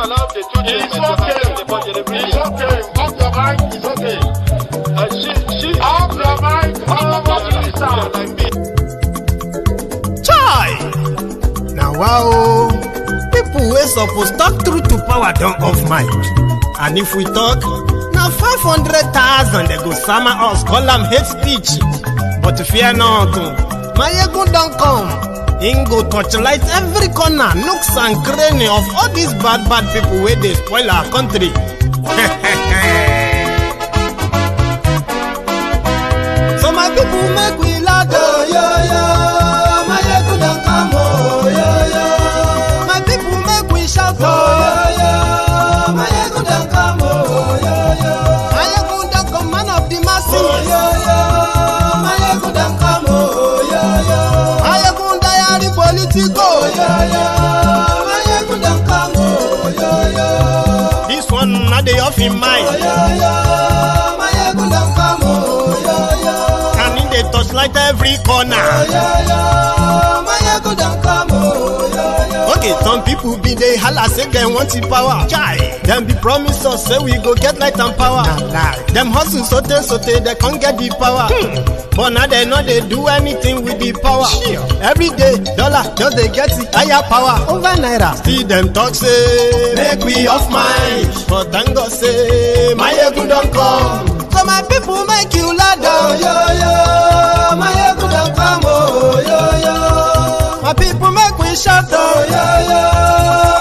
allowed the two It's okay. It's okay. Off your mind. It's okay. Off your mind. Chai! Now wow, people wey suppose talk through to power don't off mic. And if we talk, now 500,000 they go summer us, call them hate speech. But fear not, my ego don't come. Ingo torchlight every corner, nooks and cranny of all these bad people where they spoil our country. So my people make we laugh, oh, yo, yo. My ego don't come, oh, yo, yo. My people make we shout, oh, yo, yo. My ego don't come, oh, yo, yo. My ego don't come, man of the masses, oh, yo, yo. My ego don't come, oh, yo, yo. My ego diary politico, oh, yo, yo. My ego don't come, oh, yo, yo. This one not the off in mind, oh, yo, yo. My ego don't come, oh, yo, yo. Can in the touchlight every corner, oh, yo, yo. My ego don't come, oh, yo, yo. Okay, some people be they holla say they want the power. Chai, them be promise us say we go get light and power. Them hustle sote they can't get the power. But now they know they do anything with the power. Every day, dollar just they get the higher power over naira. See them talk say make we off mind, but thank God say my ego don't come. So my people make you loud, oh, yo, yo. My ego don't come, oh, yo, yo. My people make we shout, oh, yo, yo.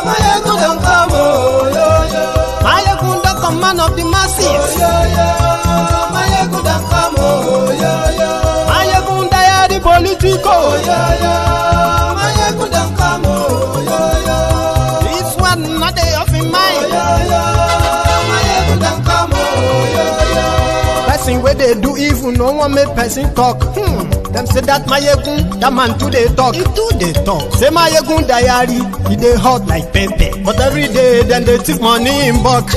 My ego don't come, oh, yo, yo. My ego don't come, man of the masses, oh, yo, yo. My ego don't come, oh, yo, yo. My ego diary politico, oh, yo, yo. My ego don't come, oh, yo, yo. This one not they off in mind, oh, yo, yo. My ego don't come, oh, yo, yo. Person where they do evil, no one make person talk. Them say that my yegun, that man too they talk. He too they talk. Say my yegun diary, he they hot like pepper. But every day then they take money in bulk.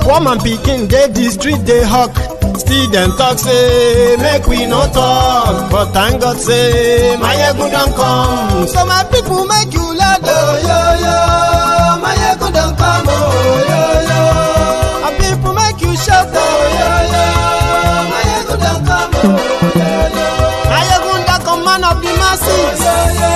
Poor man picking, they the street they hawk. Still them talk say make we no talk. But thank God say my yegun don't come. So my people make you loud, oh, yo, yo. My yegun don't come, oh, yo, yo. My people make you shout, oh, yo, yo. My yegun don't come, oh, yo, yo. My yegun don't come, man of the masses, oh, yo, yo.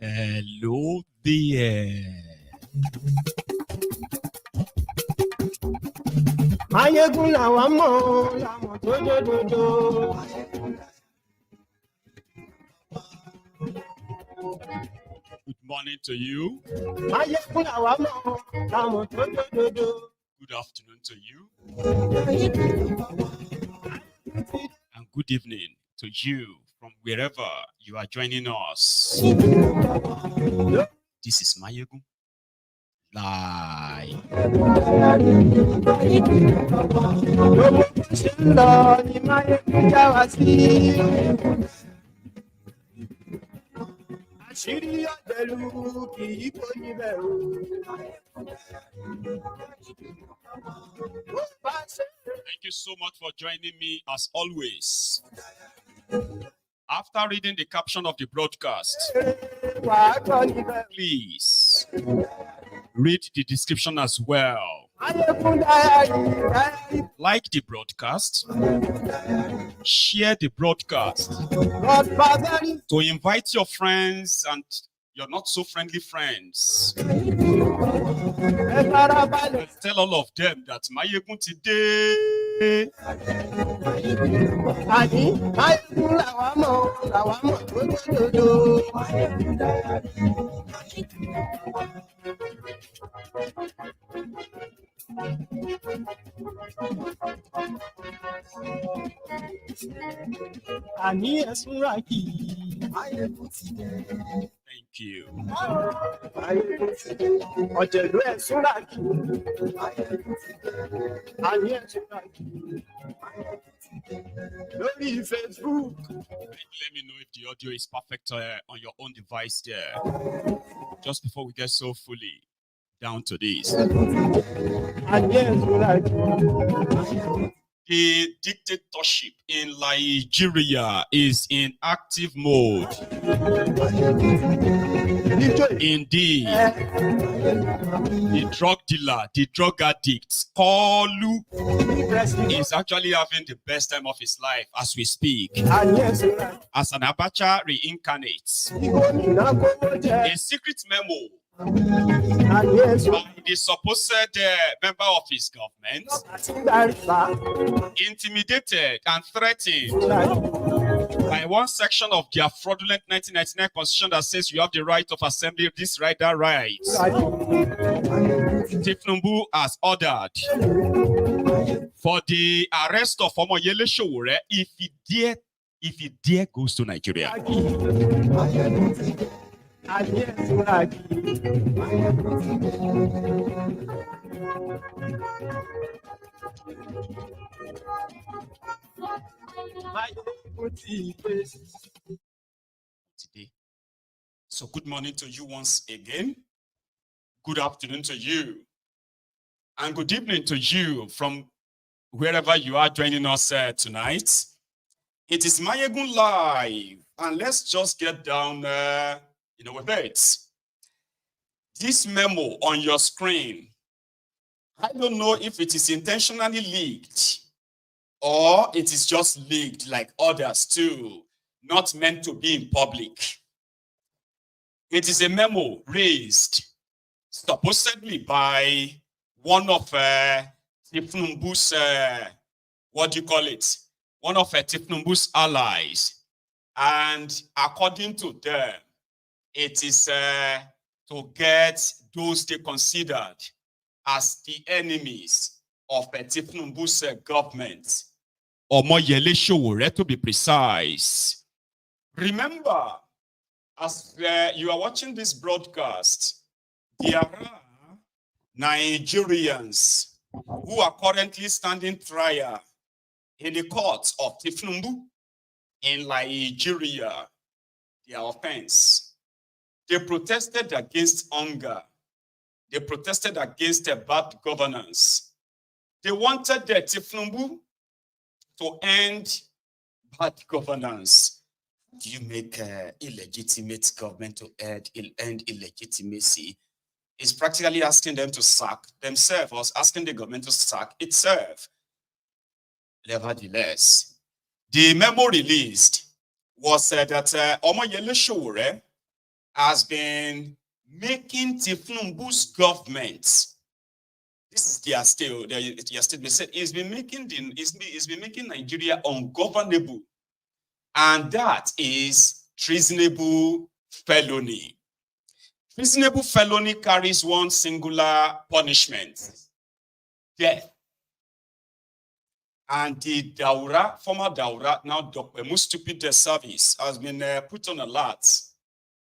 Hello there. My yegun la wa mo, la mo do. Good morning to you. My yegun la wa mo, la mo do. Good afternoon to you. And good evening to you from wherever you are joining us. This is Mayegun Live. Thank you so much for joining me as always. After reading the caption of the broadcast, please read the description as well. Like the broadcast, share the broadcast, to invite your friends and your not so friendly friends. Tell all of them that Mayegun today. Thank you. Facebook. Let me know if the audio is perfect on your own device there. Just before we get so fully down to this. The The dictatorship in Nigeria is in active mode. Indeed, the drug dealer, the drug addict, Kolu, is actually having the best time of his life as we speak. As an Abacha reincarnates, a secret memo by the supposed member of his government, intimidated and threatened by one section of their fraudulent 1999 constitution that says you have the right of assembly, this right, that right. thiefnubu has ordered for the arrest of Omoyele Sowore if he dare goes to Nigeria. Today. So good morning to you once again. Good afternoon to you. And good evening to you from wherever you are joining us tonight. It is Mayegun Live. And let's just get down with it. This memo on your screen, I don't know if it is intentionally leaked or it is just leaked like others too, not meant to be in public. It is a memo raised supposedly by one of thiefnubu's, one of thiefnubu's allies. And according to them, it is to get those they considered as the enemies of thiefnubu's government, Omoyele Sowore to be precise. Remember, as you are watching this broadcast, there are Nigerians who are currently standing trial in the courts of thiefnubu in Nigeria. Their offense. They protested against hunger. They protested against bad governance. They wanted the thiefnubu to end bad governance. Do you make illegitimate government to end illegitimacy? It's practically asking them to sack themselves, or asking the government to sack itself. Nevertheless, the memo released was that Omoyele Sowore has been making thiefnubu's government. This is their statement. They said he's been making Nigeria ungovernable, and that is treasonable felony. Treasonable felony carries one singular punishment: death. And the former Daura, now Dr. Stupid Service, has been put on alert.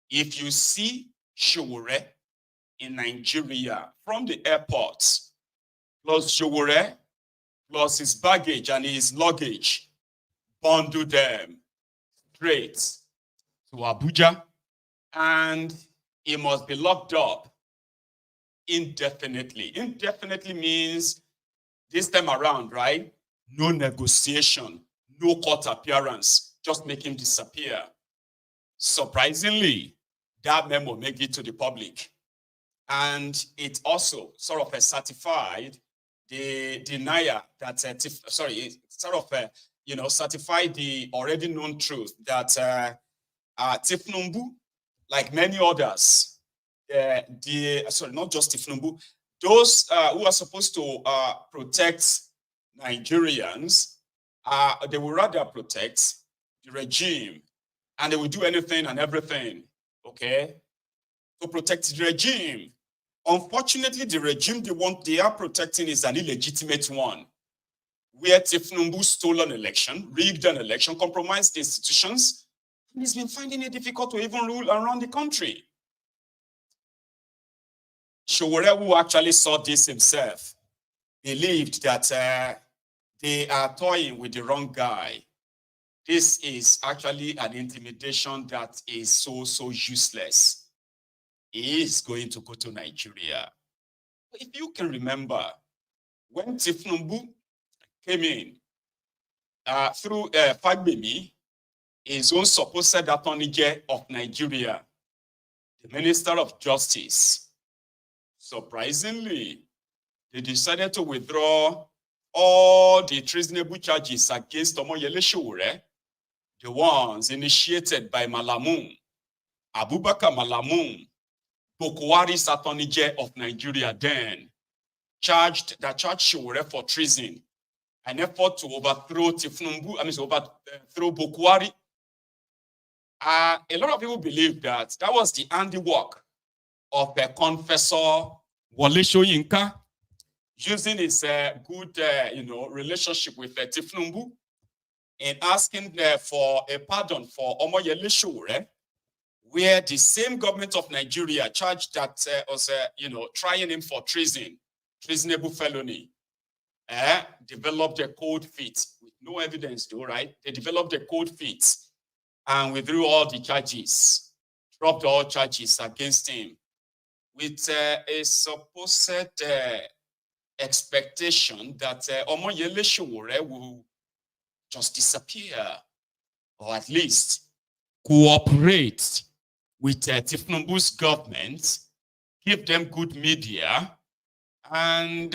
If you see Sowore in Nigeria from the airport, plus Sowore, plus his baggage and his luggage, bundle them straight to Abuja, and he must be locked up indefinitely. Indefinitely means this time around, right? No negotiation, no court appearance, just make him disappear. Surprisingly, that memo made it to the public. And it also sort of certified the denier that, certified the already known truth that thiefnubu, like many others, not just thiefnubu, those who are supposed to protect Nigerians, they will rather protect the regime, and they will do anything and everything, okay, to protect the regime. Unfortunately, the regime they are protecting is an illegitimate one, where thiefnubu stole an election, rigged an election, compromised the institutions, and he's been finding it difficult to even rule around the country. Sowore, who actually saw this himself, believed that they are toying with the wrong guy. This is actually an intimidation that is so useless. He is going to go to Nigeria. If you can remember, when thiefnubu came in through Fagbemi, his own supposed Attorney General of Nigeria, the Minister of Justice. Surprisingly, they decided to withdraw all the treasonable charges against Omoyele Sowore, the ones initiated by Malamu, Abubakar Malamu, Bokohari's Attorney General of Nigeria then, charged Sowore for treason, an effort to overthrow thiefnubu, to overthrow Bokohari. A lot of people believe that was the handiwork of the confessor Wole Soyinka, using his good relationship with thiefnubu in asking for a pardon for Omoyele Sowore, where the same government of Nigeria charged that was trying him for treasonable felony, developed a cold feet with no evidence though, right? They developed a cold feet and withdrew all the charges, dropped all charges against him with a supposed expectation that Omoyele Sowore will just disappear, or at least cooperate with thiefnubu's government, give them good media, and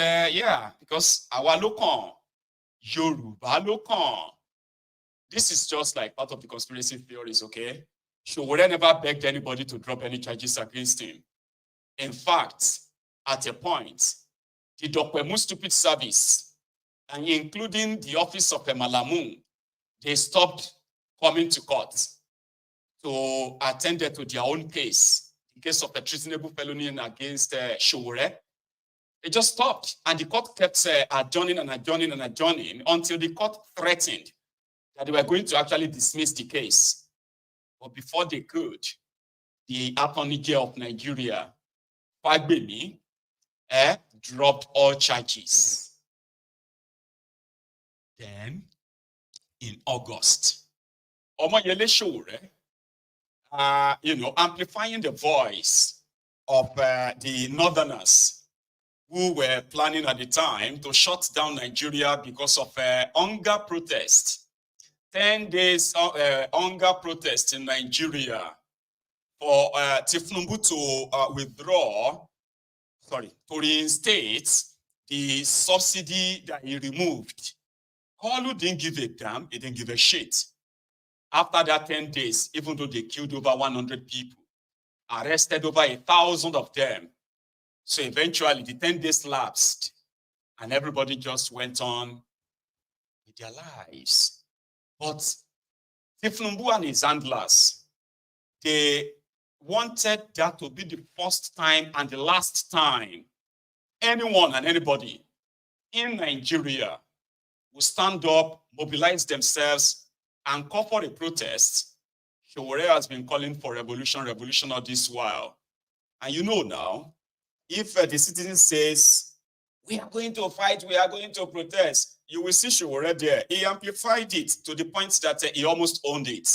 because our local Yoruba local, this is just like part of the conspiracy theories, okay? Sowore never begged anybody to drop any charges against him. In fact, at a point, the Dokwemu Stupid Service, and including the office of Malamu, they stopped coming to court to attend to their own case, the case of a treasonable felony against Sowore. They just stopped, and the court kept adjourning and adjourning and adjourning until the court threatened that they were going to actually dismiss the case. But before they could, the Attorney General of Nigeria, Fagbemi, dropped all charges. Then, in August, Omoyele Sowore, amplifying the voice of the Northerners who were planning at the time to shut down Nigeria because of hunger protest. 10 days hunger protest in Nigeria for thiefnubu to reinstate the subsidy that he removed. Kolu didn't give a damn, he didn't give a shit. After that 10 days, even though they killed over 100 people, arrested over 1,000 of them, so eventually the 10 days lapsed and everybody just went on with their lives. But thiefnubu and his handlers, they wanted that to be the first time and the last time anyone and anybody in Nigeria will stand up, mobilize themselves, and call for a protest. Sowore has been calling for revolution all this while. And you know now, if the citizen says, we are going to fight, we are going to protest, you will see Sowore there. He amplified it to the point that he almost owned it.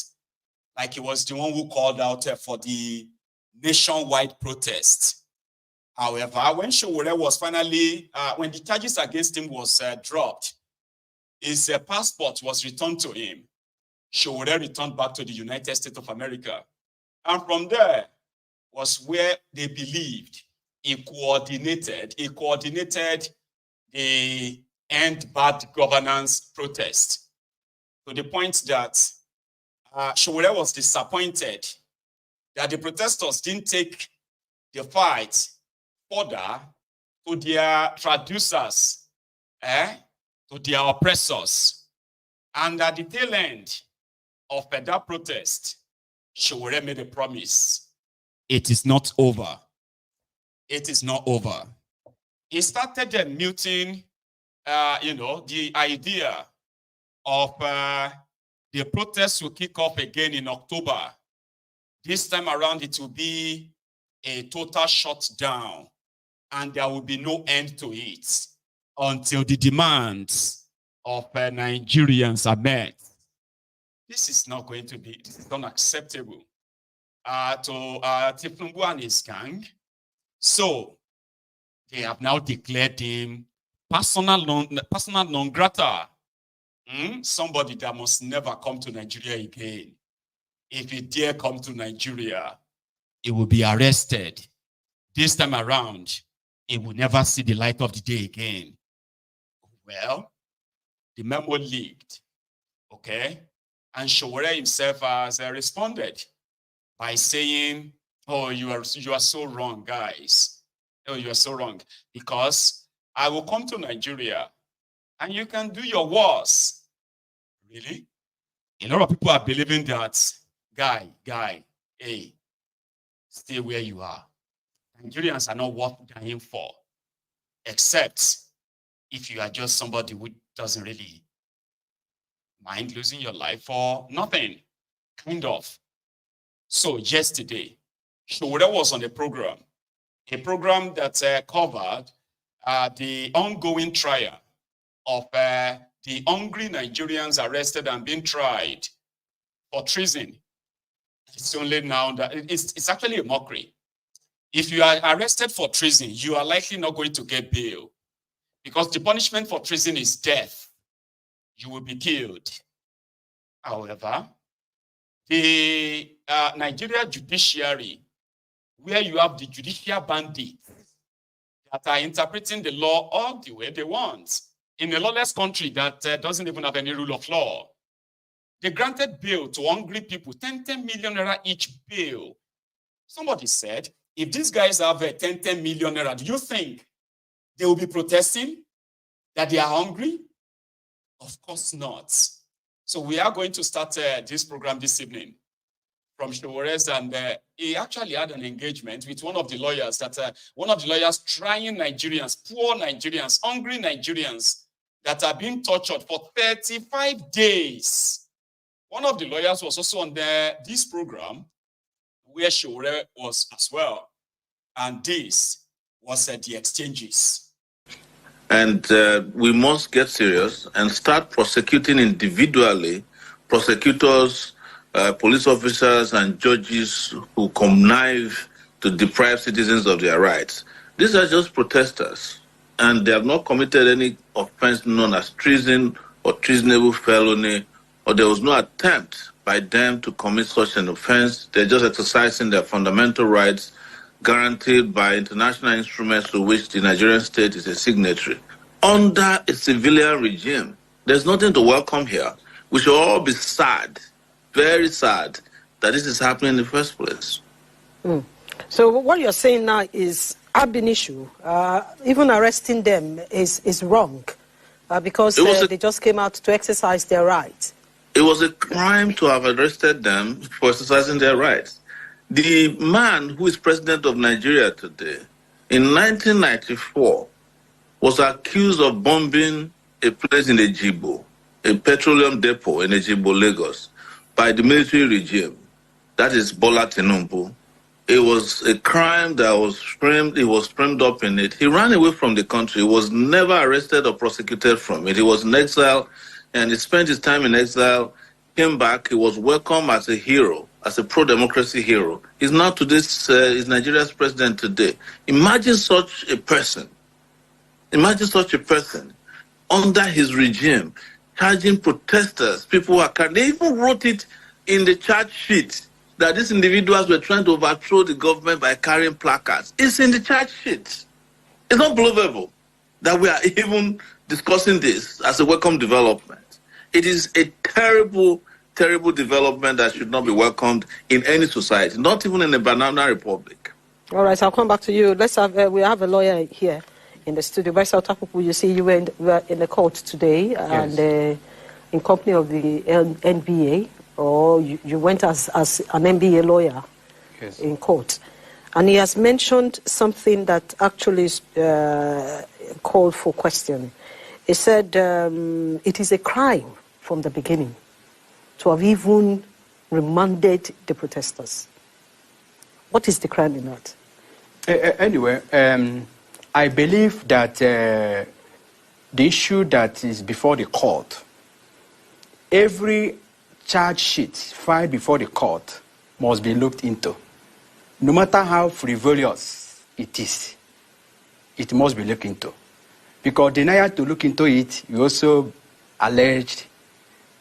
Like he was the one who called out for the nationwide protest. However, when Sowore was finally, when the charges against him was dropped, his passport was returned to him. Sowore returned back to the United States of America. And from there was where they believed he coordinated the End Bad Governance protest, to the point that Sowore was disappointed that the protesters didn't take the fight further to their traducers, to their oppressors. And at the tail end of that protest, Sowore made a promise. It is not over. It is not over. He started muting, the idea of the protests will kick off again in October. This time around, it will be a total shutdown, and there will be no end to it until the demands of Nigerians are met. This is not going to be, this is unacceptable to thiefnubu and his gang. So they have now declared him persona non grata somebody that must never come to Nigeria again. If he dare come to Nigeria, he will be arrested. This time around, he will never see the light of the day again. Well, the memo leaked, okay? And Sowore himself has responded by saying, oh, you are so wrong, guys. Oh, you are so wrong. Because I will come to Nigeria and you can do your worst. Really? A lot of people are believing that, guy, hey, stay where you are. Nigerians are not worth dying for, except if you are just somebody who doesn't really mind losing your life for nothing, kind of. So yesterday, Sowore was on a program that covered the ongoing trial of the hungry Nigerians arrested and being tried for treason. It's only now that it's actually a mockery. If you are arrested for treason, you are likely not going to get bail because the punishment for treason is death. You will be killed. However, the Nigeria Judiciary, where you have the judicial bandits that are interpreting the law all the way they want, in a lawless country that doesn't even have any rule of law, they granted bail to hungry people, 10 million naira each bail. Somebody said, if these guys have 10 million naira, do you think they will be protesting that they are hungry? Of course not. So we are going to start this program this evening from Sowore's, and he actually had an engagement with one of the lawyers trying Nigerians, poor Nigerians, hungry Nigerians that are being tortured for 35 days. One of the lawyers was also on this program where Sowore was as well. And this was the exchanges. And we must get serious and start prosecuting individually prosecutors, police officers, and judges who connive to deprive citizens of their rights. These are just protesters, and they have not committed any offense known as treason or treasonable felony, or there was no attempt by them to commit such an offense. They're just exercising their fundamental rights guaranteed by international instruments to which the Nigerian state is a signatory. Under a civilian regime, there's nothing to welcome here. We should all be sad, very sad, that this is happening in the first place. So what you're saying now is ab initio. Even arresting them is wrong because they just came out to exercise their rights. It was a crime to have arrested them for exercising their rights. The man who is president of Nigeria today, in 1994, was accused of bombing a place in Ejibo, a petroleum depot in Ejibo, Lagos, by the military regime. That is Bola Tinubu. It was a crime that was framed, it was framed up in it. He ran away from the country. He was never arrested or prosecuted from it. He was in exile, and he spent his time in exile, came back. He was welcomed as a hero, as a pro-democracy hero. He's now is Nigeria's president today. Imagine such a person under his regime, charging protesters, people who are carrying. They even wrote it in the charge sheet that these individuals were trying to overthrow the government by carrying placards. It's in the charge sheet. It's unbelievable that we are even discussing this as a welcome development. It is a terrible, terrible development that should not be welcomed in any society, not even in a banana republic. All right, I'll come back to you. We have a lawyer here in the studio. You see, you were in the court today, yes, and in company of the NBA, or you went as an NBA lawyer, yes, in court. And he has mentioned something that actually called for question. He said it is a crime from the beginning to have even remanded the protesters. What is the crime in that? Anyway, I believe that the issue that is before the court, every charge sheet filed before the court must be looked into. No matter how frivolous it is, it must be looked into. Because denial to look into it, you also alleged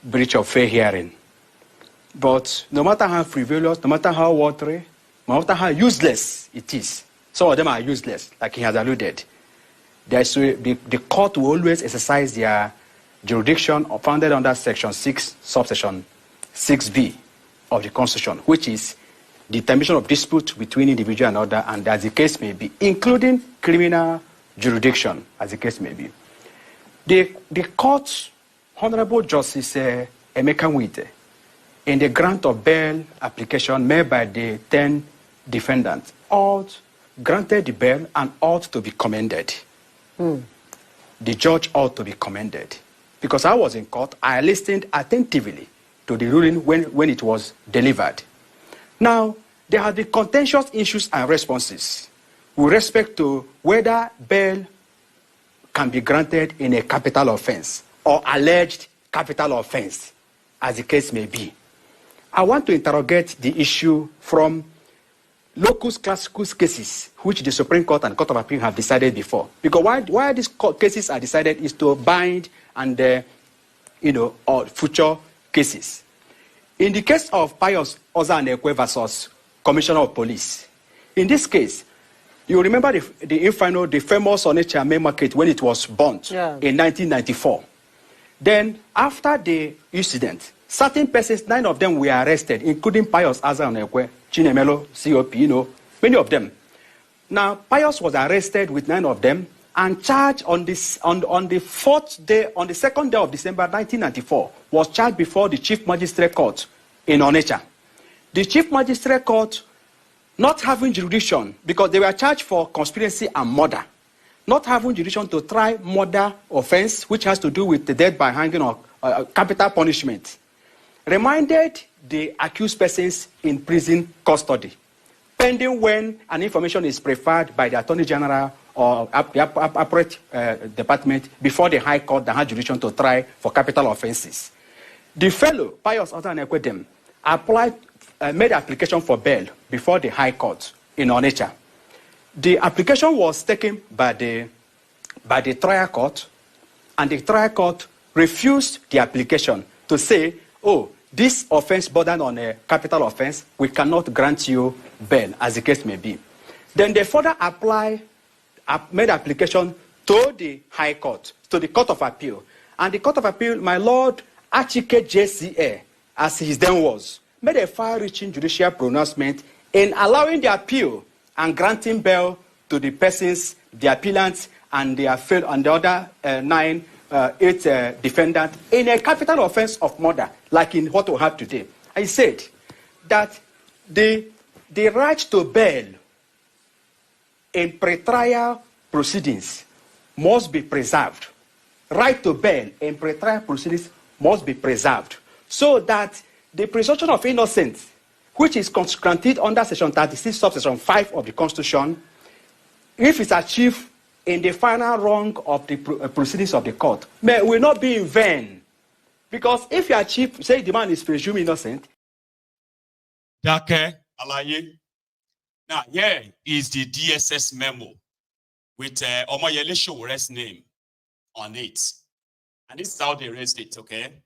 breach of fair hearing. But no matter how frivolous, no matter how watery, no matter how useless it is, some of them are useless, like he has alluded. The court will always exercise their jurisdiction founded under Section 6, subsection 6b of the Constitution, which is the determination of dispute between individual and other, and as the case may be, including criminal jurisdiction, as the case may be. The court, Honorable Justice Emeka Nwite, in the grant of bail application made by the 10 defendants, ought granted the bail and ought to be commended. The judge ought to be commended. Because I was in court, I listened attentively to the ruling when it was delivered. Now, there have been contentious issues and responses with respect to whether bail can be granted in a capital offense or alleged capital offense, as the case may be. I want to interrogate the issue from locus classicus cases, which the Supreme Court and Court of Appeal have decided before. Because why these cases are decided is to bind and, or future cases. In the case of Pius Ozanekwe versus Commissioner of Police, in this case, you remember the famous Onitsha main market when it was burnt in 1994. Then, after the incident, certain persons, 9 of them were arrested, including Pius Ozanekwe, Chinemelo, COP, many of them. Now, Pius was arrested with 9 of them and charged on the second day of December 1994, was charged before the Chief Magistrate Court in Onitsha. The Chief Magistrate Court, not having jurisdiction, because they were charged for conspiracy and murder, not having jurisdiction to try murder offense, which has to do with the death by hanging or capital punishment, reminded the accused persons in prison custody, pending when an information is preferred by the Attorney General or the appropriate department before the High Court that has jurisdiction to try for capital offenses. The fellow, Pius Ozanekwe, made application for bail before the High Court in Onitsha. The application was taken by the trial court, and the trial court refused the application to say, oh, this offense bordered on a capital offense, we cannot grant you bail, as the case may be. Then they further made application to the High Court, to the Court of Appeal. And the Court of Appeal, my Lord Achike JCA, as his then was, made a far-reaching judicial pronouncement in allowing the appeal and granting bail to the persons, the appellants, and the other 8 defendants in a capital offense of murder, like in what we have today. I said that the right to bail in pretrial proceedings must be preserved. Right to bail in pretrial proceedings must be preserved, so that the presumption of innocence, which is granted under Section 36, subsection 5 of the Constitution, if it's achieved in the final rung of the proceedings of the court, will not be in vain. Because if you achieve, say the man is presumed innocent. Decay, alaye. Now, here is the DSS memo with Omoyele Sowore's name on it. And this is how they raised it, okay?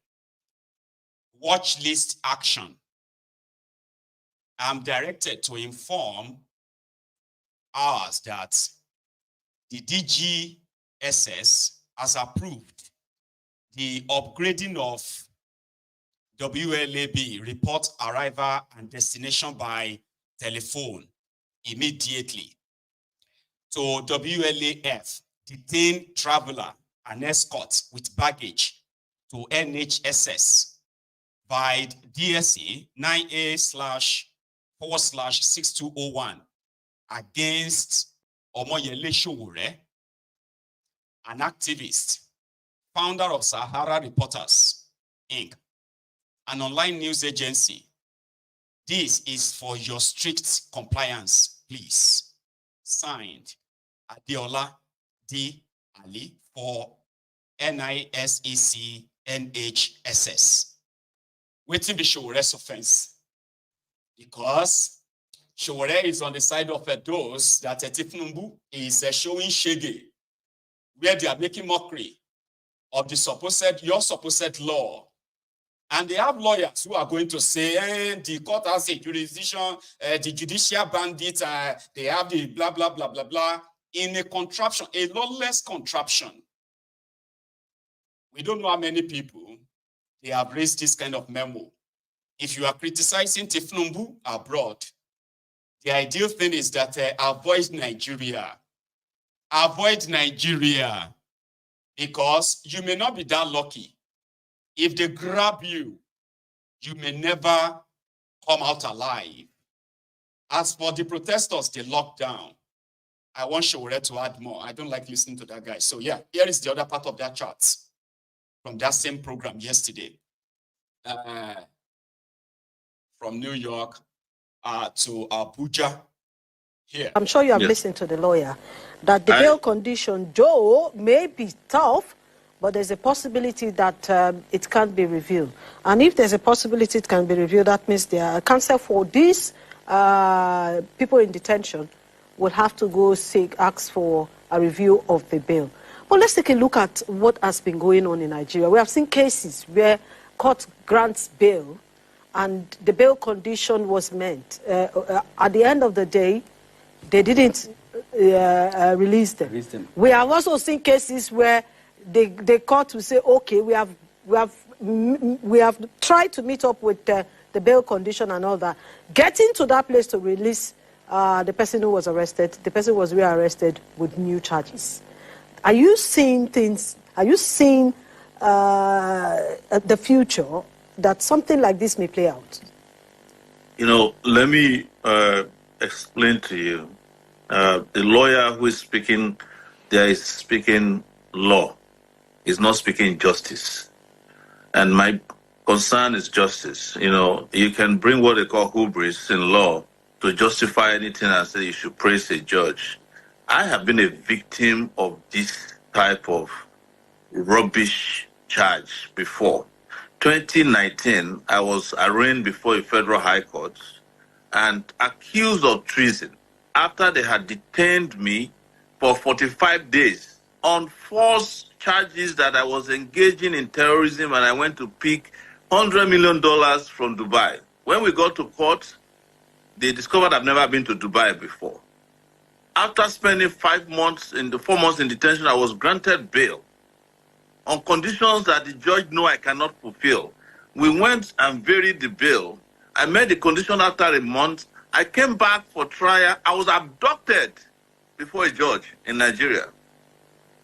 Watch list action. I'm directed to inform us that the DGSS has approved the upgrading of WLAB, report arrival and destination by telephone, immediately to WLAF, detain traveler and escort with baggage to NHSS by DSE 9A//6201 against Omoyele Sowore, an activist, founder of Sahara Reporters, Inc., an online news agency. This is for your strict compliance, please. Signed, Adeola D. Ali for NISEC NHSS. Waiting the Sowore's offense. Because Sowore is on the side of those that thiefnubu is showing shege, where they are making mockery of the your supposed law And they have lawyers who are going to say, the court has a jurisdiction, the judicial bandits, they have the blah, blah, blah, blah, blah, in a contraption, a lawless contraption. We don't know how many people they have raised this kind of memo. If you are criticizing thiefnubu abroad, the ideal thing is that avoid Nigeria. Avoid Nigeria, because you may not be that lucky. If they grab you, you may never come out alive. As for the protesters, they locked down. I want Sowore to add more. I don't like listening to that guy. So yeah, here is the other part of that chart from that same program yesterday. From New York to Abuja. Here. I'm sure you have listened to the lawyer that the bail condition, though, may be tough, but there's a possibility that it can't be reviewed. And if there's a possibility it can be reviewed, that means the counsel for these people in detention will have to go ask for a review of the bail. But let's take a look at what has been going on in Nigeria. We have seen cases where court grants bail and the bail condition was met. At the end of the day, they didn't release them. We have also seen cases where the court will say, okay, we have tried to meet up with the bail condition and all that. Getting to that place to release the person who was arrested, the person was rearrested with new charges. Are you seeing things? Are you seeing the future that something like this may play out? You know, let me explain to you. The lawyer who is speaking there is speaking law. He's not speaking justice. And my concern is justice. You know, you can bring what they call hubris in law to justify anything and say you should praise a judge. I have been a victim of this type of rubbish charge before. 2019, I was arraigned before a federal high court and accused of treason after they had detained me for 45 days on false charges that I was engaging in terrorism and I went to pick $100 million from Dubai. When we got to court, they discovered I've never been to Dubai before. After spending 4 months in detention, I was granted bail on conditions that the judge knew I cannot fulfill. We went and varied the bail. I made the condition after a month. I came back for trial. I was abducted before a judge in Nigeria,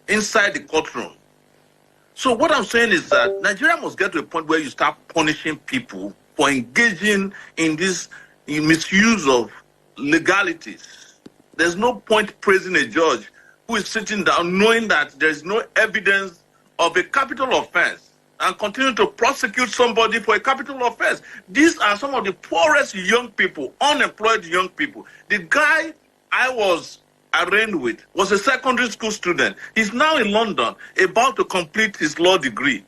inside the courtroom. So what I'm saying is that Nigeria must get to a point where you start punishing people for engaging in this misuse of legalities. There's no point praising a judge who is sitting down knowing that there is no evidence of a capital offense and continue to prosecute somebody for a capital offense. These are some of the poorest young people, unemployed young people. The guy I was arraigned with was a secondary school student. He's now in London, about to complete his law degree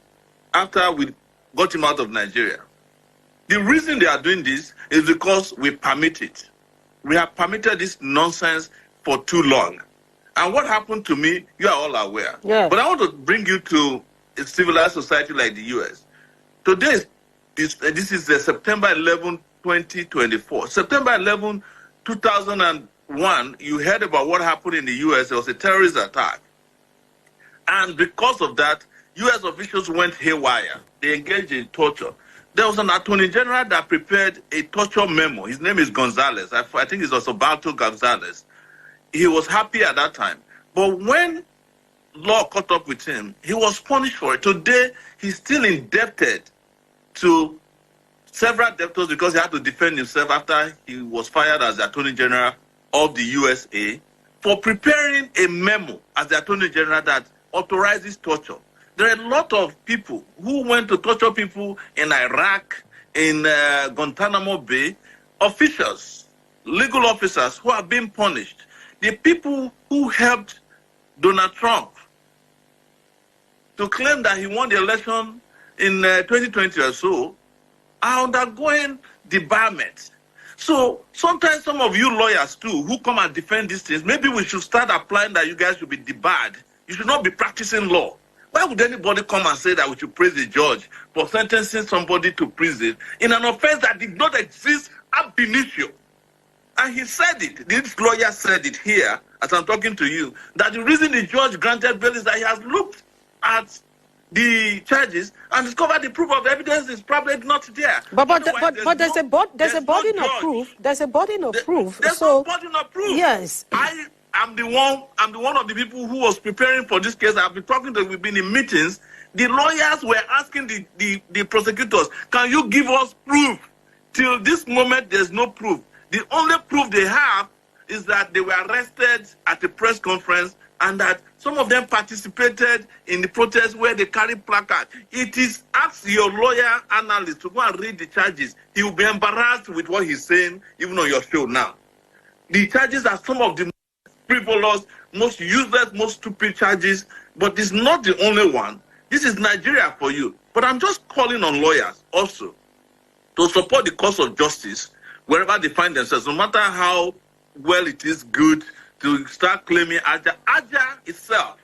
after we got him out of Nigeria. The reason they are doing this is because we permit it. We have permitted this nonsense for too long. And what happened to me, you are all aware. Yeah. But I want to bring you to a civilized society like the U.S. Today, this is September 11, 2024. September 11, 2001, you heard about what happened in the U.S. There was a terrorist attack. And because of that, U.S. officials went haywire. They engaged in torture. There was an attorney general that prepared a torture memo. His name is Gonzalez. I think it's also Balto Gonzalez. He was happy at that time. But when law caught up with him, he was punished for it. Today, he's still indebted to several debtors because he had to defend himself after he was fired as the Attorney General of the USA for preparing a memo as the Attorney General that authorizes torture. There are a lot of people who went to torture people in Iraq, in Guantanamo Bay, officials, legal officers who have been punished. The people who helped Donald Trump to claim that he won the election in 2020 or so are undergoing debarment. So sometimes some of you lawyers too who come and defend these things, maybe we should start applying that you guys should be debarred. You should not be practicing law. Why would anybody come and say that we should praise the judge for sentencing somebody to prison in an offense that did not exist ab initio? And he said it, this lawyer said it here, as I'm talking to you, that the reason the judge granted bail is that he has looked at the charges and discovered the proof of evidence is probably not there. But there's a burden of proof. There's a burden of proof. There's no burden of proof. Yes. I'm the one of the people who was preparing for this case. I've been talking to, we've been in meetings. The lawyers were asking the prosecutors, can you give us proof? Till this moment, there's no proof. The only proof they have is that they were arrested at a press conference and that some of them participated in the protest where they carried placards. It is, ask your lawyer analyst to go and read the charges. He will be embarrassed with what he's saying, even on your show now. The charges are some of the most frivolous, most useless, most stupid charges, but it's not the only one. This is Nigeria for you. But I'm just calling on lawyers also to support the cause of justice wherever they find themselves, no matter how well it is good to start claiming Aja. Aja itself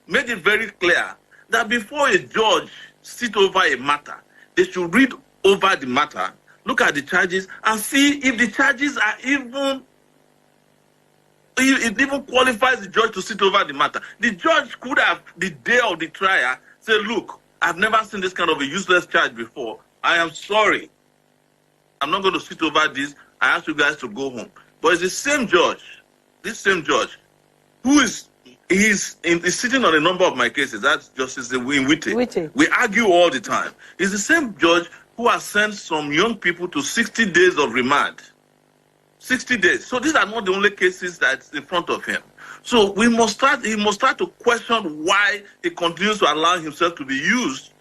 made it very clear that before a judge sit over a matter, they should read over the matter, look at the charges, and see if the charges are even, it even qualifies the judge to sit over the matter. The judge could have, the day of the trial, say, look, I've never seen this kind of a useless charge before. I am sorry. I'm not going to sit over this. I ask you guys to go home. But it's the same judge, this same judge, who is sitting on a number of my cases. That's Justice Wike. We argue all the time. It's the same judge who has sent some young people to 60 days of remand. 60 days. So these are not the only cases that's in front of him. So he must start to question why he continues to allow himself to be used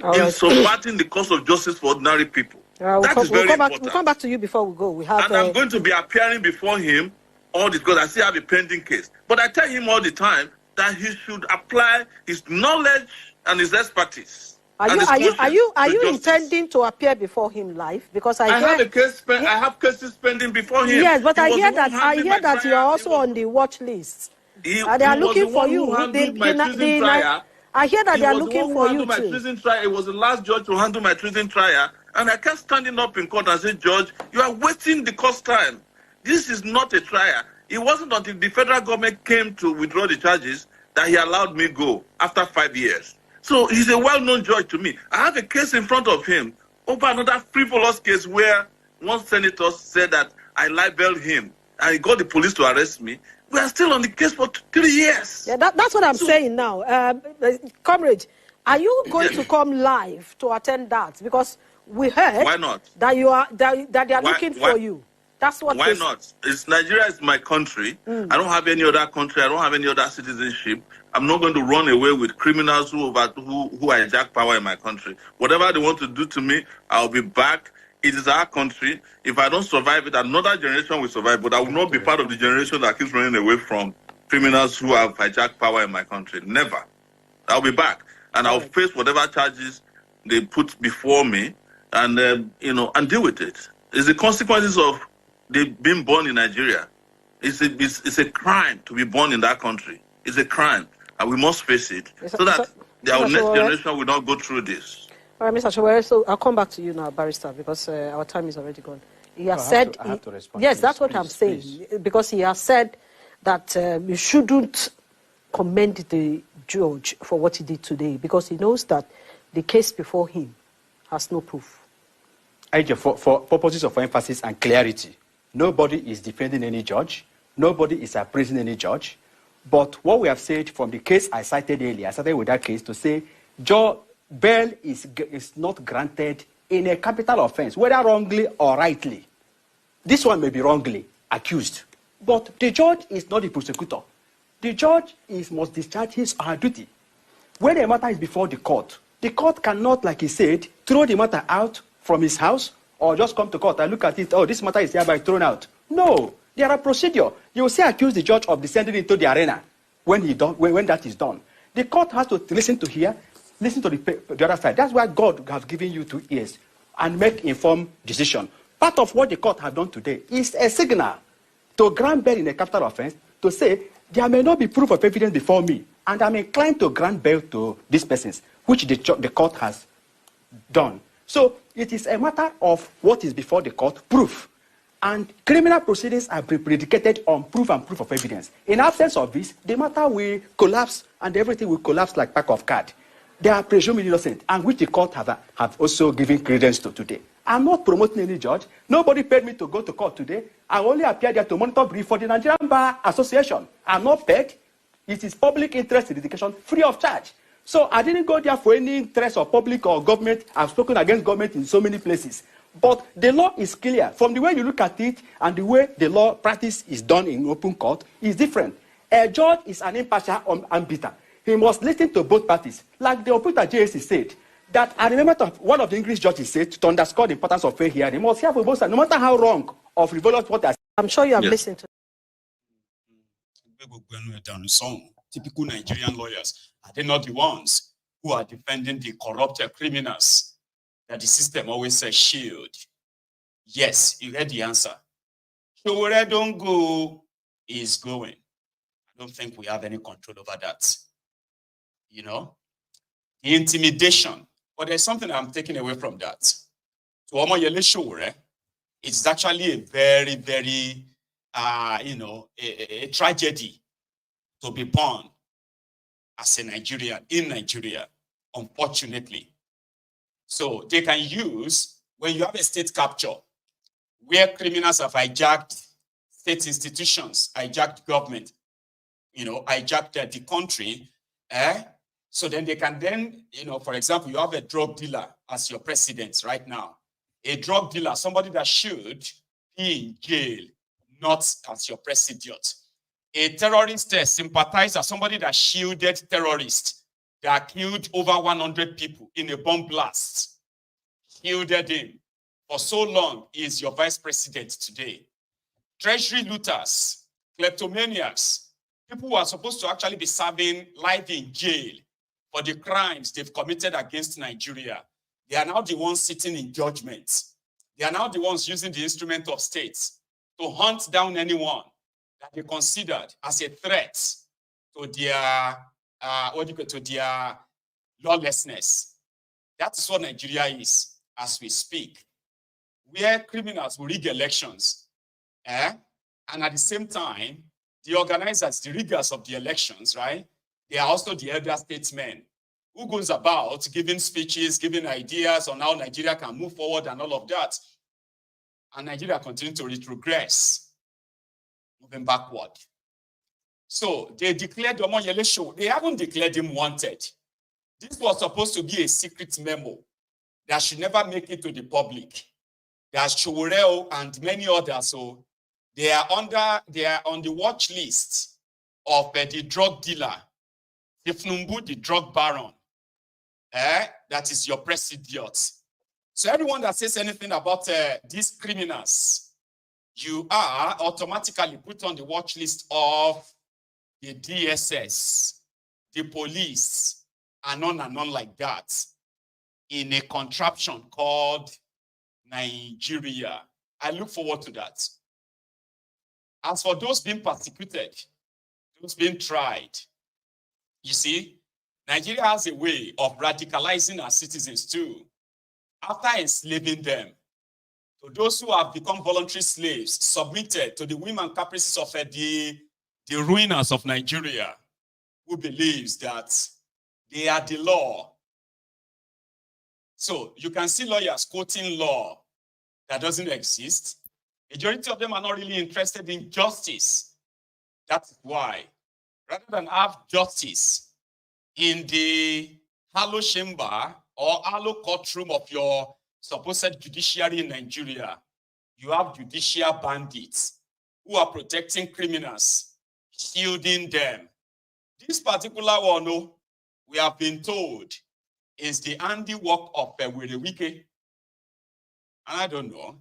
in subverting the cause of justice for ordinary people. We'll come back to you before we go. And I'm going to be appearing before him all this because I still have a pending case. But I tell him all the time that he should apply his knowledge and his expertise. Are you intending to appear before him live? Because I have cases pending before him. Yes, but I hear that you are also on the watch list. They are looking for you. I hear that they are looking for you too. It was the last judge to handle my treason trial. And I kept standing up in court and said, Judge, you are wasting the cost time. This is not a trial. It wasn't until the federal government came to withdraw the charges that he allowed me go after 5 years. So he's a well-known judge to me. I have a case in front of him over another frivolous case where one senator said that I libeled him and he got the police to arrest me. We are still on the case for 3 years. Yeah, that's what I'm saying now. Comrade, are you going to come live to attend that? Because we heard why not? That they are looking for you. That's what. Why not? Nigeria is my country. I don't have any other country. I don't have any other citizenship. I'm not going to run away with criminals who hijack power in my country. Whatever they want to do to me, I'll be back. It is our country. If I don't survive it, another generation will survive. But I will not be part of the generation that keeps running away from criminals who have hijacked power in my country. Never. I'll be back, and I'll face whatever charges they put before me. And and deal with it. It's the consequences of being born in Nigeria. It's a crime to be born in that country. It's a crime, and we must face it so that our next generation will not go through this. All right, Mr. Sowore, so I'll come back to you now, Barrister, because our time is already gone. He has said, I have to respond. Yes, that's what I'm saying, because he has said that you shouldn't commend the judge for what he did today, because he knows that the case before him has no proof. For purposes of emphasis and clarity, nobody is defending any judge. Nobody is appraising any judge. But what we have said from the case I cited earlier, I started with that case to say, bail is not granted in a capital offense, whether wrongly or rightly. This one may be wrongly accused. But the judge is not the prosecutor. The judge must discharge his or her duty. When a matter is before the court cannot, like he said, throw the matter out from his house or just come to court and look at it, oh, this matter is hereby thrown out. No, there are procedure. You will say accuse the judge of descending into the arena when that is done. The court has to listen to the other side. That's why God has given you 2 ears and make informed decision. Part of what the court have done today is a signal to grant bail in a capital offense to say there may not be proof of evidence before me, And I'm inclined to grant bail to these persons, which the court has done. So it is a matter of what is before the court, proof. And criminal proceedings are predicated on proof and proof of evidence. In absence of this, the matter will collapse and everything will collapse like pack of card. They are presumed innocent, and which the court have also given credence to today. I'm not promoting any judge. Nobody paid me to go to court today. I only appeared there to monitor brief for the Nigerian Bar Association. I'm not paid. It is public interest education free of charge. So I didn't go there for any interest of public or government. I've spoken against government in so many places. But the law is clear. From the way you look at it and the way the law practice is done in open court is different. A judge is an impartial arbiter. He must listen to both parties. Like the operator JSC said, that I remember one of the English judges said, to underscore the importance of fair hearing, he must hear from both sides, no matter how wrong or frivolous what they are. I'm sure you have listened to. Some typical Nigerian lawyers, are they not the ones who are defending the corrupted criminals that the system always says shield? Yes, you heard the answer. Sowore don't go is going. I don't think we have any control over that. You know, the intimidation. But there's something I'm taking away from that. To Omoyele Sowore, it's actually a very, very, a tragedy to be born as a Nigerian, in Nigeria, unfortunately. So they can use, when you have a state capture, where criminals have hijacked state institutions, hijacked government, hijacked the country, so then they can then, for example, you have a drug dealer as your president right now. A drug dealer, somebody that should be in jail, not as your president. A terrorist sympathizer, somebody that shielded terrorists that killed over 100 people in a bomb blast. Shielded him. For so long, he is your vice president today. Treasury looters, kleptomaniacs, people who are supposed to actually be serving life in jail for the crimes they've committed against Nigeria. They are now the ones sitting in judgment. They are now the ones using the instrument of state to hunt down anyone that they considered as a threat to their, to their lawlessness. That is what Nigeria is as we speak, where criminals will rig elections, and at the same time, the organizers, the riggers of the elections, right? They are also the elder statesmen who goes about giving speeches, giving ideas on how Nigeria can move forward and all of that. And Nigeria continues to retrogress, moving backward. So they declared Omoyele Sowore. They haven't declared him wanted. This was supposed to be a secret memo that should never make it to the public. There's Sowore and many others. So they are on the watch list of the drug dealer, thiefnubu, the drug baron. That is your president. So everyone that says anything about these criminals, you are automatically put on the watch list of the DSS, the police, and on like that, in a contraption called Nigeria. I look forward to that. As for those being persecuted, those being tried, you see, Nigeria has a way of radicalizing our citizens too. After enslaving them, to those who have become voluntary slaves, submitted to the whim and caprices of the ruiners of Nigeria, who believes that they are the law. So you can see lawyers quoting law that doesn't exist. Majority of them are not really interested in justice. That's why, rather than have justice in the hollow chamber or hollow courtroom of your supposed judiciary in Nigeria, you have judicial bandits who are protecting criminals, shielding them. This particular one, we have been told, is the handiwork of Werey Wike. And I don't know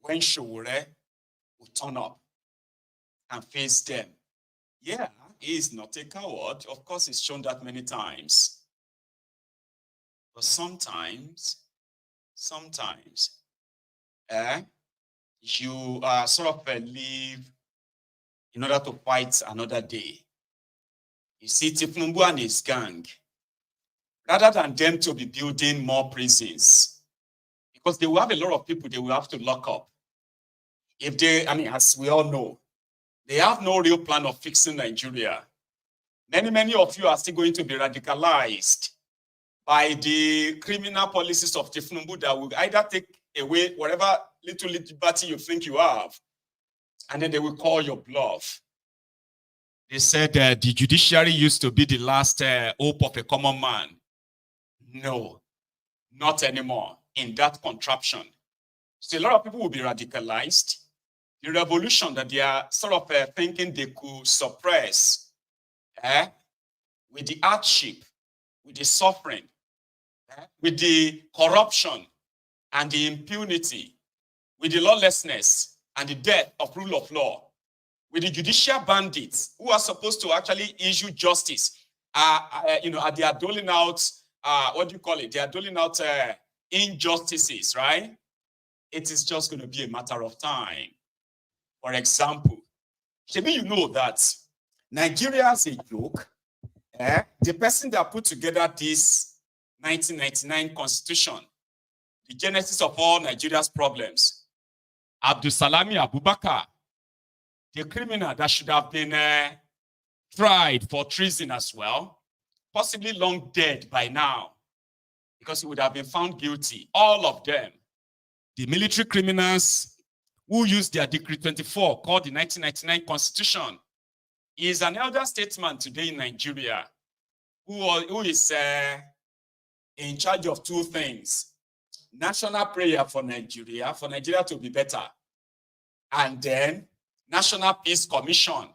when Sowore will turn up and face them. Yeah, he is not a coward. Of course, he's shown that many times. But sometimes, you sort of live in order to fight another day. You see, thiefnubu and his gang, rather than them to be building more prisons, because they will have a lot of people they will have to lock up. If they, as we all know, they have no real plan of fixing Nigeria. Many of you are still going to be radicalized by the criminal policies of thiefnubu that will either take away whatever little liberty you think you have, and then they will call your bluff. They said the judiciary used to be the last hope of a common man. No, not anymore in that contraption. So a lot of people will be radicalized. The revolution that they are sort of thinking they could suppress with the hardship, with the suffering, with the corruption and the impunity, with the lawlessness and the death of rule of law, with the judicial bandits who are supposed to actually issue justice, they are doling out, they are doling out injustices, right? It is just going to be a matter of time. For example, maybe you know that Nigeria is a joke. The person that put together this 1999 constitution, the genesis of all Nigeria's problems, Abdulsalami Abubakar, the criminal that should have been tried for treason as well, possibly long dead by now, because he would have been found guilty. All of them, the military criminals who used their Decree 24, called the 1999 Constitution, is an elder statesman today in Nigeria who is in charge of two things: national prayer for Nigeria to be better, and then National Peace Commission.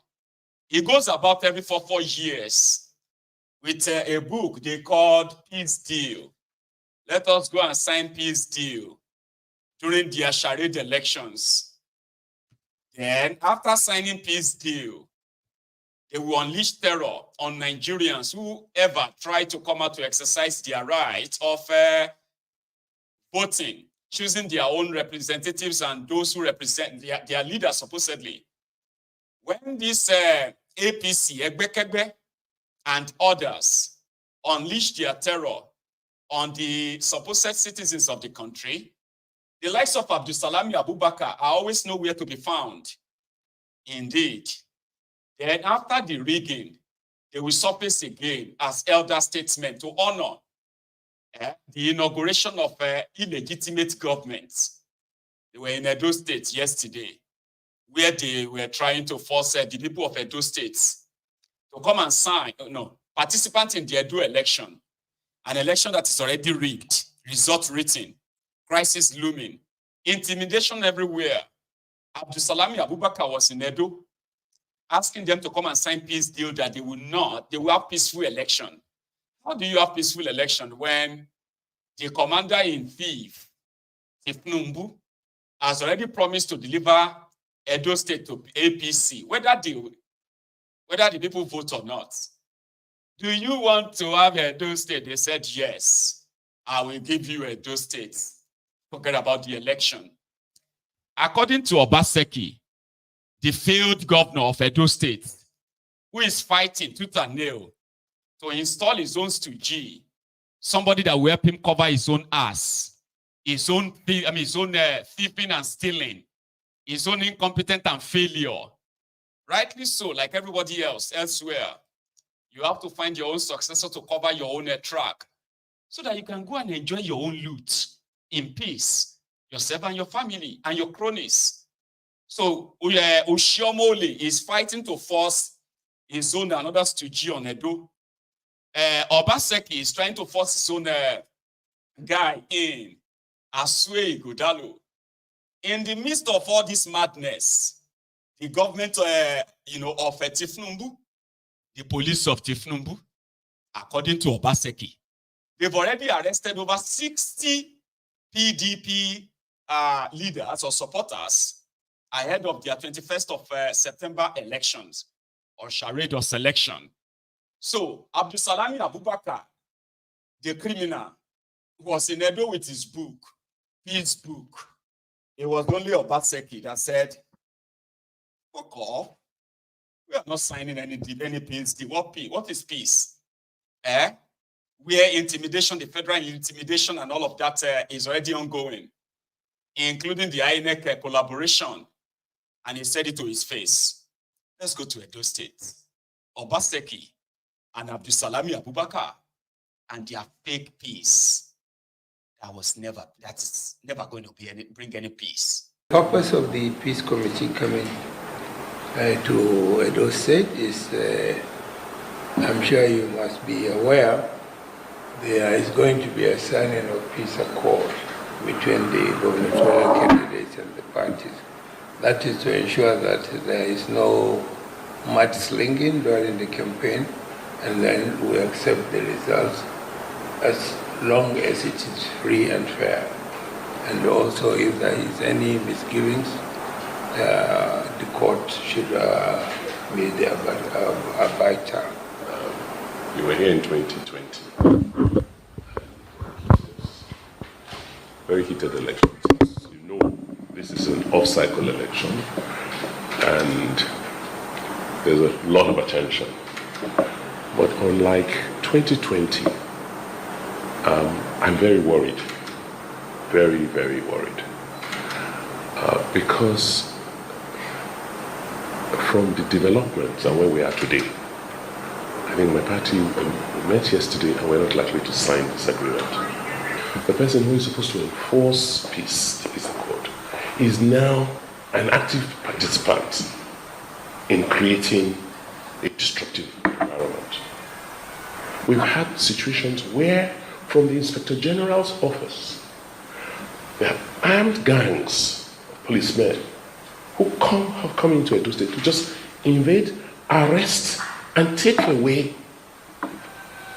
He goes about every 4 years with a book they called Peace Deal. Let us go and sign peace deal during their charade elections. Then, after signing peace deal, they will unleash terror on Nigerians who ever try to come out to exercise their right of voting, choosing their own representatives and those who represent their leaders, supposedly. When this APC, Egbekegbe, and others unleash their terror on the supposed citizens of the country, the likes of Abdulsalami Abubakar are always nowhere to be found. Indeed. Then after the rigging, they will surface again as elder statesmen to honor the inauguration of illegitimate governments. They were in Edo State yesterday, where they were trying to force the people of Edo State to come and sign, participant in the Edo election, an election that is already rigged, result written, crisis looming, intimidation everywhere. Abdulsalami Abubakar was in Edo, asking them to come and sign peace deal that they will have peaceful election. How do you have peaceful election when the commander-in-chief, thiefnubu, has already promised to deliver Edo State to APC, whether the people vote or not? Do you want to have Edo State? They said, yes, I will give you Edo State. Forget about the election. According to Obaseki, the failed governor of Edo State, who is fighting tooth and nail to install his own stooge, somebody that will help him cover his own ass, his own thieving and stealing, his own incompetence and failure. Rightly so, like everybody else elsewhere, you have to find your own successor to cover your own track so that you can go and enjoy your own loot in peace, yourself and your family and your cronies. So Oshiomole is fighting to force his own another stooge on Edo. Obaseki is trying to force his own guy in, Asue Godalo. In the midst of all this madness, the government of thiefnubu, the police of thiefnubu, according to Obaseki, they've already arrested over 60 PDP leaders or supporters ahead of their 21st of September elections, or charade or selection. So Abdulsalami Abubakar, the criminal, was in Edo with his book, his book. It was only Obaseki that said, fuck off. We are not signing any peace deal. What is peace? Where intimidation, the federal intimidation and all of that is already ongoing, including the INEC collaboration. And he said it to his face. Let's go to Edo State. Obaseki and Abdusalami Abubakar and their fake peace. That's never going to bring any peace. The purpose of the peace committee coming to Edo State is, I'm sure you must be aware, there is going to be a signing of peace accord between the gubernatorial candidates and the parties. That is to ensure that there is no mudslinging during the campaign, and then we accept the results as long as it is free and fair. And also, if there is any misgivings, the court should be the arbiter. You were here in 2020. Very heated elections. You know, this is an off-cycle election, and there's a lot of attention. But unlike 2020, I'm very worried. Very, very worried. Because from the developments and where we are today, I think my party met yesterday and we're not likely to sign this agreement. The person who is supposed to enforce peace, the peace accord, is now an active participant in creating a destructive environment. We've had situations where, from the Inspector General's office, there are armed gangs of policemen who have come into Edo State to just invade, arrest, and take away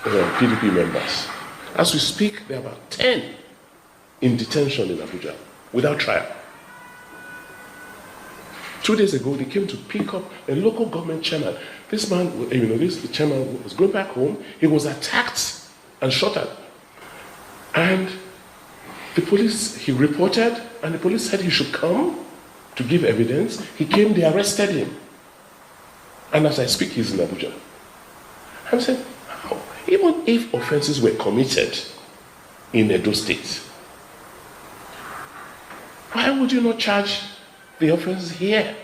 PDP members. As we speak, there are about 10 in detention in Abuja without trial. 2 days ago, they came to pick up a local government chairman. This man, the chairman was going back home. He was attacked and shot at. And the police, he reported, and the police said he should come to give evidence. He came, they arrested him. And as I speak, he's in Abuja. I'm saying, how? Even if offenses were committed in Edo State, why would you not charge the offenses here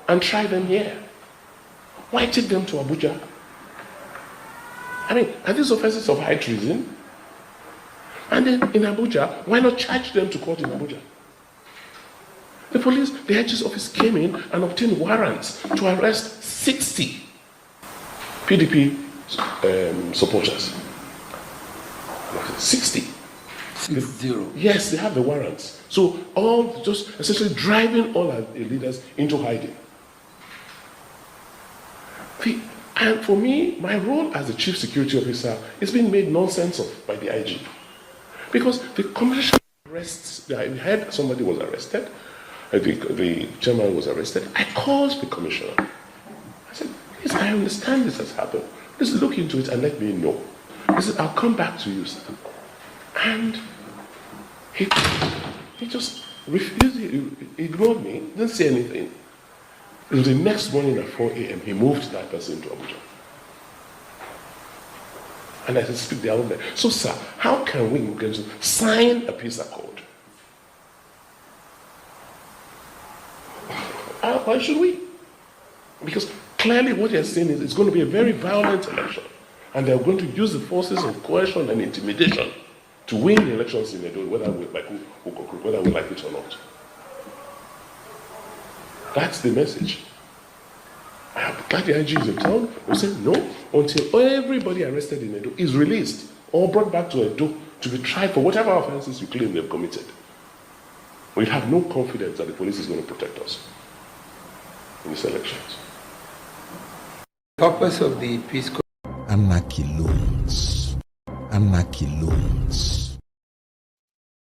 and try them here? Why take them to Abuja? I mean, are these offenses of high treason? And then in Abuja, why not charge them to court in Abuja? The police, the IG's office came in and obtained warrants to arrest 60 PDP supporters. 60. 60. Yes, they have the warrants. So all just essentially driving all our leaders into hiding. And for me, my role as the chief security officer is being made nonsense of by the IG. Because the commission arrests, I heard somebody was arrested, the chairman was arrested. I called the commissioner. I said, please, I understand this has happened. Please look into it and let me know. He said, I'll come back to you, sir. And he just refused, he ignored me, didn't say anything. It was the next morning at 4 a.m. he moved that person to Abuja. And I said, speak the other there. So, sir, how can we sign a peace accord? Why should we? Because clearly what they're saying is it's going to be a very violent election. And they're going to use the forces of coercion and intimidation to win the elections in Edo, whether we like it or not. That's the message. I am glad the IG is in town. We say no until everybody arrested in Edo is released or brought back to Edo to be tried for whatever offenses you claim they've committed. We have no confidence that the police is going to protect us in these elections. The purpose of the peace Anarchy loans. Anarchy loans.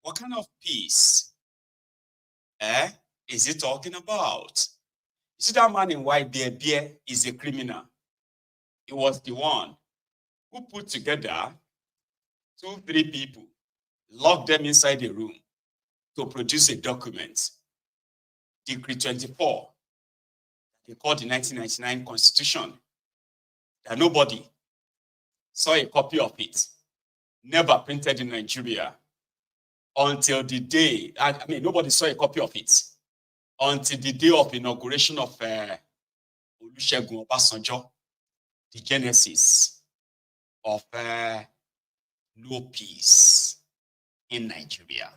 What kind of peace is he talking about? You see, that man in white beer is a criminal. He was the one who put together 2-3 people, locked them inside a room to produce a document, Decree 24, they call the 1999 Constitution, that nobody saw a copy of it, never printed in Nigeria until the day, nobody saw a copy of it until the day of inauguration of Olusegun Obasanjo, the genesis of no peace in Nigeria.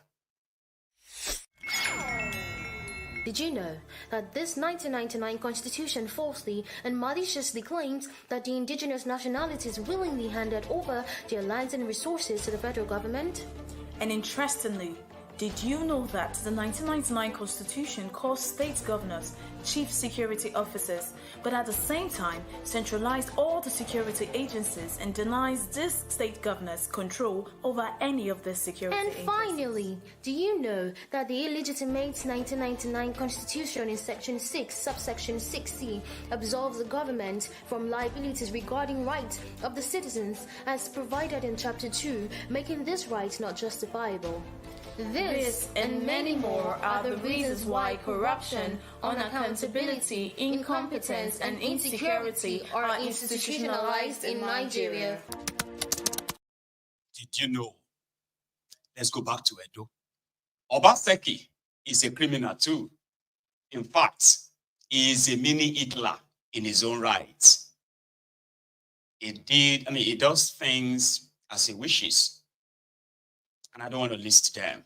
Did you know that this 1999 Constitution falsely and maliciously claims that the indigenous nationalities willingly handed over their lands and resources to the federal government? And interestingly, did you know that the 1999 Constitution calls state governors chief security officers, but at the same time centralized all the security agencies and denies these state governors control over any of the security agencies? And finally, do you know that the illegitimate 1999 Constitution in Section 6, subsection 6C, absolves the government from liabilities regarding rights of the citizens as provided in Chapter 2, making this right not justifiable? This and many more are the reasons why corruption, unaccountability, incompetence, and insecurity are institutionalized in Nigeria. Did you know? Let's go back to Edo. Obaseki is a criminal too. In fact, he is a mini Hitler in his own right. He does things as he wishes. And I don't want to list them.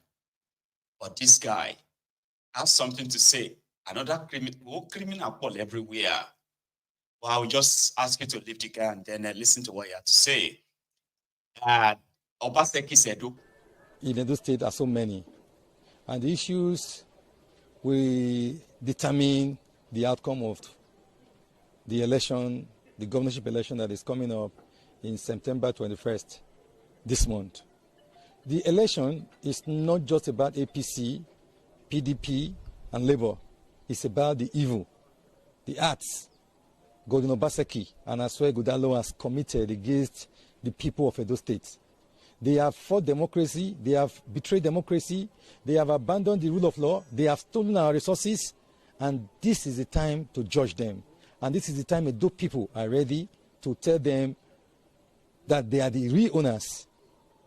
But this guy has something to say. Another criminal Paul everywhere. Well, I will just ask you to leave the guy and then listen to what he had to say. Obaseki said, in Edo State are so many. And the issues will determine the outcome of the election, the governorship election that is coming up in September 21st, this month. The election is not just about APC, PDP, and Labour. It's about the evil, the acts Godwin Obaseki and Asue Godalo has committed against the people of Edo State. They have fought democracy, they have betrayed democracy, they have abandoned the rule of law, they have stolen our resources, and this is the time to judge them. And this is the time Edo people are ready to tell them that they are the real owners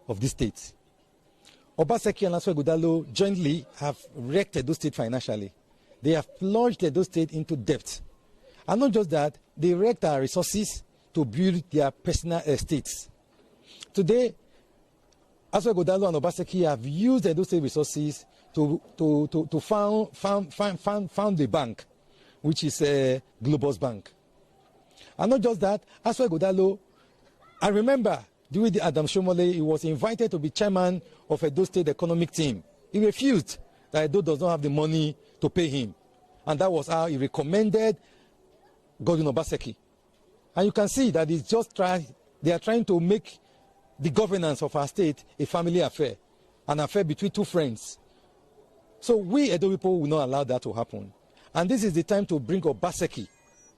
of this state. Obaseki and Asue Godalo jointly have wrecked Edo State financially. They have plunged Edo State into debt. And not just that, they wrecked our resources to build their personal estates. Today, Asue Godalo and Obaseki have used Edo State resources to found the bank, which is Globus Bank. And not just that, Asue Godalo, I remember during the Adam Shomole, he was invited to be chairman of Edo State Economic Team. He refused that Edo does not have the money to pay him. And that was how he recommended Godwin Obaseki. And you can see that they are trying to make the governance of our state a family affair, an affair between two friends. So we Edo people will not allow that to happen. And this is the time to bring Obaseki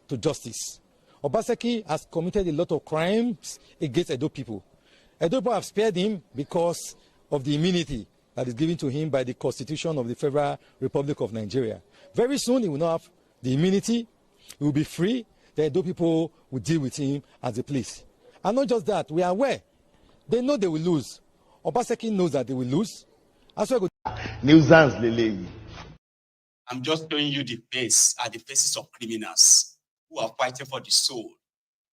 to justice. Obaseki has committed a lot of crimes against Edo people. Edo people have spared him because of the immunity that is given to him by the Constitution of the Federal Republic of Nigeria. Very soon he will not have the immunity, he will be free, the Edo people will deal with him as they please. And not just that, we are aware. They know they will lose. Obaseki knows that they will lose. I'm just showing you the faces of criminals who are fighting for the soul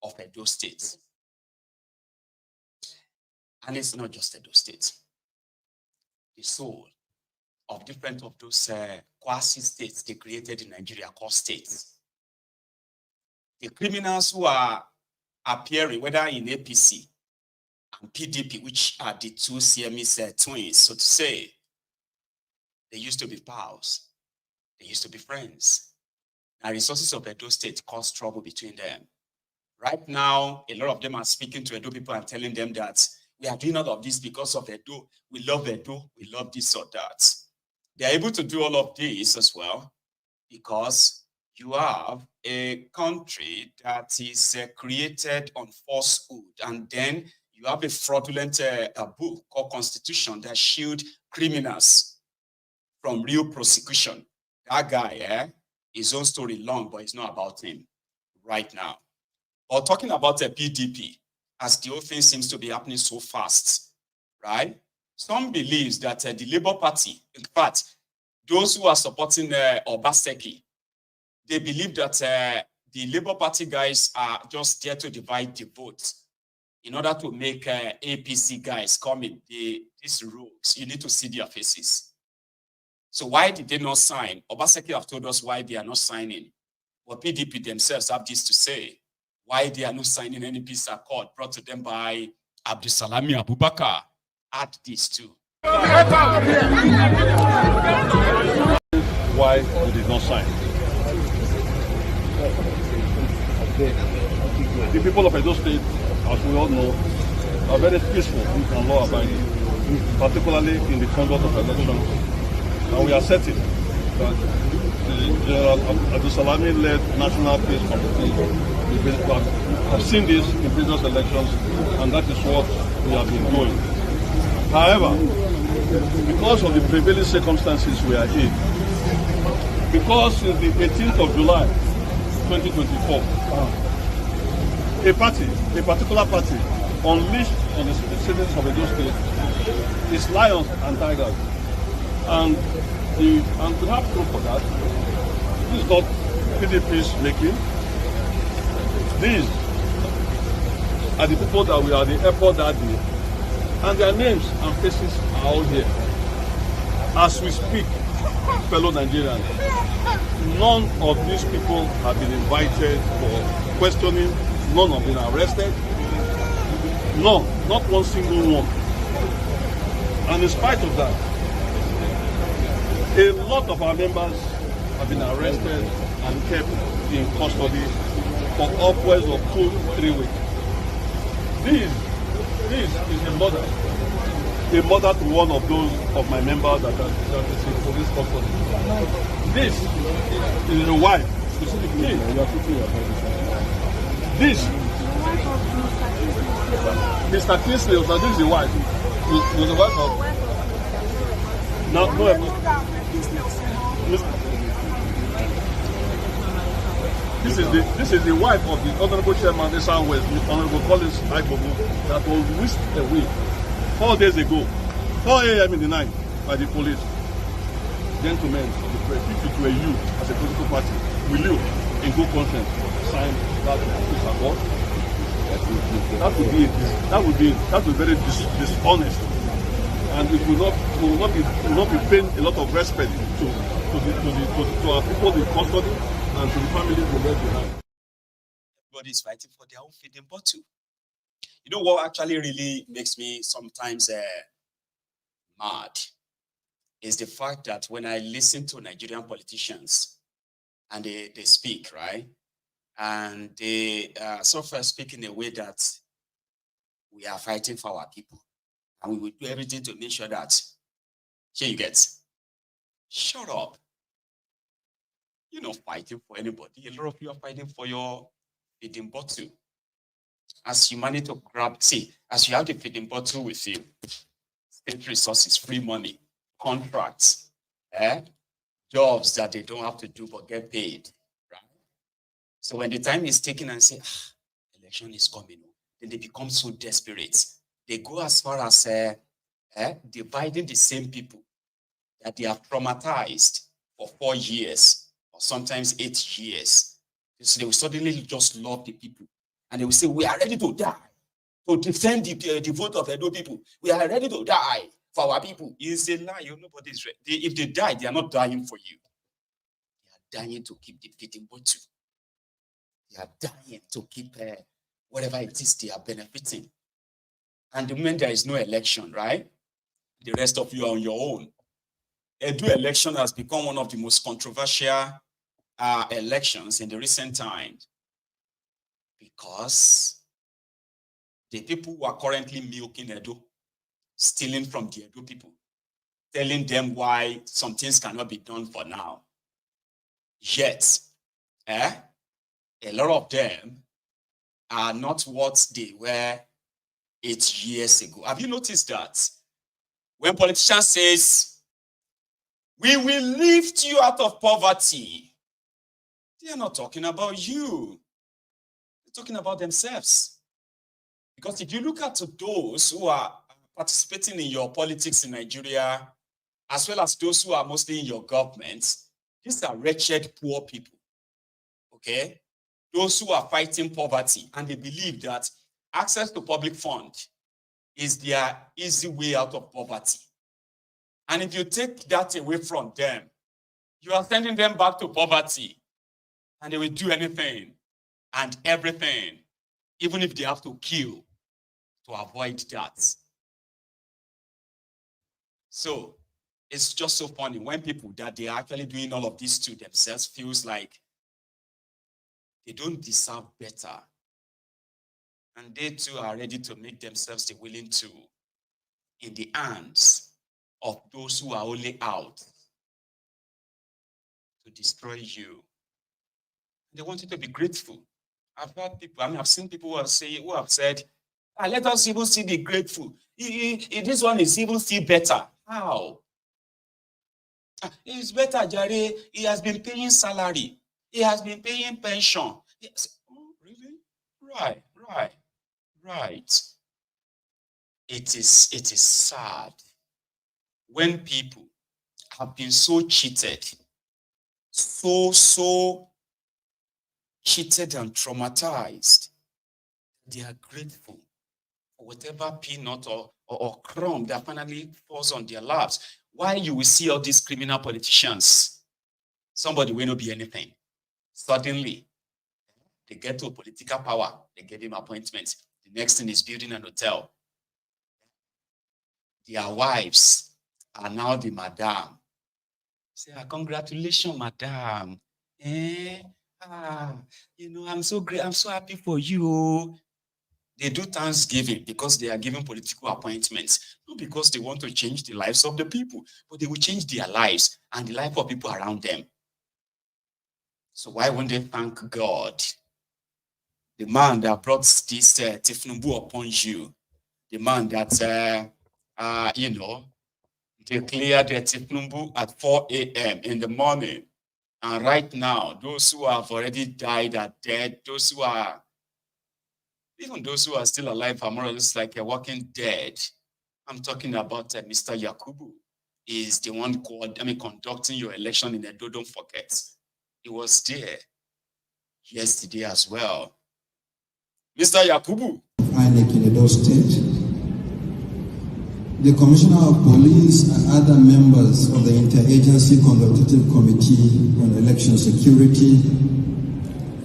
of Edo State. And it's not just Edo State. The soul of different of those quasi-states they created in Nigeria called states. The criminals who are appearing, whether in APC and PDP, which are the two CMEs twins, so to say, they used to be pals. They used to be friends. Now, resources of Edo State cause trouble between them. Right now, a lot of them are speaking to Edo people and telling them that we are doing all of this because of Edo. We love Edo. We love this or that. They are able to do all of this as well because you have a country that is created on falsehood, and then you have a fraudulent book called Constitution that shield criminals from real prosecution. That guy, his own story long, but it's not about him right now. But talking about the PDP, as the whole thing seems to be happening so fast, right? Some believes that the Labour Party, in fact, those who are supporting Obaseki, they believe that the Labour Party guys are just there to divide the vote in order to make APC guys come in. These rogues, you need to see their faces. So why did they not sign? Obaseki have told us why they are not signing. But PDP themselves have this to say, why they are not signing any peace accord brought to them by Abdusalami Abubakar. Add this too. Why we did not sign. The people of Edo State, as we all know, are very peaceful and law-abiding, particularly in the conduct of elections. And we are certain that the General Abdusalami-led National Peace Committee have seen this in previous elections, and that is what we have been doing. However, because of the prevailing circumstances we are in, because since the 18th of July 2024, a particular party, unleashed on the citizens of Edo State is lions and tigers. And we have proof for that. This is not PDP's making. These are the people that we are the airport that day, and their names and faces are all here. As we speak, fellow Nigerians, none of these people have been invited for questioning, none have been arrested, no, not one single one. And in spite of that, a lot of our members have been arrested and kept in custody for upwards of 2-3 weeks. This is a murder to one of those of my members that is in police custody. This is the wife, specifically. This, Mr. Kingsley, this is the wife. Was the wife of? No. This is the wife of the Honorable Chairman of Southwest, Honorable Collins Aibobo, that was whisked away 4 days ago, 4 a.m. in the night, by the police. Gentlemen, if it were you as a political party, will you, in good conscience, sign that peace accord? That would be very dishonest, and it will not be paying a lot of respect to our people in custody and to the families we left behind. Everybody is fighting for their own feeding bottle. You know what actually really makes me sometimes mad is the fact that when I listen to Nigerian politicians and they speak, right? And they sort of speak in a way that we are fighting for our people. And we will do everything to make sure that, here you get, shut up. You're not fighting for anybody. A lot of you are fighting for your feeding bottle. As you manage to as you have the feeding bottle with you, state resources, free money, contracts, jobs that they don't have to do but get paid, right? So when the time is taken and say, election is coming, then they become so desperate. They go as far as dividing the same people that they have traumatized for 4 years or sometimes 8 years. So they will suddenly just love the people. And they will say, we are ready to die to defend the vote of Edo people. We are ready to die for our people. It's a lie. Nobody is ready. If they die, they are not dying for you. They are dying to keep the feeding bottle. They are dying to keep whatever it is they are benefiting. And the moment there is no election, right? The rest of you are on your own. Edo election has become one of the most controversial elections in the recent times because the people who are currently milking Edo, stealing from the Edo people, telling them why some things cannot be done for now. Yet, a lot of them are not what they were 8 years ago. Have you noticed that? When politicians says, we will lift you out of poverty, They are not talking about you. They're talking about themselves. Because if you look at those who are participating in your politics in Nigeria, as well as those who are mostly in your government, these are wretched, poor people. Okay? Those who are fighting poverty, and they believe that access to public fund is their easy way out of poverty. And if you take that away from them, you are sending them back to poverty, and they will do anything and everything, even if they have to kill to avoid that. So it's just so funny when people that they are actually doing all of this to themselves feels like they don't deserve better. And they too are ready to make themselves the willing to in the hands of those who are only out to destroy you. They want you to be grateful. I've heard people, I've seen people who have said, let us even still be grateful. This one is even still better. How? It's better, Jare. He has been paying salary. He has been paying pension. Yes. Oh, really? Right. It is sad when people have been so cheated, so cheated and traumatized. They are grateful for whatever peanut or crumb that finally falls on their laps. Why you will see all these criminal politicians, somebody will not be anything. Suddenly, they get to political power, they give him appointments. The next thing is building an hotel. Their wives are now the madam. Say, congratulations, madam. I'm so great. I'm so happy for you. They do Thanksgiving because they are given political appointments, not because they want to change the lives of the people, but they will change their lives and the life of people around them. So why won't they thank God? The man that brought this thiefnubu upon you, the man that, declared the thiefnubu at 4 a.m. in the morning. And right now, those who have already died are dead. Even those who are still alive are more or less like a walking dead. I'm talking about Mr. Yakubu. Is the one conducting your election in Edo. Don't forget. He was there yesterday as well. Mr. Yakubu. INEC in Edo State. The Commissioner of Police and other members of the Interagency Consultative Committee on Election Security,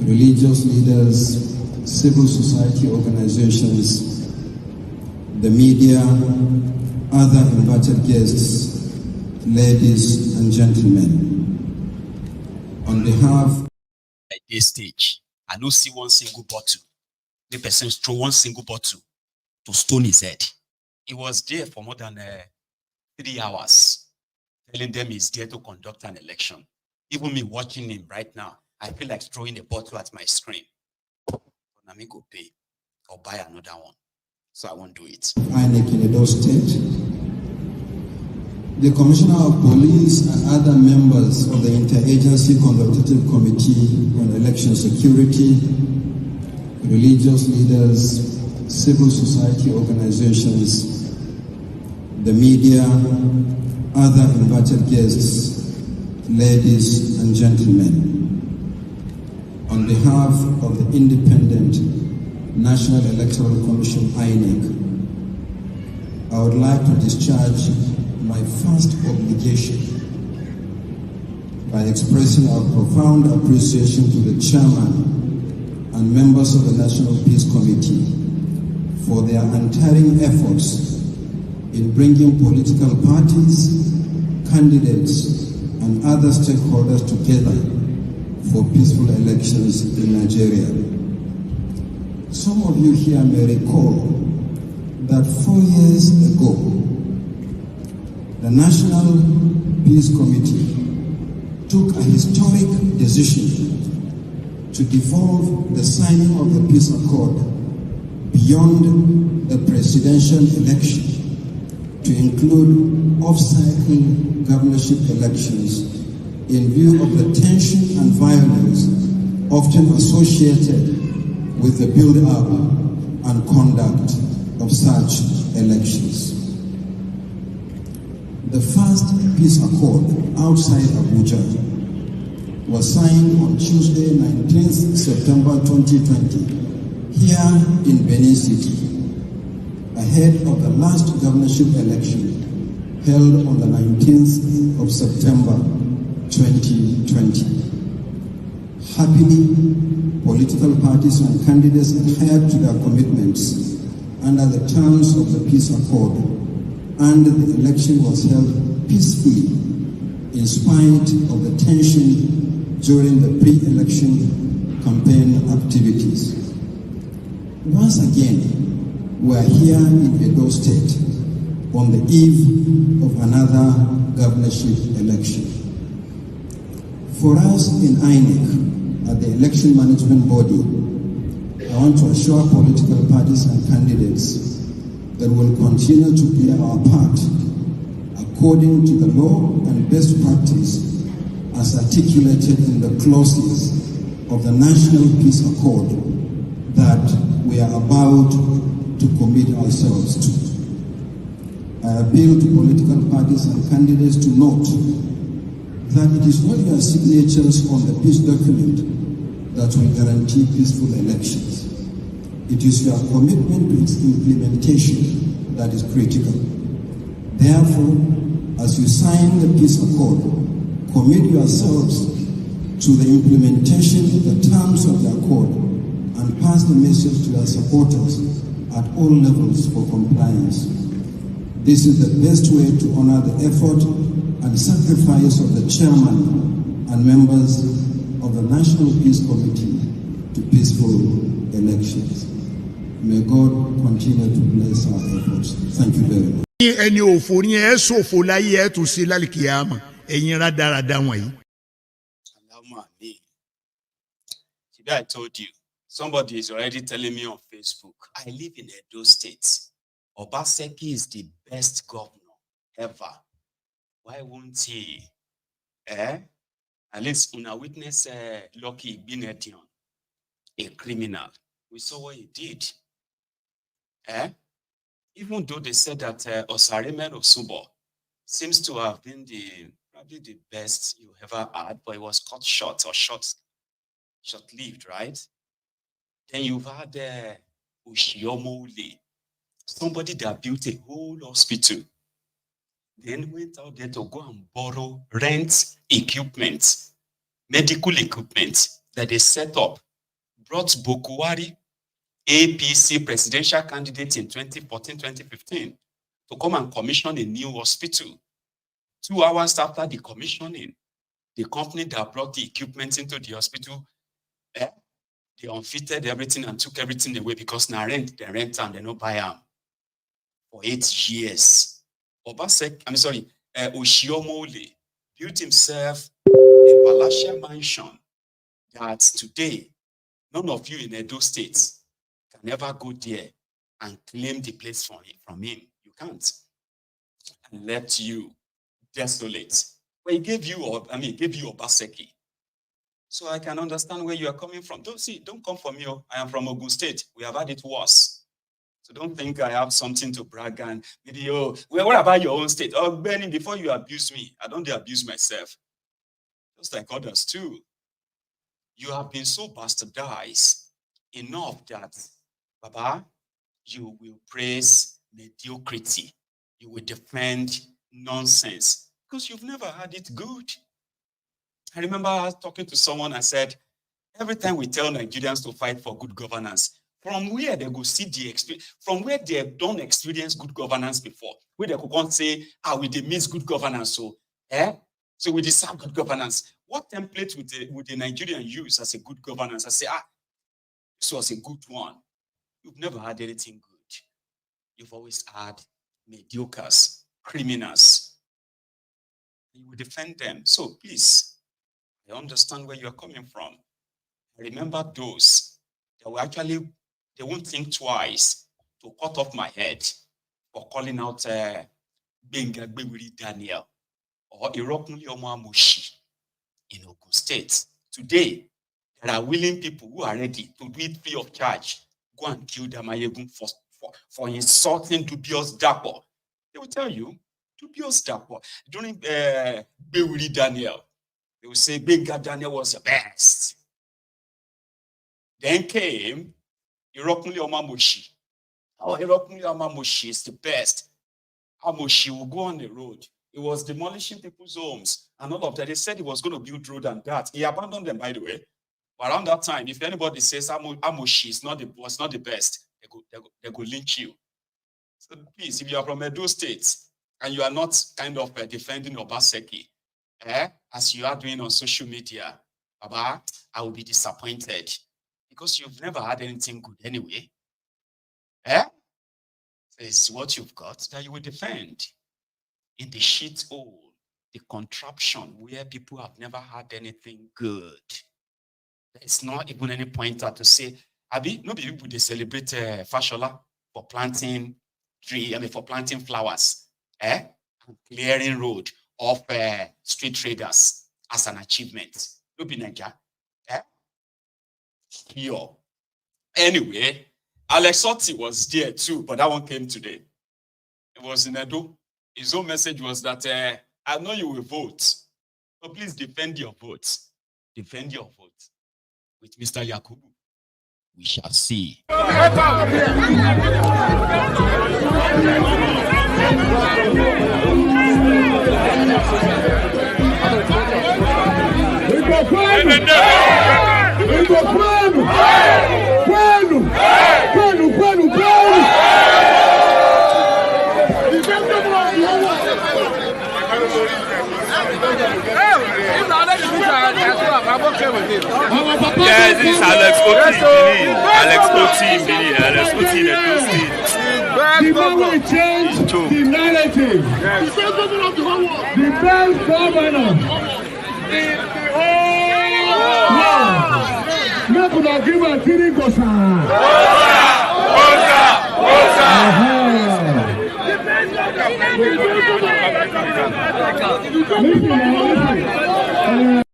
religious leaders, civil society organizations, the media, other invited guests, ladies and gentlemen. On behalf at this stage, I don't see one single bottle. The person throw one single bottle to stone his head. He was there for more than 3 hours, telling them he's there to conduct an election. Even me watching him right now, I feel like throwing a bottle at my screen. Let me go pay or buy another one. So I won't do it. INEC in Edo State. The Commissioner of Police and other members of the Interagency Consultative Committee on Election Security, religious leaders, civil society organizations, the media, other invited guests, ladies and gentlemen. On behalf of the Independent National Electoral Commission, INEC, I would like to discharge my first obligation by expressing our profound appreciation to the chairman and members of the National Peace Committee for their untiring efforts in bringing political parties, candidates, and other stakeholders together for peaceful elections in Nigeria. Some of you here may recall that 4 years ago, the National Peace Committee took a historic decision to devolve the signing of the peace accord beyond the presidential election to include off-cycle governorship elections in view of the tension and violence often associated with the build-up and conduct of such elections. The first peace accord outside Abuja was signed on Tuesday, 19th September 2020, here in Benin City, ahead of the last governorship election held on the 19th of September 2020. Happily, political parties and candidates adhered to their commitments under the terms of the peace accord, and the election was held peacefully in spite of the tension during the pre-election campaign activities. Once again, we are here in Edo State on the eve of another governorship election. For us in INEC, at the election management body, I want to assure political parties and candidates that we will continue to play our part according to the law and best practice as articulated in the clauses of the National Peace Accord that we are about to commit ourselves to. I appeal to political parties and candidates to note that it is not your signatures on the peace document that will guarantee peaceful elections. It is your commitment to its implementation that is critical. Therefore, as you sign the peace accord, commit yourselves to the implementation of the terms of the accord and pass the message to your supporters at all levels for compliance. This is the best way to honor the effort and sacrifice of the chairman and members of the National Peace Committee to peaceful elections. May God continue to bless our efforts. Thank you very much. Ẹni òfò ni ẹ ṣòfò láyé ẹ tún sí lálìkìyàmà ẹ̀yin rádaràda wọ̀nyí. Today I told you, somebody is already telling me on Facebook, I live in Edo State. Obaseki is the best governor ever. Why won't he? At least when I witness Lucky Binetian, a criminal, we saw what he did. Even though they said that Osarimen Osubo seems to have been probably the best you ever had, but it was cut short or short-lived, right? Then you've had Oshiomole, somebody that built a whole hospital, then went out there to go and borrow, rent equipment, medical equipment that they set up, brought Bokohari, AAC Presidential candidate in 2014-2015, to come and commission a new hospital. 2 hours after the commissioning, the company that brought the equipment into the hospital, they unfitted everything and took everything away because now they rent and they don't buy them for 8 years. Oshiomole built himself a palatial mansion that today, none of you in Edo State can ever go there and claim the place from him. You can't. And left you desolate. Well, he gave you Obaseki. So I can understand where you are coming from. Don't come for me. I am from Ogun State. We have had it worse. So don't think I have something to brag and maybe, what about your own state? Oh, Benny, before you abuse me, I don't abuse myself. Just like others too. You have been so bastardized enough that, Baba, you will praise mediocrity. You will defend nonsense because you've never had it good. I remember I was talking to someone, I said, every time we tell Nigerians to fight for good governance, from where they go see the experience, from where they have done experience good governance before, where they could say, we did miss good governance, so we deserve good governance. What template would the Nigerian use as a good governance? I say, this was a good one. You've never had anything good. You've always had mediocres, criminals. You will defend them. So please, I understand where you're coming from. I remember those that were actually, they won't think twice to cut off my head for calling out Benga Gbewiri Daniel or Irokunle Omoamoshi in Ogun State. Today, There are willing people who are ready to do it free of charge. Go and kill Damayegun for insulting dubious Dapo. They will tell you, dubious Dapo. During Bewuri Daniel, they will say Benga Daniel was the best. Then came Irokunle Omamoshi. Oh, Irokunle Omamoshi is the best. Amoshi will go on the road. He was demolishing people's homes and all of that. They said he was going to build road and that. He abandoned them, by the way. But around that time, if anybody says Amoshi was not the best, they go lynch you. So please, if you are from Edo State and you are not kind of defending Obaseki, as you are doing on social media, Baba, I will be disappointed because you've never had anything good anyway. It's what you've got that you will defend. In the shit hole, the contraption where people have never had anything good. There's not even any pointer to say, Abi, no people they celebrate Fashola for planting for planting flowers, and clearing road of street traders as an achievement. No be Nigeria. Here. Anyway, Alex Otti was there too, but that one came today. It was in Edo. His own message was that I know you will vote, so please defend your vote. Defend your vote. With Mr. Yakubu, we shall see. Yes, this is Alex Oti. Alex Oti in the state. The man will change the narrative. The best governor of the whole world. The best governor. The whole world. Make una give a tiri kosa.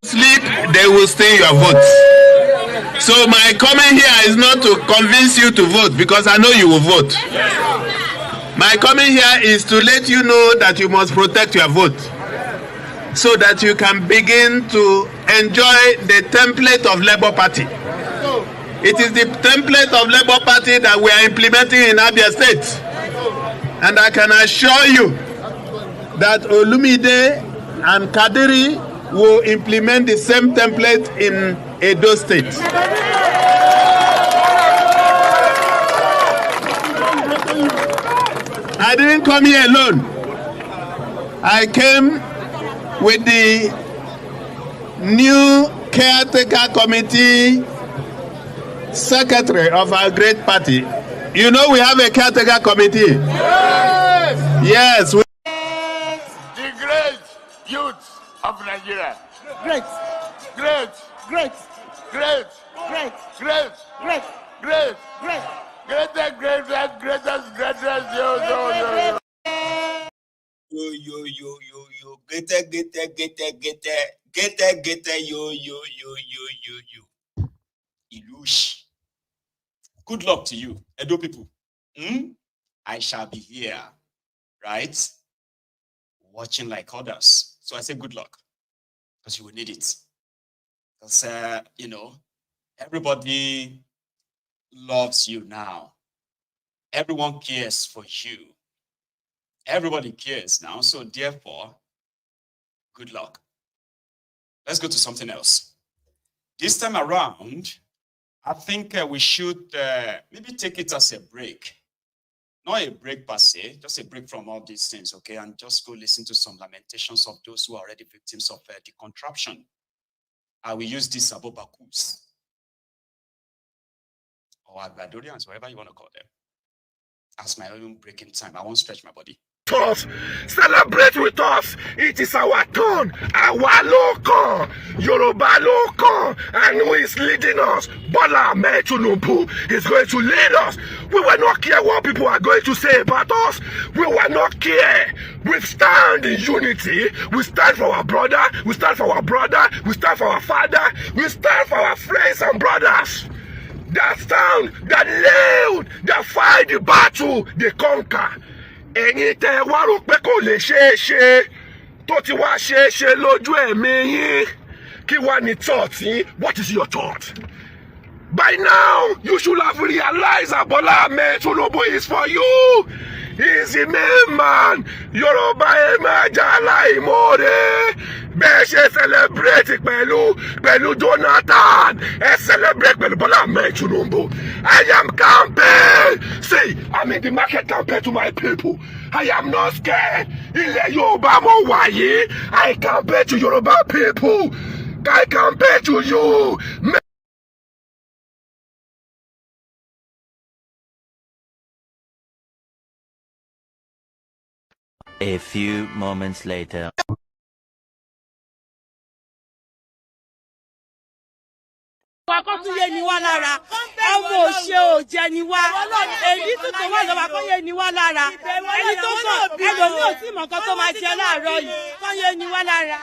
Sleep, they will stay your votes. So my coming here is not to convince you to vote because I know you will vote. My coming here is to let you know that you must protect your vote so that you can begin to enjoy the template of Labour Party. It is the template of Labour Party that we are implementing in Abia State. And I can assure you that Olumide and Kadiri will implement the same template in Edo State. I didn't come here alone. I came with the new caretaker committee secretary of our great party. You know we have a caretaker committee. Yes. The great youth of Nigeria. Great. Great. Great. Great. Great. Great. Great. Great. Great. Greatest, yo. Yo. Greater, yo. Ilush. Good luck to you, Edo people. I shall be here, right? Watching like others. So I say good luck, because you will need it. Because, everybody loves you now. Everyone cares for you. Everybody cares now. So therefore, good luck. Let's go to something else. This time around, I think we should maybe take it as a break. Not a break per se, just a break from all these things, okay? And just go listen to some lamentations of those who are already victims of the contraption. I will use these Abobakus or Agbadorians, whatever you want to call them, as my own breaking time. I won't stretch my body. Celebrate with us. It is our turn, our local. Yoruba ló and who is leading us? Bola Ahmed Tinubu is going to lead us. We will not care what people are going to say about us. We will not care. We stand in unity. We stand for our brother. We stand for our brother. We stand for our father. We stand for our friends and brothers. That stand, that live, that fight the battle, they conquer. Ẹ̀yin tẹ́ wá rò pé kò lè ṣeé ṣe tó ti wá ṣeé ṣe lójú ẹ̀mí yín. Kí wá ní thought yín? What is your thought? By now, you should have realized that Bola Ahmed Tinubu is for you. He is the main man. Yoruba ẹ má jà láìmọ̀re. Bẹ́ẹ̀ ṣe celebrate pẹ̀lú Jonathan. Ẹ celebrate pẹ̀lú Bola Ahmed Tinubu. I am campaign. See, I'm in the market campaign to my people. I am not scared. Ilẹ̀ Yorùbá mo wà yìí. I campaign to Yoruba people. I campaign to you. A few moments later. Akọ́túnyé ni wá lára, ọmọ òṣè òjẹ ni wá, èyí tó tó wà lọ́wọ́ akọ́yé ni wá lára, ẹni tó sọ ẹlòmí ò tí mọ̀ nǹkan tó máa jẹ láàárọ̀ yìí, kọ́yé ni wá lára.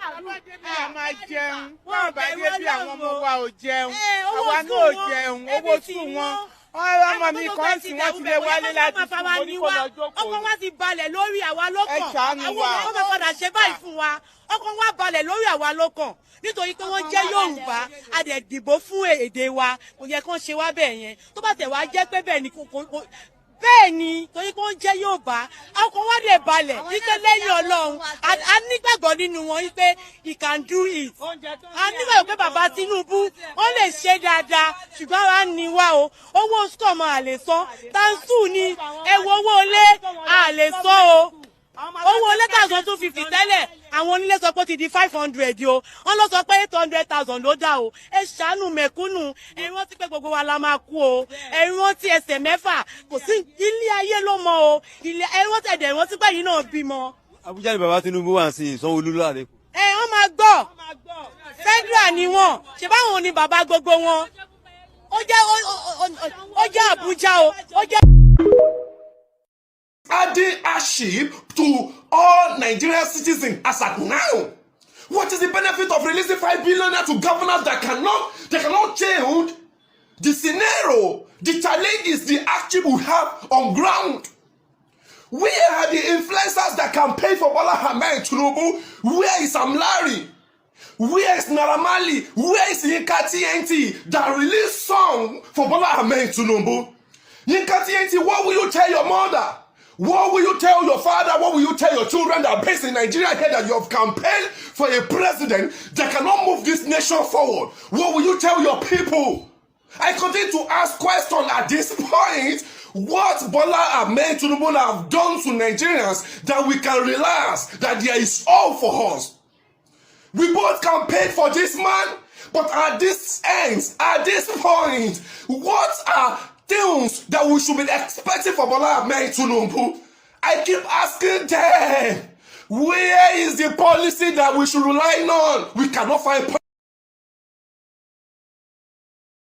A máa jẹun, wọ́n bá dé bí àwọn ọmọ wa ò jẹun, àwa náà ò jẹun, owó sùn wọn. Ọmọ mi kan sì wọ́n ti lè wálé láti fún oníkó lọ jókòó. Ọkàn wa ti balẹ̀ lórí àwa lọ́kàn. Àwọn ọmọ kan padà ṣe báyìí fún wa. Ọkàn wa balẹ̀ lórí àwa lọ́kàn. Nítorí pé wọ́n jẹ́ Yorùbá, a dẹ̀ dìbò fún èdè wa, kò yẹ kán ṣe wá bẹ́ẹ̀ yẹn. Tó bá tẹ̀ wá jẹ́ pé bẹ́ẹ̀ ni bẹ́ẹ̀ ni torí pé wọ́n jẹ́ Yorùbá, ọkàn wa dẹ̀ balẹ̀ wípé lẹ́yìn Ọlọ́run, a nígbàgbọ́ nínú wọn wípé he can do it. A nígbàgbọ́ pé bàbá Tinubu ó lè ṣe dáadáa, ṣùgbọ́n wa ní wa o, owó skọ̀mù à lè san, tansu ni ẹ̀wọ̀ owó ilé à lè san o. Owó ilé 1,250 tẹ́lẹ̀, àwọn onílé sọ pé ó ti di 500 o, wọ́n lọ sọ pé 800,000 ló dá o. Ẹ ṣàánú mẹ̀kúnnù, ẹ rántí pé gbogbo wa la máa kú o. Ẹ rántí ẹsẹ̀ mẹ́fà, kò sí ilé ayé ló mọ o. Ẹ rántí ẹ̀dẹ̀ rántí pé yìí náà bímọ. Abuja ni bàbá Tinubu wà sí Sanwó-Olú láàrin. Wọ́n máa gbọ́. Federal ni wọ́n, ṣe báwọn ni bàbá gbogbo wọn. Ó jẹ́ Abuja o, ó jẹ́. Adding hardship to all Nigerian citizens as at now. What is the benefit of releasing 5 billion to governors that cannot change the scenario, the challenges, the hardship we have on ground? Where are the influencers that can pay for Bola Ahmed Tinubu? Where is Sam Larry? Where is Naramali? Where is Yinka TNT that released song for Bola Ahmed Tinubu? Yinka TNT, what will you tell your mother? What will you tell your father? What will you tell your children that are based in Nigeria here that you have campaigned for a president that cannot move this nation forward? What will you tell your people? I continue to ask questions at this point. What Bola Ahmed Tinubu have done to Nigerians that we can realize that there is all for us? We both campaigned for this man, but at this end, at this point, what are things that we should be expecting for Bola Ahmed Tinubu? I keep asking them, where is the policy that we should rely on? We cannot find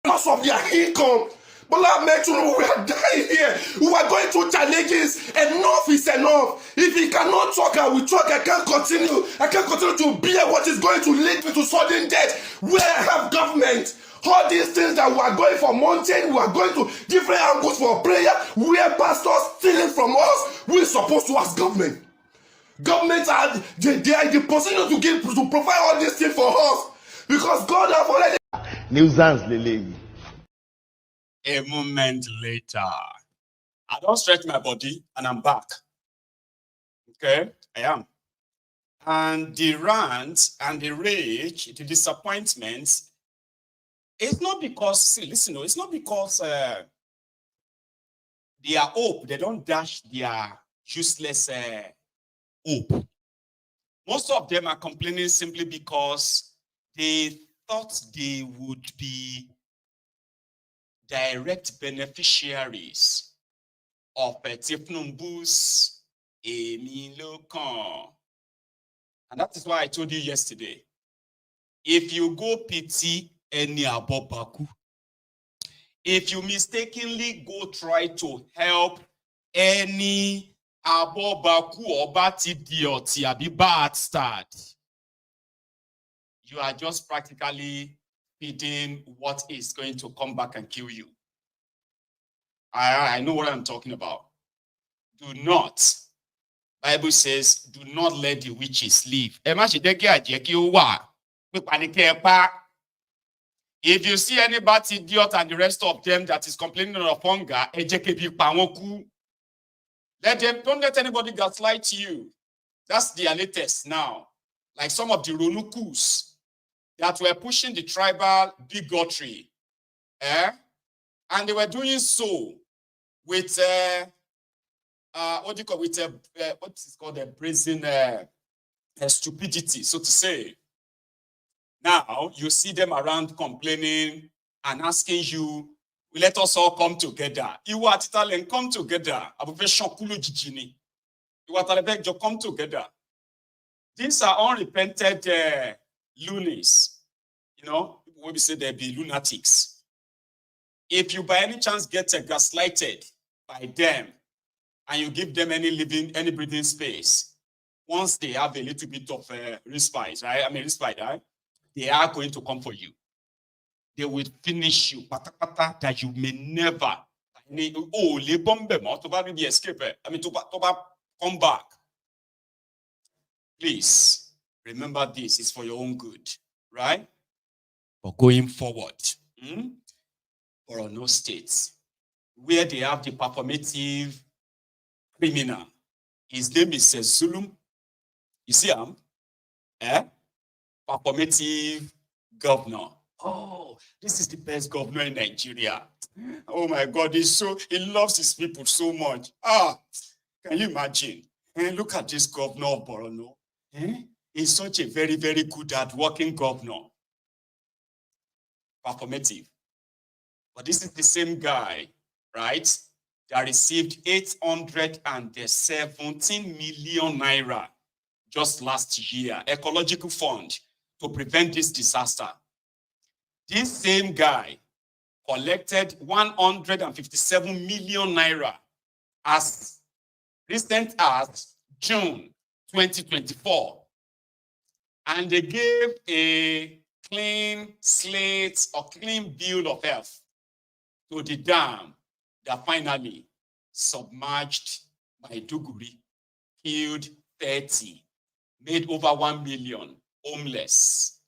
because of their income. Bola Ahmed Tinubu, we are dying here. We are going through challenges. Enough is enough. If he cannot talk, I will talk. I can't continue. I can't continue to bear what is going to lead me to sudden death. Where I have government. All these things that we are going for mountain, we are going to different angles for prayer, where pastors stealing from us, we are supposed to ask government. Governments are they are in the position to provide all these things for us because God have already. Nuisance, Lele. A moment later, I don't stretch my body and I'm back. Okay, I am. And the rant and the rage, the disappointments. It's not because, see, listen, it's not because their hope, they don't dash their useless hope. Most of them are complaining simply because they thought they would be direct beneficiaries of thiefnubu's Emi Lokan. And that is why I told you yesterday If you go pity any abobaku, if you mistakenly go try to help any abobaku or bati dioti abi bad start, you are just practically feeding what is going to come back and kill you. I know what I'm talking about. Do not. Bible says, do not let the witches live. If you see any bad idiot and the rest of them that is complaining of hunger, let them, don't let anybody gaslight you. That's their latest now. Like some of the Ronukus that were pushing the tribal bigotry. And they were doing so with what do you call with what is called a brazen stupidity, so to say. Now you see them around complaining and asking you, let us all come together. You are Italian, come together. You are come together. These are unrepented loonies. You know, when we say they be lunatics. If you by any chance get gaslighted by them and you give them any breathing space, once they have a little bit of respite, right? Right? They are going to come for you. They will finish you, that you may never. Escape. Come back. Please remember this is for your own good, right? But going forward, or no states where they have the performative criminal, his name is Zulum. You see him? Performative governor. Oh, this is the best governor in Nigeria. Oh my God, he loves his people so much. Can you imagine? Look at this governor of Borno. He's such a very, very good at working governor. Performative. But this is the same guy, right, that received 817 million naira just last year, ecological fund, to prevent this disaster. This same guy collected 157 million naira as recent as June 2024. And they gave a clean slate or clean bill of health to the dam that finally submerged Maiduguri, killed 30, made over 1 million homeless.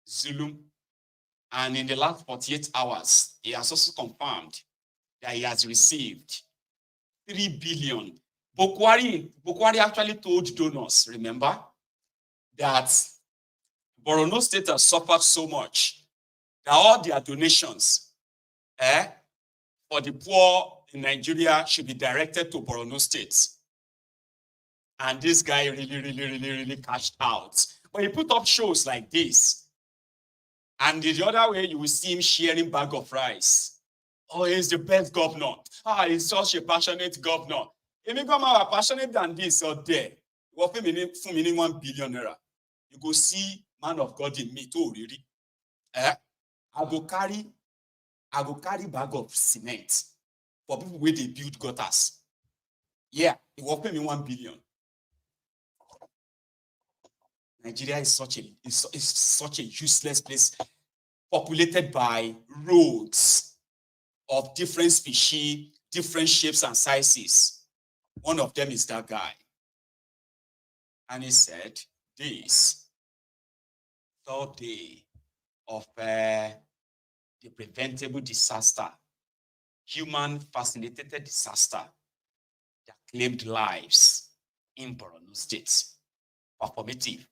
Zulum. And in the last 48 hours, he has also confirmed that he has received 3 billion. Bokohari actually told donors, remember, that Borno State has suffered so much that all their donations for the poor in Nigeria should be directed to Borno State. And this guy really cashed out. But he put up shows like this. And the other way, you will see him sharing bag of rice. Oh, he's the best governor. He's such a passionate governor. If you come out passionate than this or there, you for meaning 1 billion naira. You go see man of God in me too, really. I go carry bag of cement for people where they build gutters. Yeah, it will pay me 1 billion. Nigeria is such a useless place, populated by roads of different species, different shapes and sizes. One of them is that guy. And he said, this third day of the preventable disaster, human facilitated disaster that claimed lives in Borno State. Performative,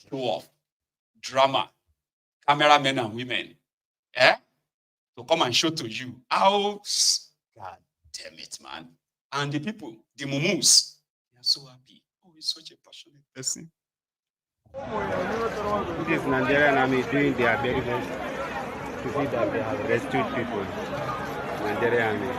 show off, drama, cameramen and women, to come and show to you how, God damn it, man. And the people, the mumus, they are so happy. Oh, he's such a passionate person. This Nigerian army is doing their very best to see that they have rescued people. Nigerian army.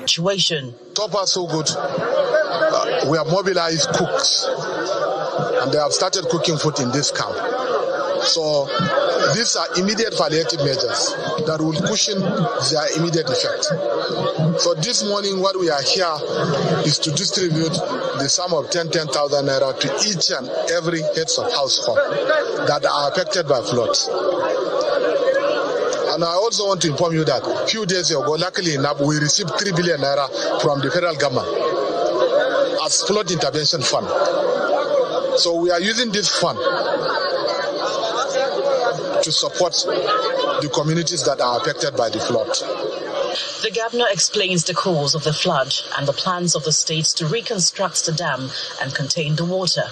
Situation. So far, so good. We have mobilized cooks, and they have started cooking food in this camp. So these are immediate palliative measures that will cushion their immediate effect. So this morning, what we are here is to distribute the sum of 10,000 naira to each and every heads of household that are affected by floods. And I also want to inform you that a few days ago, luckily enough, we received 3 billion naira from the federal government as flood intervention fund. So we are using this fund to support the communities that are affected by the flood. The governor explains the cause of the flood and the plans of the states to reconstruct the dam and contain the water.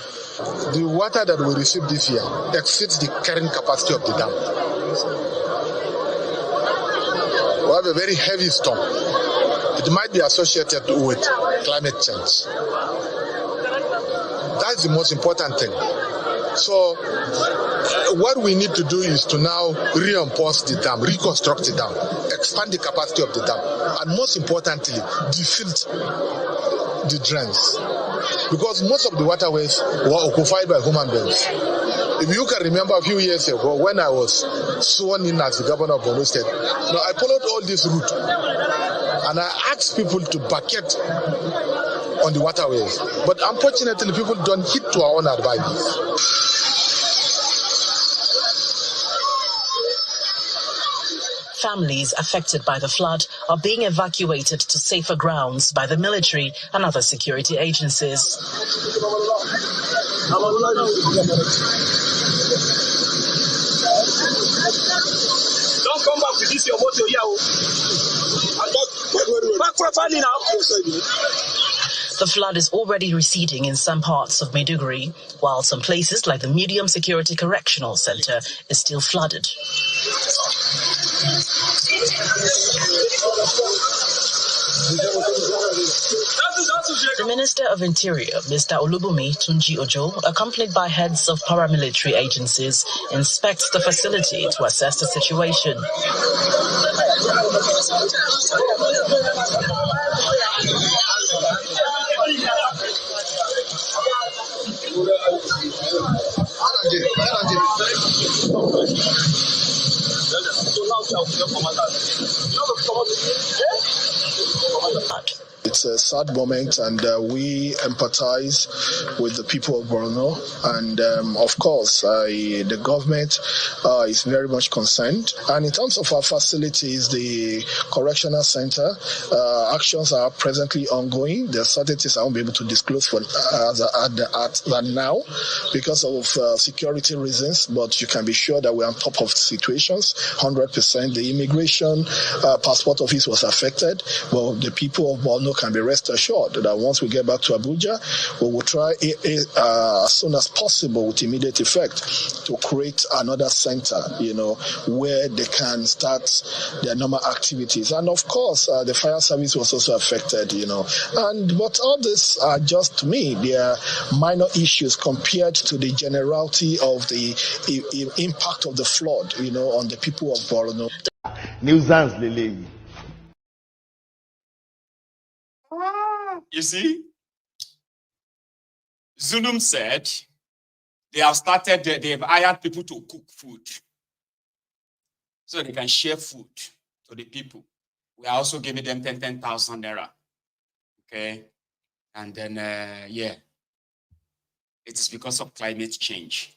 The water that we received this year exceeds the carrying capacity of the dam. We have a very heavy storm. It might be associated with climate change. That's the most important thing. So what we need to do is to now reinforce the dam, reconstruct the dam, expand the capacity of the dam, and most importantly, defilt the drains. Because most of the waterways were occupied by human beings. If you can remember a few years ago when I was sworn in as the governor of Borno State, I followed all this route and I asked people to bucket on the waterways. But unfortunately, people don't heed to our own advice. Families affected by the flood are being evacuated to safer grounds by the military and other security agencies. Don't come back with this your motor here. The flood is already receding in some parts of Maiduguri, while some places like the Medium Security Correctional Center is still flooded. The Minister of Interior, Mr. Olubumi Tunji Ojo, accompanied by heads of paramilitary agencies, inspects the facility to assess the situation. It's a sad moment, and we empathize with the people of Borno. And of course, the government is very much concerned. And in terms of our facilities, the correctional center, actions are presently ongoing. The certainties I won't be able to disclose for at now because of security reasons, but you can be sure that we're on top of situations, 100%. The immigration passport office was affected, but the people of Borno can be rest assured that once we get back to Abuja, we will try as soon as possible with immediate effect to create another center, where they can start their normal activities. And of course, the fire service was also affected, but all this are just, to me, they are minor issues compared to the generality of the impact of the flood, on the people of Borno. Nuisance, Lele. You see, Zulum said they've hired people to cook food so they can share food to the people. We are also giving them 10,000 naira. Okay. And then, it's because of climate change.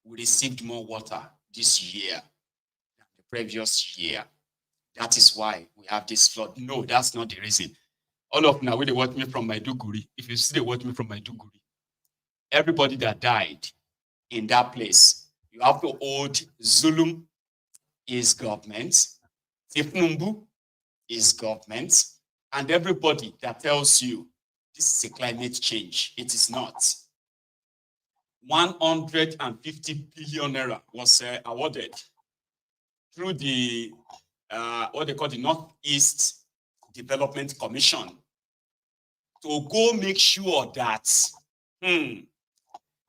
We received more water this year than the previous year. That is why we have this flood. No, that's not the reason. All of now, when they watch me from Maiduguri, if you see they watch me from Maiduguri, everybody that died in that place, you have to hold Zulum is government, thiefnubu is government, and everybody that tells you this is a climate change, it is not. 150 billion naira was awarded through the what they call the Northeast Development Commission to go make sure that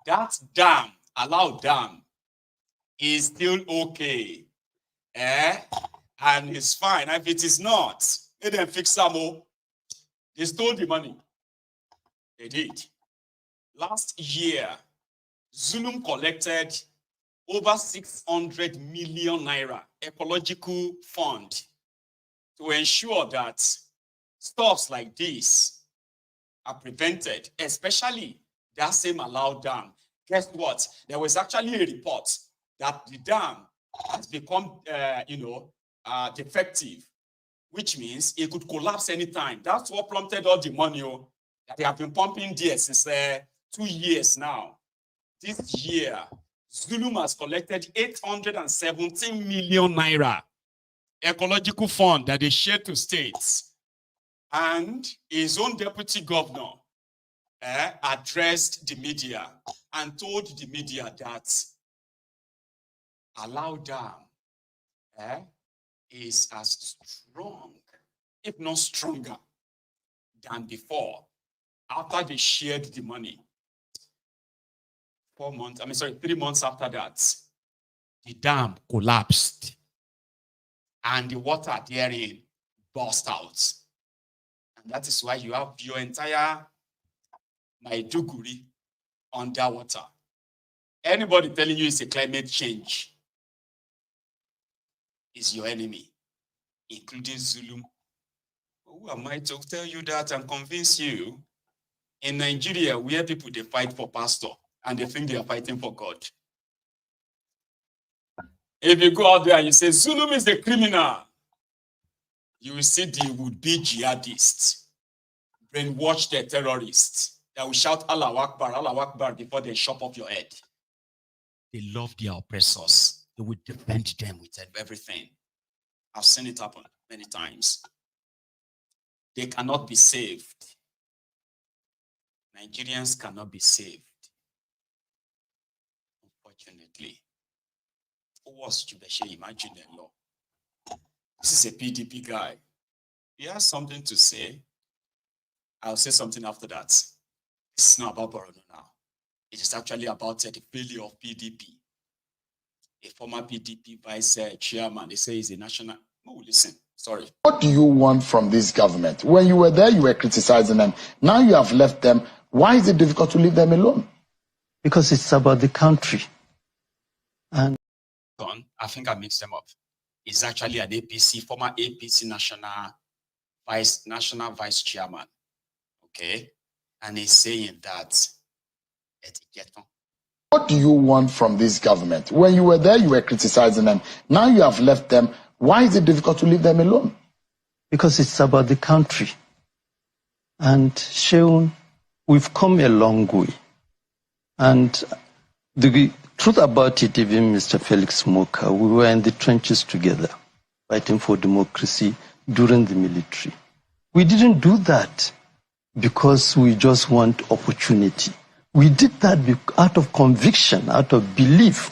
that dam, allowed dam, is still okay. And it's fine. If it is not, they didn't fix some more. They stole the money. They did. Last year, Zulum collected over 600 million naira ecological fund to ensure that stuffs like this are prevented, especially that same allowed dam. Guess what? There was actually a report that the dam has become, defective, which means it could collapse anytime. That's what prompted all the money that they have been pumping there since 2 years now. This year, Zulum has collected 817 million naira ecological fund that they shared to states. And his own deputy governor addressed the media and told the media that allowed dam is as strong, if not stronger, than before. After they shared the money, 3 months after that, the dam collapsed and the water therein burst out. And that is why you have your entire Maiduguri underwater. Anybody telling you it's a climate change is your enemy, including Zulum. Who am I to tell you that and convince you? In Nigeria, where people, they fight for pastor and they think they are fighting for God. If you go out there and you say, Zulum is a criminal, you will see the would-be jihadists, brainwash the terrorists, that will shout Allah Akbar before they chop off your head. They love their oppressors. They will defend them with everything. I've seen it happen many times. They cannot be saved. Nigerians cannot be saved. Unfortunately. Who was Chubeshe? Imagine the law. This is a PDP guy. He has something to say. I'll say something after that. This is not about Borno now. It is actually about the failure of PDP. A former PDP vice chairman, they say he's a national. Oh, listen, sorry. What do you want from this government? When you were there, you were criticizing them. Now you have left them. Why is it difficult to leave them alone? Because it's about the country. And I think I mixed them up. It's actually an APC, former APC national vice chairman. Okay? And he's saying that what do you want from this government? When you were there, you were criticizing them. Now you have left them. Why is it difficult to leave them alone? Because it's about the country. And Sheun, we've come a long way. And the truth about it, even Mr. Felix Moka, we were in the trenches together, fighting for democracy during the military. We didn't do that because we just want opportunity. We did that out of conviction, out of belief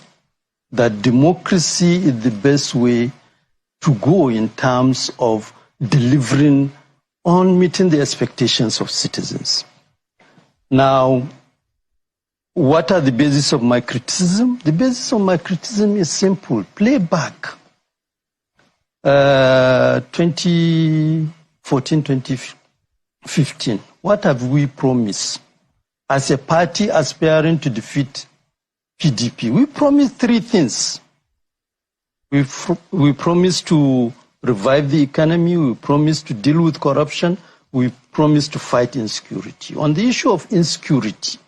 that democracy is the best way to go in terms of delivering on meeting the expectations of citizens. Now, what are the basis of my criticism? The basis of my criticism is simple. Play back 2014, 2015. What have we promised? As a party aspiring to defeat PDP, we promised three things. We promised to revive the economy, we promised to deal with corruption, we promised to fight insecurity. On the issue of insecurity,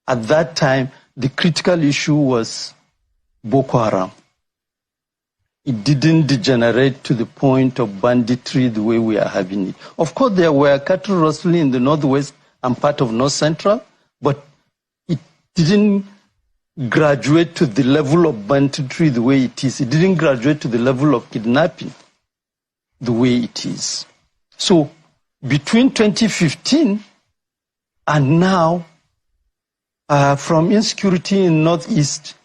at that time, the critical issue was Boko Haram. it didn't degenerate to the point of banditry the way we are having it. Of course, there were cattle rustling in the northwest and part of north central, but it didn't graduate to the level of banditry the way it is. It didn't graduate to the level of kidnapping the way it is. So between 2015 and now, from insecurity in northeast,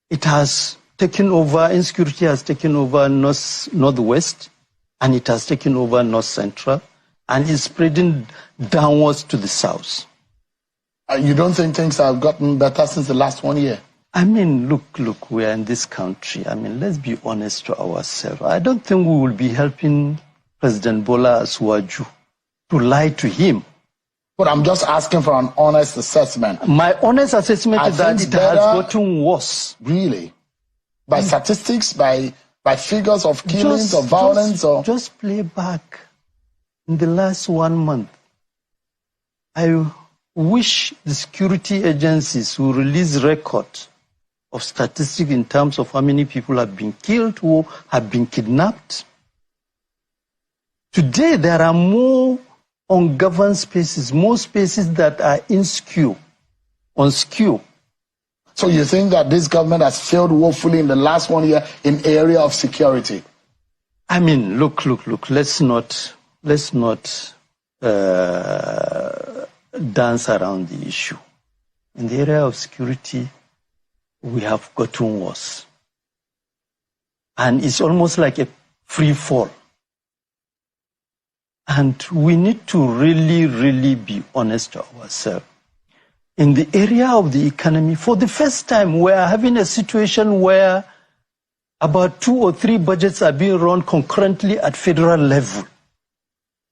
it has taken over, insecurity has taken over northwest, and it has taken over north central, and is spreading downwards to the south. You don't think things have gotten better since the last 1 year? I mean, look, we are in this country. I mean, let's be honest to ourselves. I don't think we will be helping President Bola Asuwaju to lie to him. But I'm just asking for an honest assessment. My honest assessment is that it has gotten worse. Really? By statistics, by figures of killings, of violence? Just play back in the last 1 month. I wish the security agencies will release record of statistics in terms of how many people have been killed or have been kidnapped. Today, there are more ungoverned spaces, more spaces that are insecure, unsecure. So you think that this government has failed woefully in the last 1 year in area of security? I mean, look, let's not dance around the issue. In the area of security, we have gotten worse. And it's almost like a free fall. And we need to really be honest to ourselves. In the area of the economy, for the first time, we are having a situation where about 2 or 3 budgets are being run concurrently at federal level.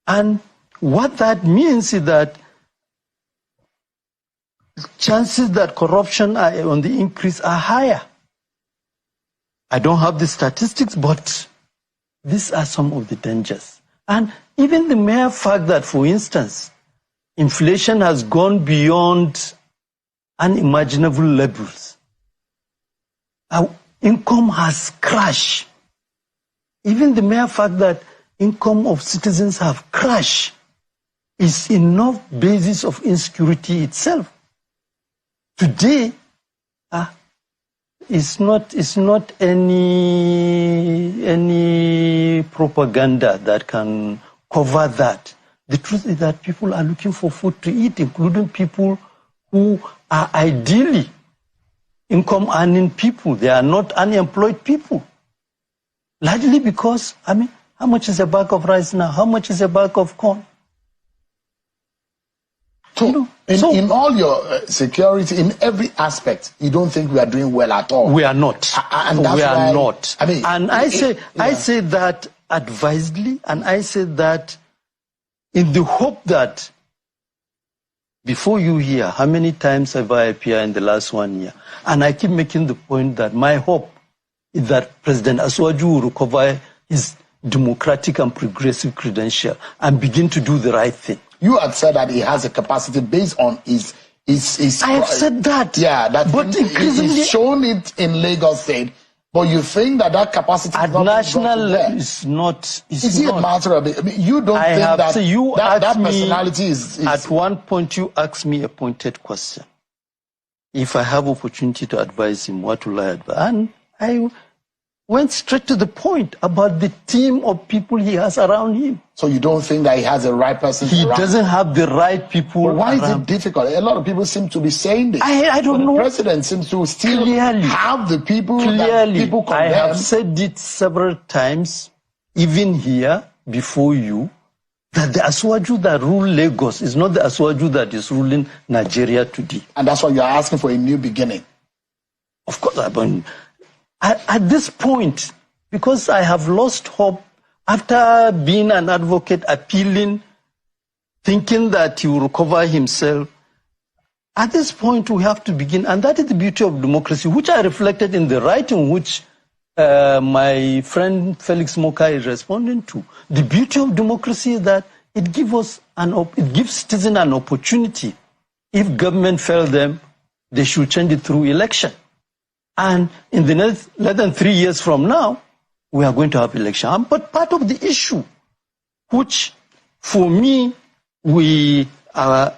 And what that means is that chances that corruption are on the increase are higher. I don't have the statistics, but these are some of the dangers. And even the mere fact that, for instance, inflation has gone beyond unimaginable levels. Our income has crashed. Even the mere fact that income of citizens have crashed is enough basis of insecurity itself. Today, it's not any propaganda that can cover that. The truth is that people are looking for food to eat, including people who are ideally income-earning people. They are not unemployed people. Largely because, I mean, how much is a bag of rice now? How much is a bag of corn? So, in all your security, in every aspect, you don't think we are doing well at all? We are not. And that's we are why, not. I mean, and I say that advisedly, and I say that in the hope that before you hear, how many times have I appeared in the last 1 year? And I keep making the point that my hope is that President Asuwaju will recover his democratic and progressive credential and begin to do the right thing. You had said that he has a capacity based on his I have said that. Yeah, but increasingly he's shown it in Lagos State. But you think that capacity at national level is not. Is it a matter of? I mean, you don't think that that personality is. At one point, you asked me a pointed question. If I have opportunity to advise him, what will I advise? And I went straight to the point about the team of people he has around him. So you don't think that he has the right person He around doesn't have the right people But why around. is it difficult? A lot of people seem to be saying this. I don't know. The president seems to still have the people that Clearly, people condemn. I have said it several times, even here, before you, that the Asuwaju that rule Lagos is not the Asuwaju that is ruling Nigeria today. And that's why you are asking for a new beginning. Of course, at this point, because I have lost hope after being an advocate, appealing, thinking that he will recover himself, at this point we have to begin, and that is the beauty of democracy, which I reflected in the writing which my friend Felix Moka is responding to. The beauty of democracy is that it gives citizens an opportunity. If government fails them, they should change it through election. And in the next less than 3 years from now, we are going to have election. But part of the issue, which for me, we are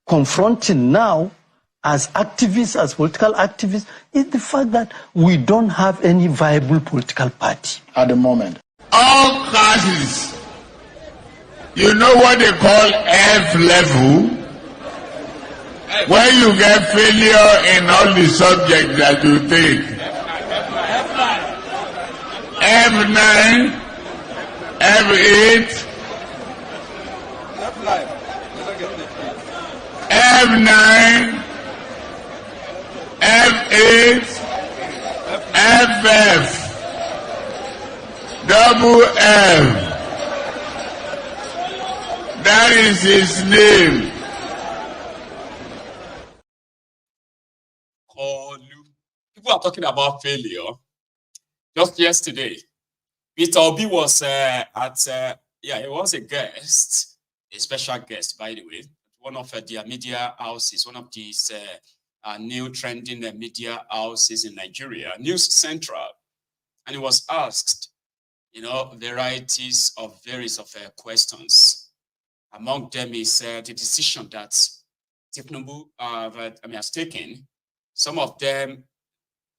confronting now as activists, as political activists, is the fact that we don't have any viable political party at the moment. All classes, you know what they call F level? When you get failure in all the subjects that you take. F9, F8, F9, F8, FF, double F. That is his name. People are talking about failure. Just yesterday, Peter Obi was he was a guest, a special guest, by the way, one of their media houses, one of these new trending media houses in Nigeria, News Central, and he was asked, varieties of questions. Among them is the decision that thiefnubu has taken. Some of them,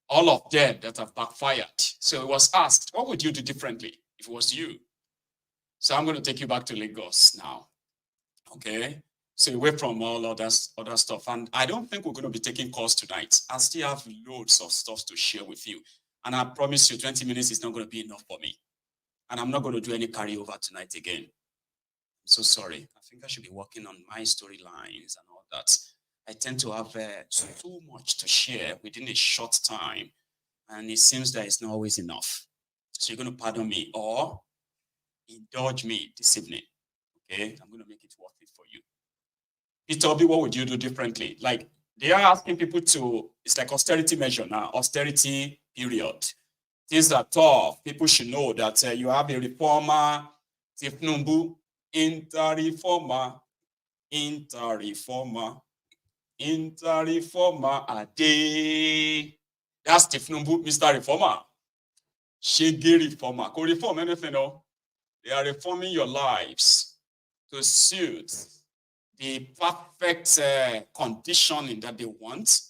all of them that have backfired. So it was asked, what would you do differently if it was you? So I'm going to take you back to Lagos now. Okay? So away from all other stuff. And I don't think we're going to be taking calls tonight. I still have loads of stuff to share with you. And I promise you 20 minutes is not going to be enough for me. And I'm not going to do any carryover tonight again. I'm so sorry. I think I should be working on my storylines and all that. I tend to have so much to share within a short time, and it seems that it's not always enough. So you're going to pardon me or indulge me this evening, okay? I'm going to make it worth it for you. Peter Obi, what would you do differently? Like, they are asking people to, it's like austerity measure now, austerity period. Things are tough. People should know that you have a reformer, thiefnubu, inter-reformer, a day. That's thiefnubu, Mr. Reformer. Shege reformer. Could reform anything, no? They are reforming your lives to suit the perfect conditioning that they want,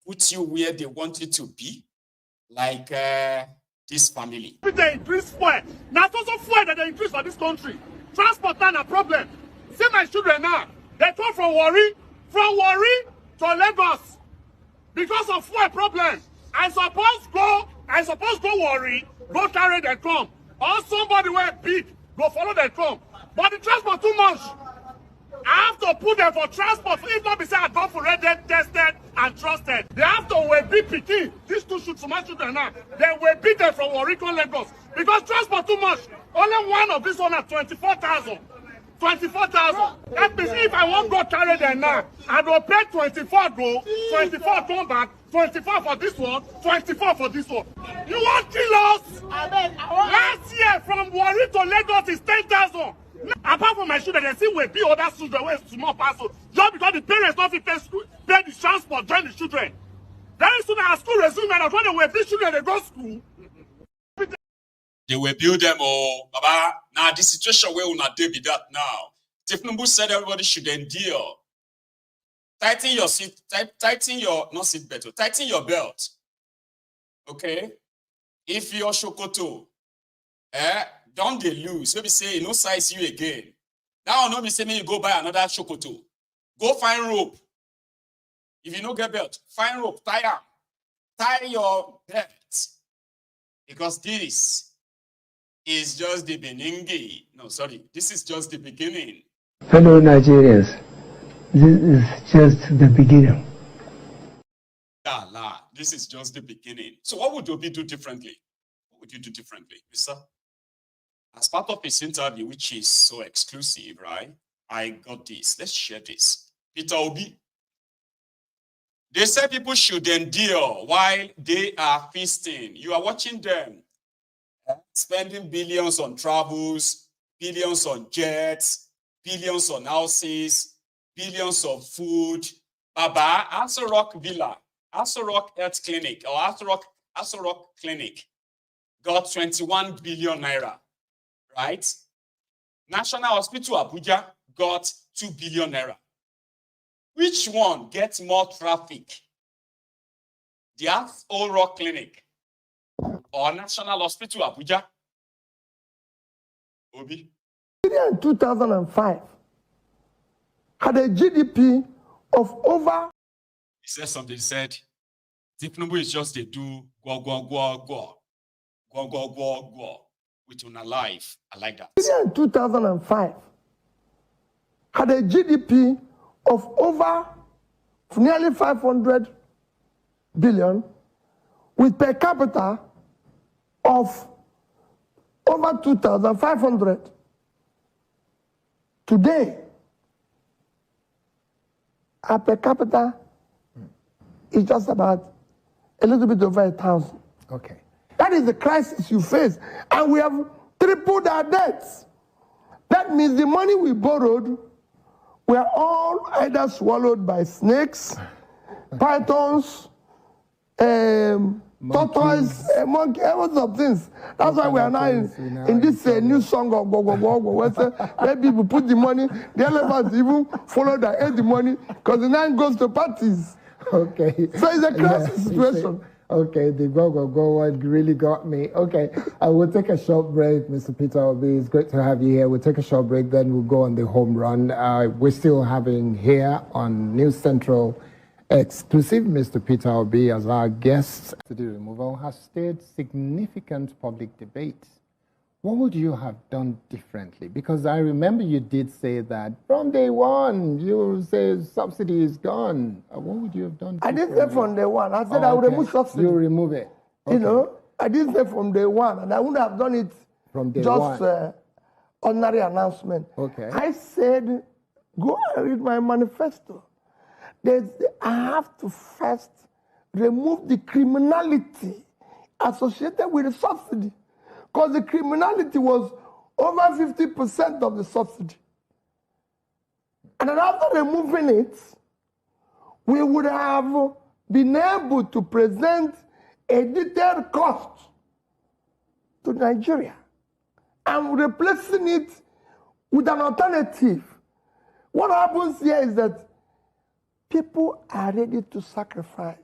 put you where they want you to be, like this family. They increase fuel. Now, it's also fuel that they increase for this country. Transport not a problem. See my children now. They come from Werey to Lagos because of fuel problem. I suppose go Werey, go carry them come. Or somebody will big, go follow them come. But the transport too much. I have to put them for transport. If not, be say I go for rated, tested, and trusted. They have to wear big picking. These two shoot for my children now. They will beat them from Werey to Lagos because transport too much. Only one of this one at 24,000. 24,000. That means if I won't go carry them now, I will pay 24 go, 24 come back, 24 for this one, 24 for this one. You won't kill us? Last year from Werey to Lagos is 10,000. Apart from my children, they see we be other children with small parcel. Just because the parents don't pay the transport, join the children. Very soon our school resume and when they will be children, they go to school. They will build them all. Baba, now the situation where we not deal with that now. thiefnubu said everybody should endure. Tighten your seat, tighten your not seat belt, tighten your belt. Okay? If your shokoto, don't they lose? Maybe say no size you again. Now no be say me you go buy another shokoto. Go find rope. If you don't get belt, find rope, tie your belt. Because this is just the beginning. No, sorry. This is just the beginning. Fellow Nigerians, this is just the beginning. This is just the beginning. So what would Obi do differently? What would you do differently, Mr.? As part of his interview, which is so exclusive, right? I got this. Let's share this. Peter Obi. They say people should endure while they are feasting. You are watching them spending billions on travels, billions on jets, billions on houses, billions of food. Baba, Aso Rock Villa, Aso Rock Health Clinic, or Aso Rock Clinic. got 21 billion naira, right? National Hospital Abuja got 2 billion naira. Which one gets more traffic? The Old Rock Clinic or National Hospital Abuja? Obi? Nigeria in 2005 had a GDP of over. He said something, he said, thiefnubu is just they do go with una life. I like that. Nigeria in 2005 had a GDP of over nearly 500 billion with per capita of over 2,500. Today, our per capita is just about a little bit over 1,000. Okay. That is the crisis you face. And we have tripled our debts. That means the money we borrowed were all either swallowed by snakes, pythons, tortoise, monkey, all sorts of things. That's why we are now in this new song of go, where people put the money, the elephants even follow that ate the money because the man goes to parties. Okay. So it's a crisis situation. Okay, the go one really got me. Okay, I will take a short break, Mr. Peter Obi. It's great to have you here. We'll take a short break, then we'll go on the home run. We're still having here on News Central exclusive Mr. Peter Obi as our guest. The removal has stirred significant public debate. What would you have done differently? Because I remember you did say that from day one, you say subsidy is gone. What would you have done differently? I didn't say from day one. I said I would remove subsidy. You remove it. Okay. You know, I didn't say from day one, and I wouldn't have done it from day just ordinary announcement. Okay. I said, go and read my manifesto. I have to first remove the criminality associated with the subsidy. Because the criminality was over 50% of the subsidy. And then after removing it, we would have been able to present a detailed cost to Nigeria and replacing it with an alternative. What happens here is that people are ready to sacrifice.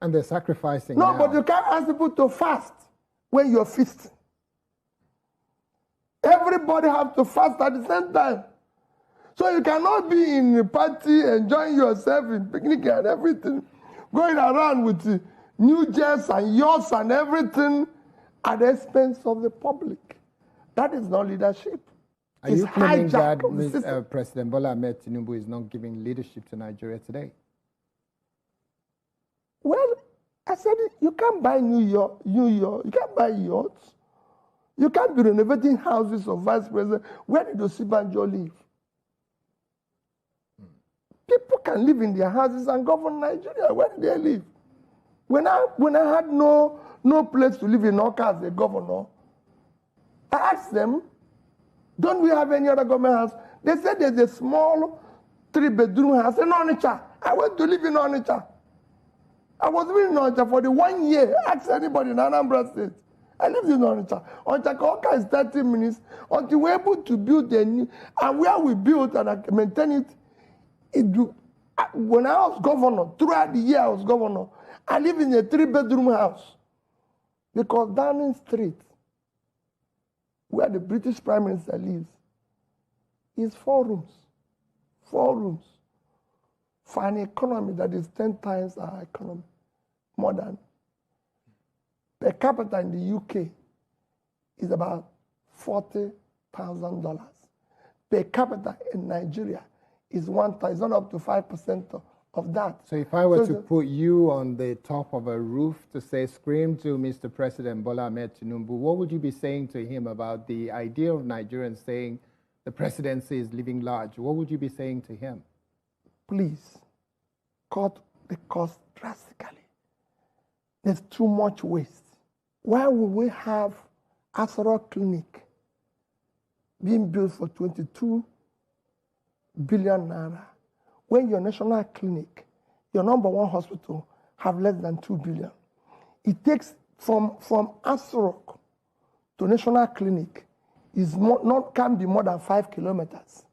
And they're sacrificing No, now. but you can't ask people to fast when you're feasting. Everybody has to fast at the same time. So you cannot be in a party, enjoying yourself in picnic and everything, going around with new jets and yachts and everything at the expense of the public. That is not leadership. Are you claiming that President Bola Ahmed Tinubu is not giving leadership to Nigeria today? Well, I said you can't buy New York, you can't buy yachts. You can't be renovating houses of vice president. Where did Osibanjo live? People can live in their houses and govern Nigeria. Where did they live? When I had no place to live in Oka as a governor, I asked them, don't we have any other government house? They said there's a small 3-bedroom house in Onitsha. I went to live in Onitsha. I was living in Onitsha for the 1 year. Ask anybody in Anambra State. I lived in Onitsha. Onitsha is 30 minutes until we're able to build a new. And where we built and I maintain it, when I was governor, throughout the year I was governor, I lived in a 3-bedroom house. Because Downing Street, where the British Prime Minister lives, is 4 rooms. 4 rooms. For an economy that is 10 times our economy. More than. Per capita in the UK is about $40,000. Per capita in Nigeria is 1,000, it's not up to 5% of that. So if I were to put you on the top of a roof to say, scream to Mr. President Bola Ahmed Tinubu, what would you be saying to him about the idea of Nigerians saying the presidency is living large? What would you be saying to him? Please, cut the cost drastically. There's too much waste. Why would we have Asoro Clinic being built for 22 billion naira when your national clinic, your #1 hospital, have less than 2 billion? it takes from Asrock to National Clinic can be more than 5 kilometers.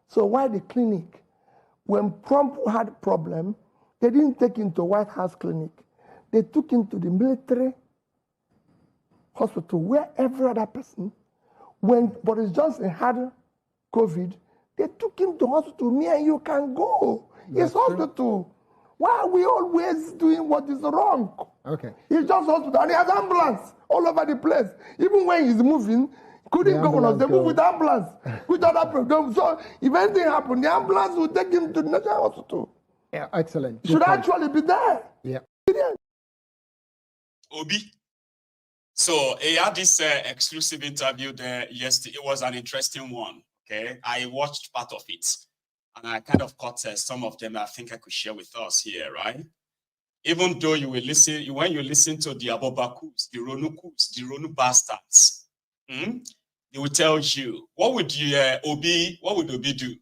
So why the clinic? When Trump had problem, they didn't take him to White House Clinic. They took him to the military hospital where every other person, when Boris Johnson had COVID, they took him to hospital. Me and you can go. It's hospital. Why are we always doing what is wrong? Okay. It's just hospital. And he has ambulance all over the place. Even when he's moving, couldn't governors, they move with ambulance, with other programs. So if anything happened, the ambulance will take him to the national hospital. Yeah, excellent. It should actually be there. Yeah. Obi. So he had this exclusive interview there yesterday. It was an interesting one. Okay, I watched part of it, and I kind of caught some of them. I think I could share with us here, right? Even though you will listen, when you listen to the Abobakus, the Ronu bastards, they will tell you what would Obi do?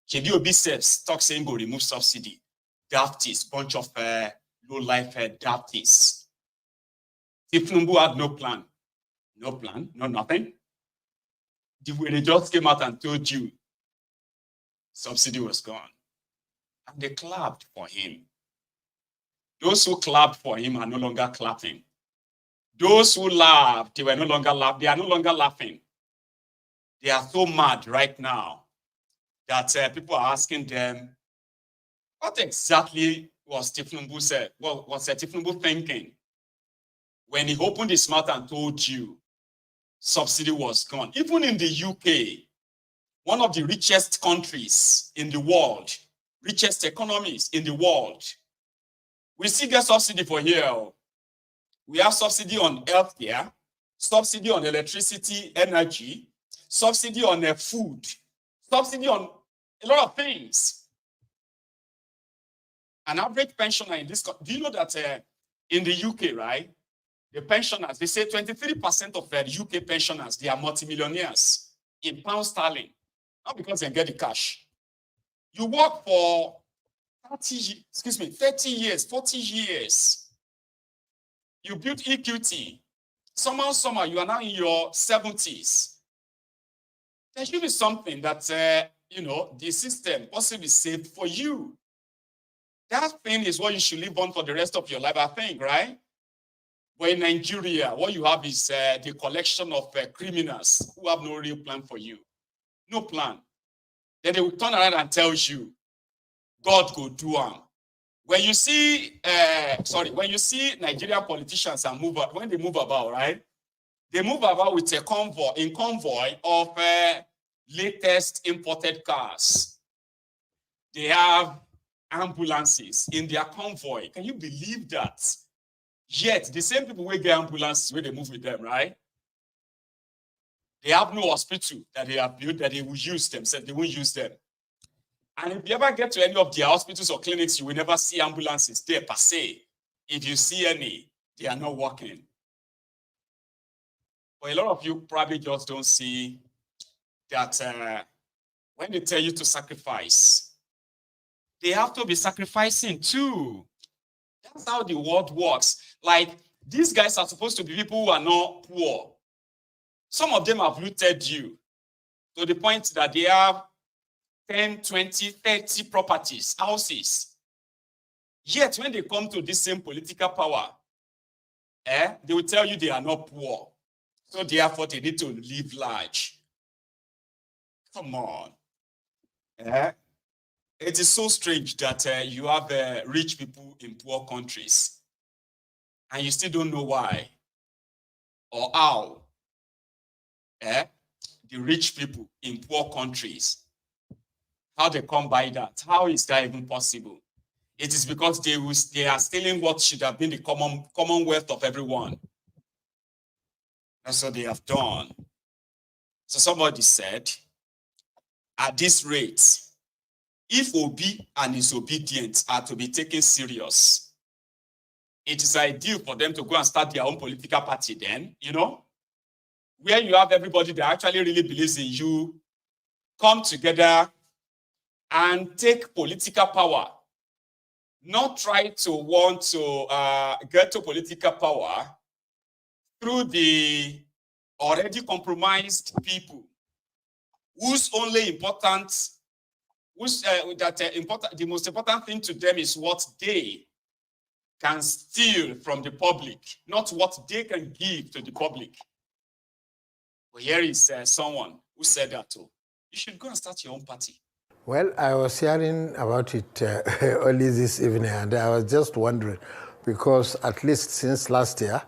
Should Obi stop saying go remove subsidy? Dafties, bunch of low life dafties. Thiefnubu had no plan, no nothing. They just came out and told you subsidy was gone. And they clapped for him. Those who clapped for him are no longer clapping. Those who laughed, they were no longer laughing. They are no longer laughing. They are so mad right now that people are asking them, what exactly was Thiefnubu said? What was Thiefnubu thinking when he opened his mouth and told you subsidy was gone? Even in the UK, one of the richest countries in the world, richest economies in the world, we still get subsidy for here. We have subsidy on healthcare, subsidy on electricity, energy, subsidy on food, subsidy on a lot of things. An average pensioner in this country, do you know that in the UK, right, the pensioners, they say 23% of UK pensioners, they are multimillionaires in pound sterling, not because they get the cash. You work for 30 years, 40 years. You built EQT. Somehow, you are now in your 70s. There should be something that, the system possibly saved for you. That thing is what you should live on for the rest of your life, I think, right? But in Nigeria, what you have is the collection of criminals who have no real plan for you. No plan. Then they will turn around and tell you, God go do am. When you see, Nigerian politicians and when they move about, right? They move about with a convoy of latest imported cars. They have ambulances in their convoy. Can you believe that? Yet, the same people will get ambulances when they move with them, right? They have no hospital that they have built that they will use themselves. They won't use them. And if you ever get to any of their hospitals or clinics, you will never see ambulances there per se. If you see any, they are not working. But a lot of you probably just don't see that when they tell you to sacrifice, they have to be sacrificing too. That's how the world works. Like, these guys are supposed to be people who are not poor. Some of them have looted you to the point that they have 10, 20, 30 properties, houses. Yet, when they come to this same political power, they will tell you they are not poor. So therefore, they need to live large. Come on. It is so strange that you have rich people in poor countries and you still don't know why or how the rich people in poor countries, how they come by that. How is that even possible? It is because they are stealing what should have been the commonwealth of everyone. That's what they have done. So somebody said, at this rate, if Obi and his obedience are to be taken serious, it is ideal for them to go and start their own political party then, where you have everybody that actually really believes in you, come together and take political power, not try to want to get to political power through the already compromised people whose only important, the most important thing to them is what they can steal from the public, not what they can give to the public. But here is someone who said that too. You should go and start your own party. Well, I was hearing about it early this evening, and I was just wondering, because at least since last year,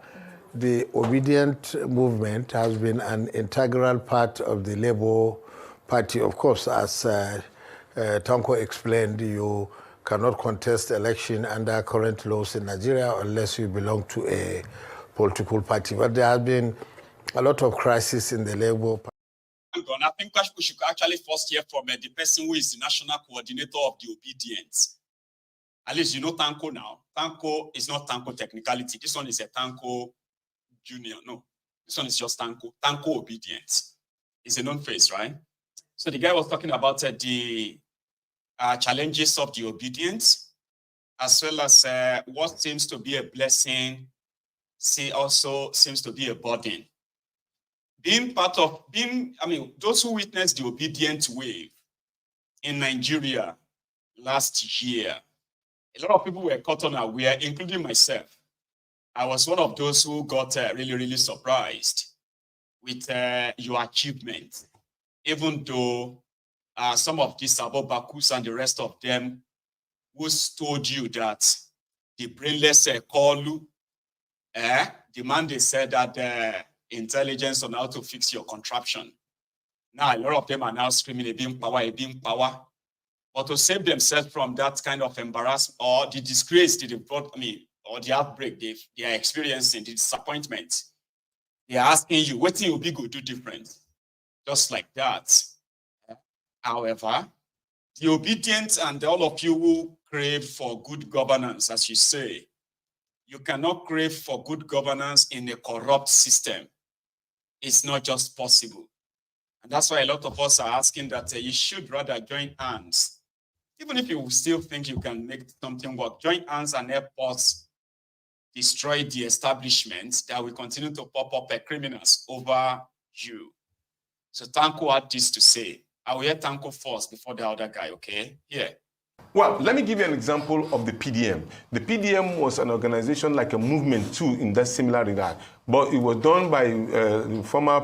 the obedient movement has been an integral part of the Labour Party. Of course, as Tanko explained, you cannot contest election under current laws in Nigeria unless you belong to a political party. But there has been a lot of crisis in the Labour Party. I think we should actually first hear from the person who is the national coordinator of the obedience. At least you know Tanko now. Tanko is not Tanko technicality. This one is a Tanko Junior. No, this one is just Tanko. Tanko obedience. It's a known face, right? So the guy was talking about the challenges of the obedience, as well as what seems to be a blessing, also seems to be a burden. Those who witnessed the obedient wave in Nigeria last year, a lot of people were caught unaware, including myself. I was one of those who got really, really surprised with your achievement, even though some of these Abobakus and the rest of them who told you that the brainless Kolu, the man they said that intelligence on how to fix your contraption. Now, a lot of them are now screaming, a being power. But to save themselves from that kind of embarrassment or the disgrace they brought, or the outbreak they are experiencing, the disappointment, they are asking you, what will be good do different? Just like that. However, the obedient and all of you who crave for good governance, as you say, you cannot crave for good governance in a corrupt system. It's not just possible. And that's why a lot of us are asking that you should rather join hands. Even if you still think you can make something work, join hands and help us destroy the establishment that will continue to pop up criminals over you. So Tanko had this to say. I will hear Tanko first before the other guy, okay? Yeah. Well, let me give you an example of the PDM. The PDM was an organization like a movement too in that similar regard, but it was done by the former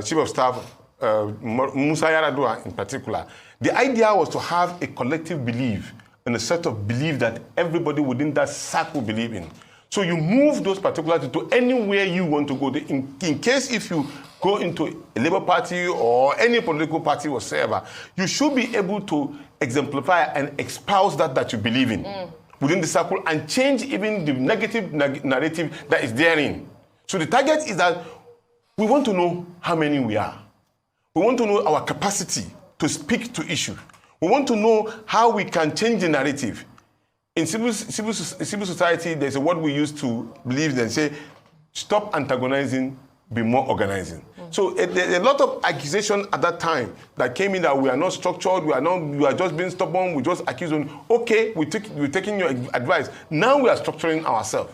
Chief of Staff, Musa Yaradua in particular. The idea was to have a collective belief and a set of belief that everybody within that circle believe in. So you move those particulars to anywhere you want to go. In case if you go into a Labour Party or any political party whatsoever, you should be able to exemplify and espouse that you believe in within the circle and change even the negative narrative that is therein. So the target is that we want to know how many we are. We want to know our capacity to speak to issue. We want to know how we can change the narrative. In civil society, there's a word we use to believe and say, stop antagonizing, be more organizing. So there's a lot of accusation at that time that came in that we are not structured, we are just being stubborn, we just accuse them. Okay, we're taking your advice. Now we are structuring ourselves.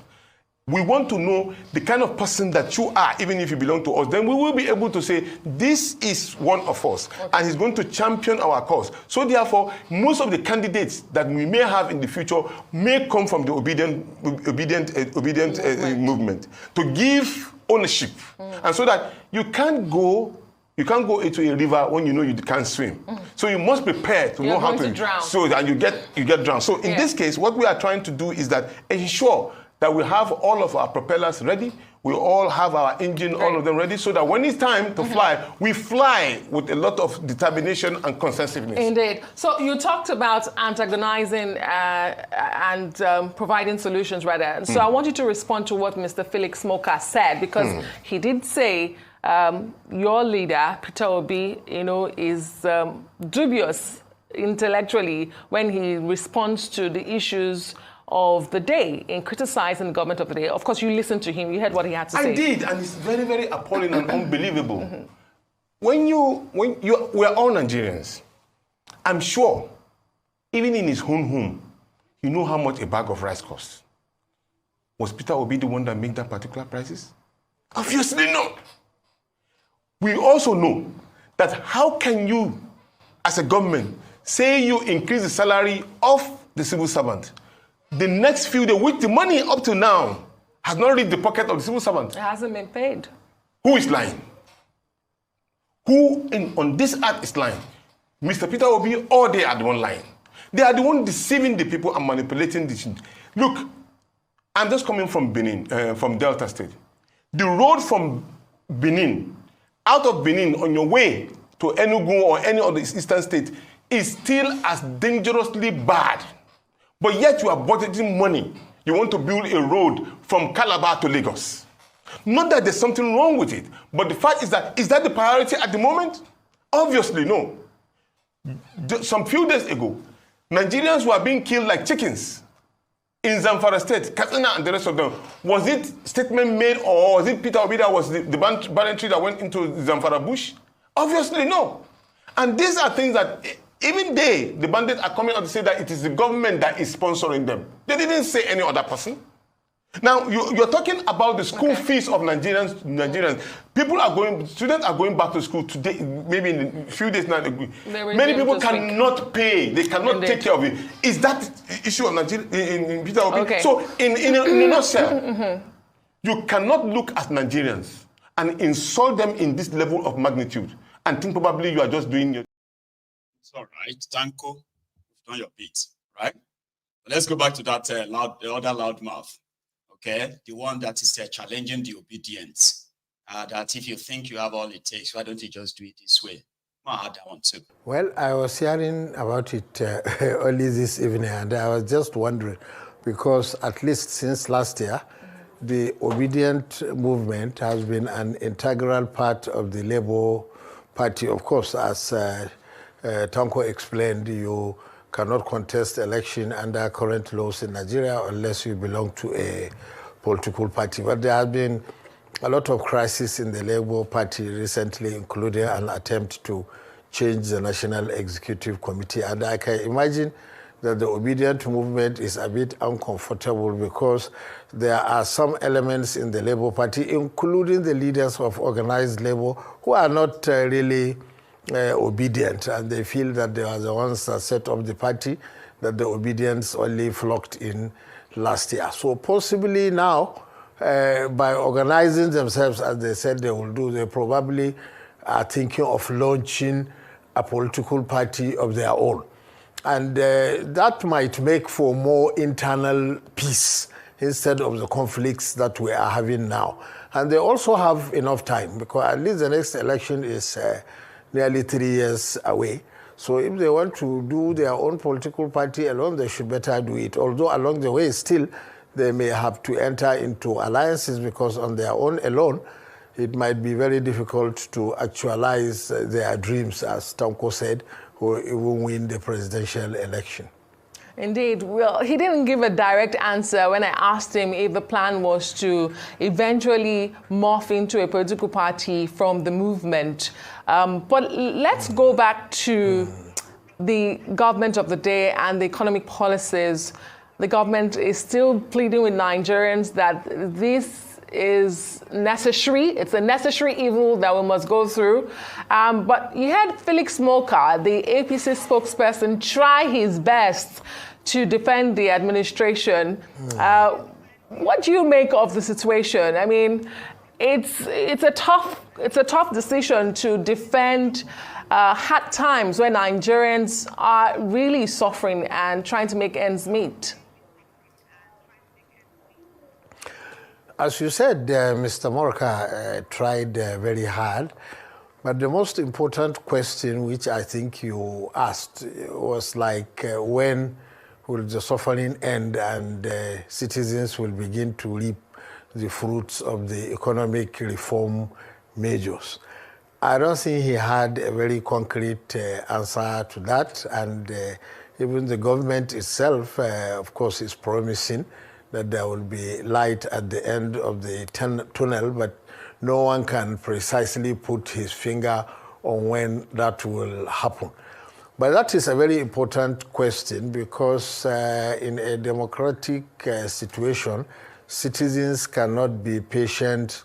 We want to know the kind of person that you are, even if you belong to us. Then we will be able to say, this is one of us, and he's going to champion our cause. So therefore, most of the candidates that we may have in the future may come from the obedient movement to give ownership, and so that you can't go into a river when you know you can't swim. So you must prepare to know how to drown. So and you get drowned. So in this case, what we are trying to do is that ensure that we have all of our propellers ready, we all have our engine, all of them ready, so that when it's time to fly, we fly with a lot of determination and conscientiousness. Indeed. So you talked about antagonizing and providing solutions, rather. So I want you to respond to what Mr. Felix Smoker said, because he did say your leader, Peter Obi, is dubious intellectually when he responds to the issues of the day in criticizing the government of the day. Of course, you listened to him. You heard what he had to say. I did, and it's very, very appalling and unbelievable. We're all Nigerians. I'm sure, even in his own home, You know how much a bag of rice costs. Was Peter Obi the one that made that particular prices? Obviously not. We also know that how can you, as a government, say you increase the salary of the civil servant, the next few days, with the money up to now, has not reached the pocket of the civil servant. It hasn't been paid. Who is lying? Who on this earth is lying? Mr. Peter Obi, or they are the one lying? They are the one deceiving the people and manipulating the shit. Look, I'm just coming from Benin, from Delta State. The road from Benin, out of Benin, on your way to Enugu or any other eastern state, is still as dangerously bad. But yet you are budgeting money. You want to build a road from Calabar to Lagos. Not that there's something wrong with it, but the fact is that the priority at the moment? Obviously, no. Some few days ago, Nigerians were being killed like chickens in Zamfara State, Katsina and the rest of them. Was it statement made, or was it Peter Obi that was the banditry that went into the Zamfara bush? Obviously, no. And these are things that even the bandits are coming out to say that it is the government that is sponsoring them. They didn't say any other person. Now, you're talking about the school fees of Nigerians. Students are going back to school today, maybe in a few days now. Many people cannot pay. They cannot take care of it. Is that issue of Nigeria in Peter Obi? Okay. So, in a nutshell, you cannot look at Nigerians and insult them in this level of magnitude and think probably you are just doing your... It's all right. Tanko, you've done your bit, right? Let's go back to that the other loudmouth. Okay, the one that is challenging the obedience. That if you think you have all it takes, why don't you just do it this way? I had that one too. Well, I was hearing about it early this evening, and I was just wondering, because at least since last year, the obedient movement has been an integral part of the Labour Party. Of course, as Tanko explained, you cannot contest election under current laws in Nigeria unless you belong to a political party. But there has been a lot of crisis in the Labour Party recently, including an attempt to change the National Executive Committee. And I can imagine that the obedient movement is a bit uncomfortable because there are some elements in the Labour Party, including the leaders of organized labor, who are not really obedient, and they feel that they are the ones that set up the party, that the obedience only flocked in last year. So possibly now, by organizing themselves as they said they will do, they probably are thinking of launching a political party of their own. And that might make for more internal peace instead of the conflicts that we are having now. And they also have enough time, because at least the next election is nearly 3 years away. So if they want to do their own political party alone, they should better do it. Although along the way still, they may have to enter into alliances, because on their own alone, it might be very difficult to actualize their dreams, as Tanko said, or even win the presidential election. Indeed. Well, he didn't give a direct answer when I asked him if the plan was to eventually morph into a political party from the movement. But let's go back to the government of the day and the economic policies. The government is still pleading with Nigerians that this is necessary. It's a necessary evil that we must go through. But you had Felix Moka, the APC spokesperson, try his best to defend the administration. What do you make of the situation? I mean, it's a tough decision to defend hard times when Nigerians are really suffering and trying to make ends meet. As you said, Mr. Morka tried very hard, but the most important question which I think you asked was like, when will the suffering end and citizens will begin to reap the fruits of the economic reform measures? I don't think he had a very concrete answer to that, and even the government itself, of course, is promising that there will be light at the end of the tunnel, but no one can precisely put his finger on when that will happen. But that is a very important question because in a democratic situation, citizens cannot be patient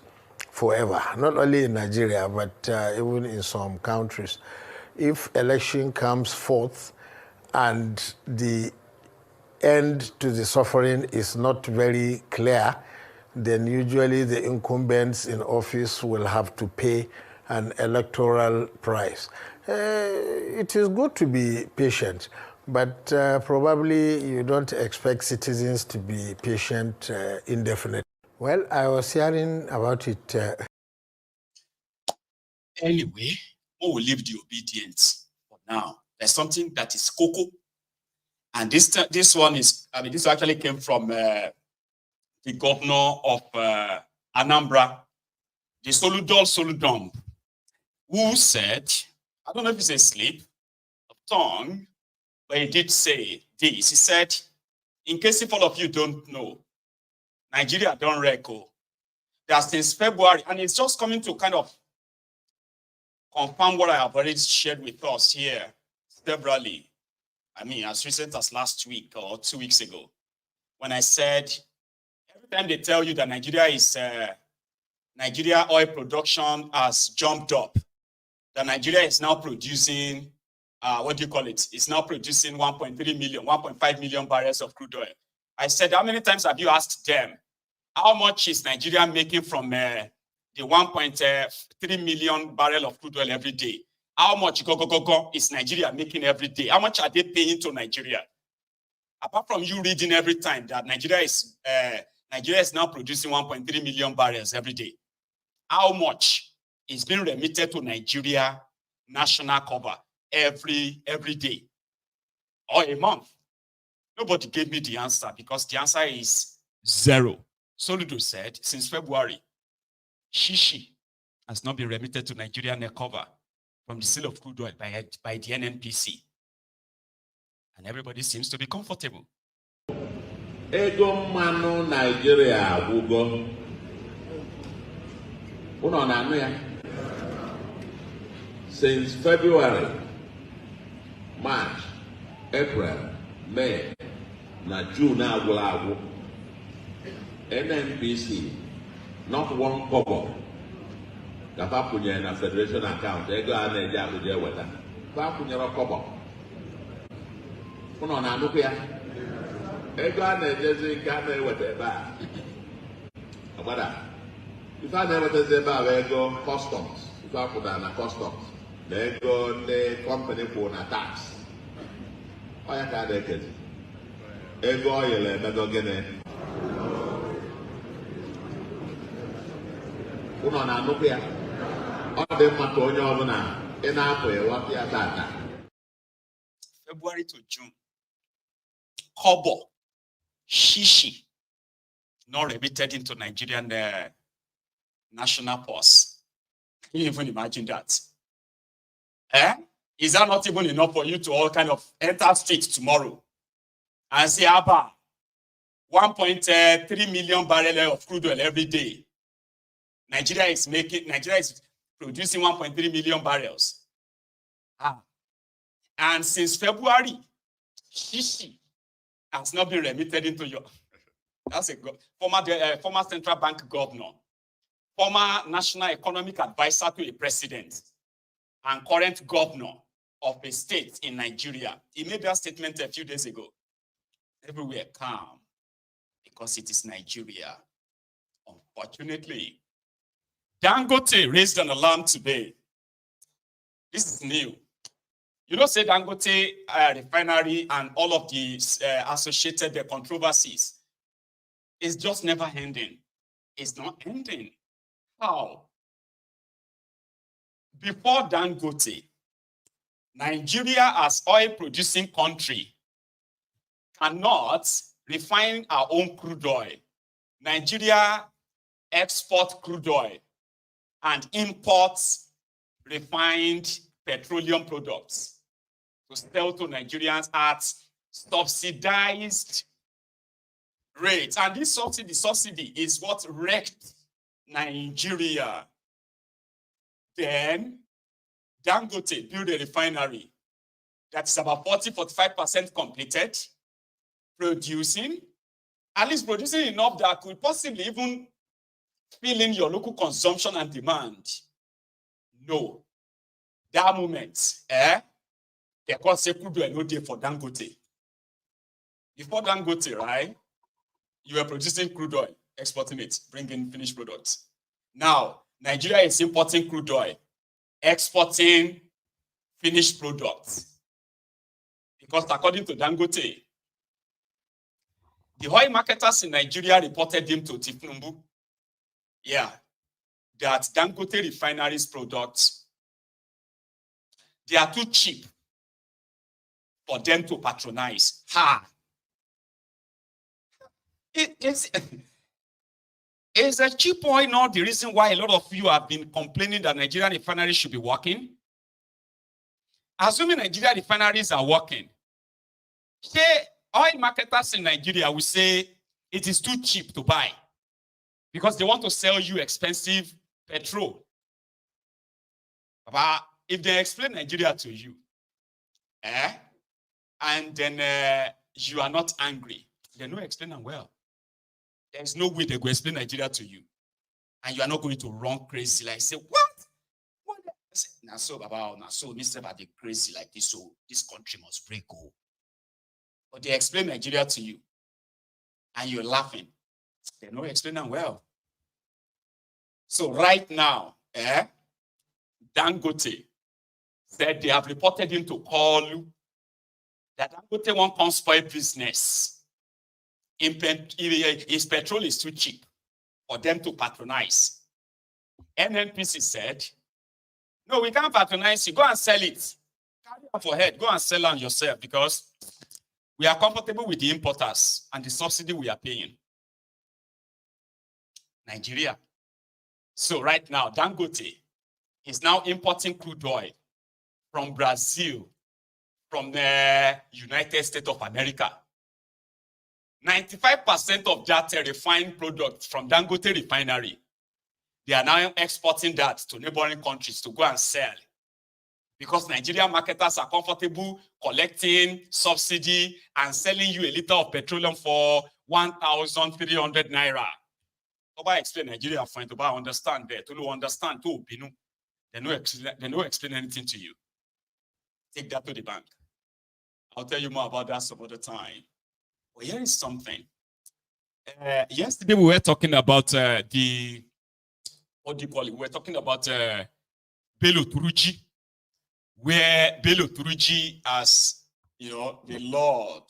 forever, not only in Nigeria, but even in some countries. If election comes forth and the end to the suffering is not very clear, then usually the incumbents in office will have to pay an electoral price. It is good to be patient, but probably you don't expect citizens to be patient indefinitely. Well, I was hearing about it. Anyway, we will leave the obedience for now. There's something that is cocoa. And this one is, I mean, this actually came from the governor of Anambra, the Soludom, who said, I don't know if it's a slip of tongue, but he did say this. He said, in case if all of you don't know, Nigeria don't record. That since February, and it's just coming to kind of confirm what I have already shared with us here severally. I mean, as recent as last week or 2 weeks ago, when I said, every time they tell you that Nigeria oil production has jumped up, that Nigeria is now producing, what do you call it? It's now producing 1.5 million barrels of crude oil. I said, how many times have you asked them, how much is Nigeria making from the 1.3 million barrel of crude oil every day? How much is Nigeria making every day? How much are they paying to Nigeria? Apart from you reading every time that Nigeria is now producing 1.3 million barrels every day, how much is being remitted to Nigeria national cover every day or a month? Nobody gave me the answer because the answer is zero. Soludo said since February, shishi has not been remitted to Nigeria net cover from the sale of crude oil by the NNPC. And everybody seems to be comfortable. Ego mano Nigeria wugo. Uno na anu ya. Since February, March, April, May, na June agwụ NNPC, not one kobo. Gafa punye na federation account, ego a na-eji akụje weta. Fa punyere kobo. Uno na anụkwu ya. Ego a na-ejezi nke a na-eweta ebe a. Agbada. Ife a na-ewetezi ebe a bụ ego customs. Ife a kwụda na customs. Na ego ndị company kwụ na tax. Ọ ya ka a na-ekezi. Ego oil emego gịnị? Uno na anụkwu ya. Ọ dị mma ka onye ọbụla ị na-apụ ịghọta ya tata. February to June. Kobo, shishi, not remitted into Nigerian national purse. Can you even imagine that? Is that not even enough for you to all kind of enter street tomorrow and say, Abba, 1.3 million barrels of crude oil every day. Nigeria is producing 1.3 million barrels. And since February, shishi has not been remitted into your. That's a former central bank governor, former national economic advisor to a president, and current governor of a state in Nigeria. He made that statement a few days ago. Everywhere calm because it is Nigeria. Unfortunately, Dangote raised an alarm today. This is new. You know, say Dangote Refinery and all of the associated controversies is just never ending. It's not ending. How? Before Dangote, Nigeria as oil-producing country cannot refine our own crude oil. Nigeria export crude oil and imports refined petroleum products to sell to Nigerians at subsidized rates. And this subsidy is what wrecked Nigeria. Then Dangote built a refinery that's about 40-45% completed, producing, at least producing enough that could possibly even fill in your local consumption and demand. No. That moment, they can't say crude oil no day for Dangote. Before Dangote, right, you were producing crude oil, exporting it, bringing finished products. Now, Nigeria is importing crude oil, exporting finished products. Because according to Dangote, the oil marketers in Nigeria reported him to thiefnubu. Yeah, that Dangote Refinery's products, they are too cheap for them to patronize. Is a cheap oil not the reason why a lot of you have been complaining that Nigerian refineries should be working? Assuming Nigerian refineries are working, say oil marketers in Nigeria will say it is too cheap to buy because they want to sell you expensive petrol. But if they explain Nigeria to you, and then you are not angry, they don't explain them well. There's no way they go explain Nigeria to you, and you are not going to run crazy like say what? Now so about now so Mr. Babi crazy like this, so this country must break. But they explain Nigeria to you, and you're laughing. They don't explain them well. So right now, Dangote said they have reported him to call that Dangote won't come spoil business. His petrol is too cheap for them to patronize. NNPC said, no, we can't patronize you. Go and sell it. Carry it for head. Go and sell it yourself because we are comfortable with the importers and the subsidy we are paying. Nigeria. So right now, Dangote is now importing crude oil from Brazil, from the United States of America. 95% of that refined product from Dangote Refinery, they are now exporting that to neighboring countries to go and sell. Because Nigerian marketers are comfortable collecting subsidy and selling you a liter of petroleum for 1,300 naira. Nobody explain Nigeria for you to understand there. To understand, to binu. They no explain anything to you. Take that to the bank. I'll tell you more about that some other time. But here is something. Yesterday we were talking about what do you call it? We were talking about Bello Turji, where Bello Turji as, you know, the Lord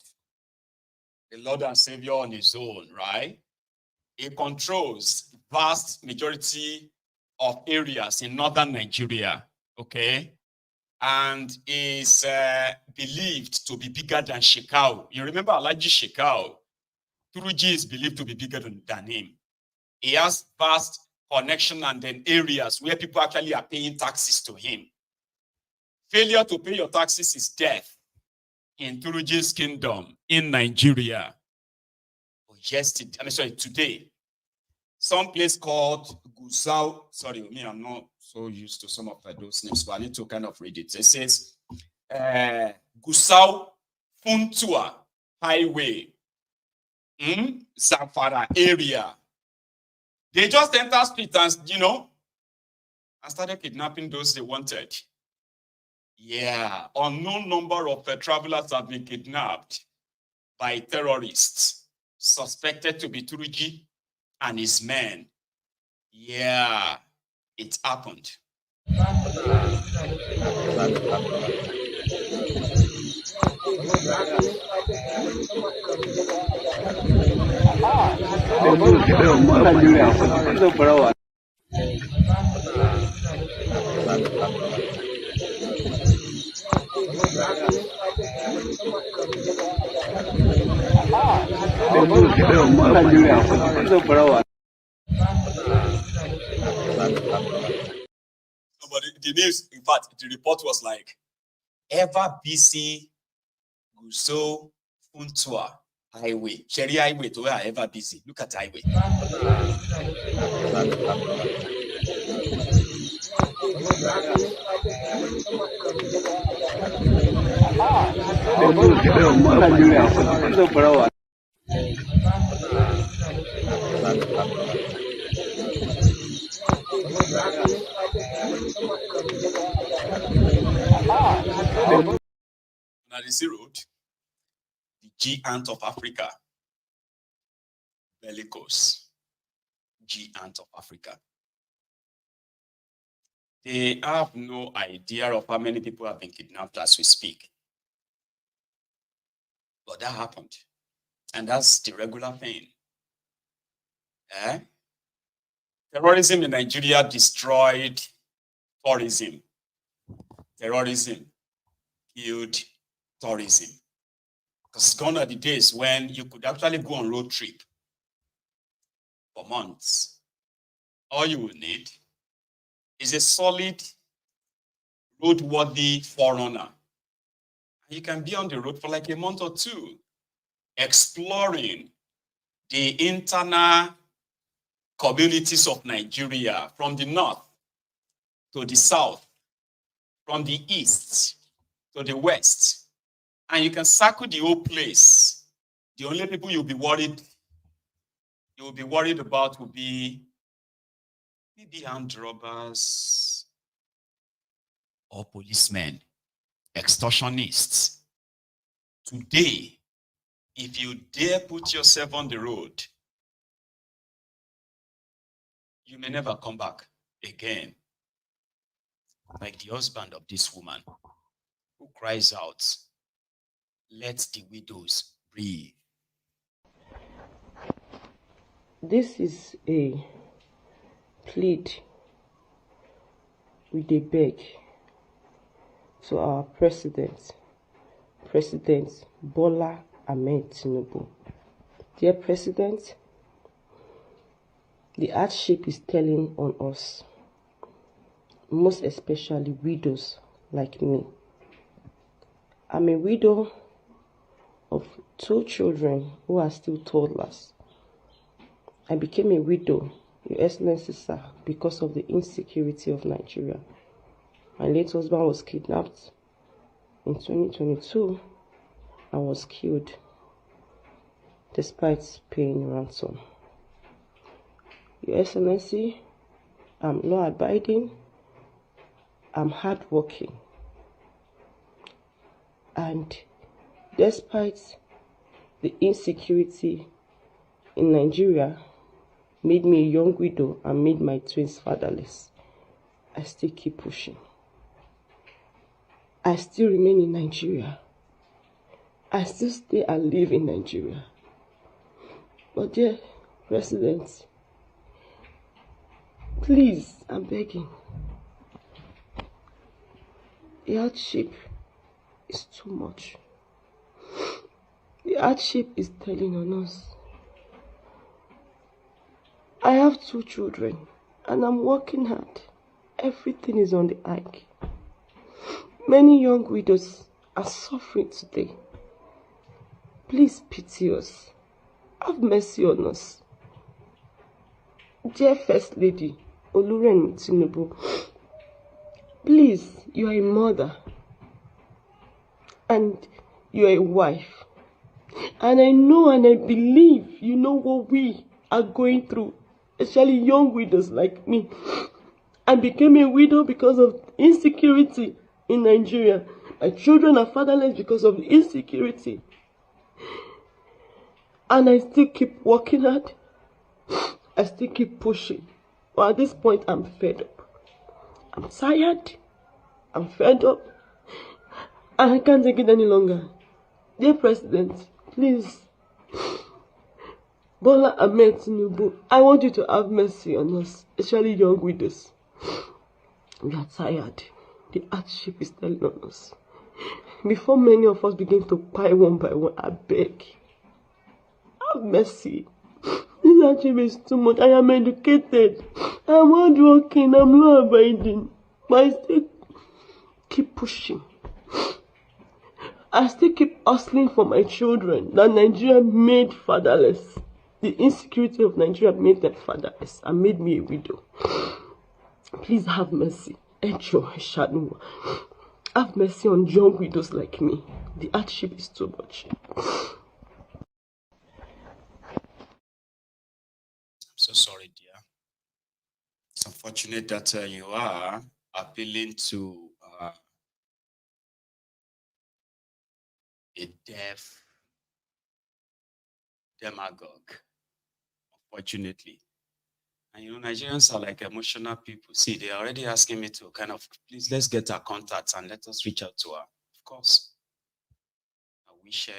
and Savior on his own, right? He controls vast majority of areas in northern Nigeria, okay? And is believed to be bigger than Shekau. You remember Alhaji Shekau? Turji is believed to be bigger than him. He has vast connection and then areas where people actually are paying taxes to him. Failure to pay your taxes is death in Turji's kingdom in Nigeria. Today, some place called Gusau. Sorry, I'm not so used to some of those names, but I need to kind of read it. It says Gusau Funtua Highway, Zamfara area. They just enter street and, you know, and started kidnapping those they wanted. Yeah, unknown number of travelers have been kidnapped by terrorists suspected to be Turji and his men. Yeah, it happened. The news, in fact, the report was like, ever busy Gusau Funtua Highway, Cherry Highway to where ever busy. Look at highway. the road, the giant of Africa, bellicose, giant of Africa. They have no idea of how many people have been kidnapped as we speak. But that happened. And that's the regular thing. Terrorism in Nigeria destroyed tourism. Terrorism killed tourism. Because gone are the days when you could actually go on road trip for months. All you will need is a solid, roadworthy forerunner. You can be on the road for like a month or two, exploring the internal communities of Nigeria from the north to the south, from the east to the west. And you can circle the whole place. The only people you'll be worried about will be maybe armed robbers or policemen, extortionists. Today, if you dare put yourself on the road, you may never come back again. Like the husband of this woman who cries out, "Let the widows breathe." This is a plead with a beg to our President Bola Ahmed Tinubu. Dear President, the hardship is telling on us, most especially widows like me. I'm a widow of 2 children who are still toddlers. I became a widow, Your Excellency, sir, because of the insecurity of Nigeria. My late husband was kidnapped in 2022 and was killed despite paying ransom. Your Excellency, I'm law-abiding, I'm hardworking, and despite the insecurity in Nigeria made me a young widow and made my twins fatherless, I still keep pushing. I still remain in Nigeria. I still stay and live in Nigeria. But dear President, please, I'm begging. The hardship is too much. The hardship is telling on us. I have 2 children and I'm working hard. Everything is on the hike. Many young widows are suffering today. Please pity us. Have mercy on us. Dear First Lady Oluremi Tinubu, please, you are a mother and you are a wife. And I know and I believe you know what we are going through, especially young widows like me. I became a widow because of insecurity in Nigeria. My children are fatherless because of the insecurity. And I still keep working hard. I still keep pushing. But at this point, I'm fed up. I'm tired. I'm fed up. And I can't take it any longer. Dear President, please, Bola Ahmed Tinubu, I want you to have mercy on us, especially young widows. We are tired. The hardship is telling on us. Before many of us begin to pie one by one, I beg, have mercy. This hardship is too much. I am educated. I'm hardworking. I'm law-abiding. But I still keep pushing. I still keep hustling for my children that Nigeria made fatherless. The insecurity of Nigeria made them fatherless and made me a widow. Please have mercy. have mercy on young widows like me. The hardship is too much. I'm so sorry, dear. It's unfortunate that you are appealing to a deaf demagogue, unfortunately. And Nigerians are like emotional people. See, they're already asking me to kind of, please, let's get her contacts and let us reach out to her. Of course. I wish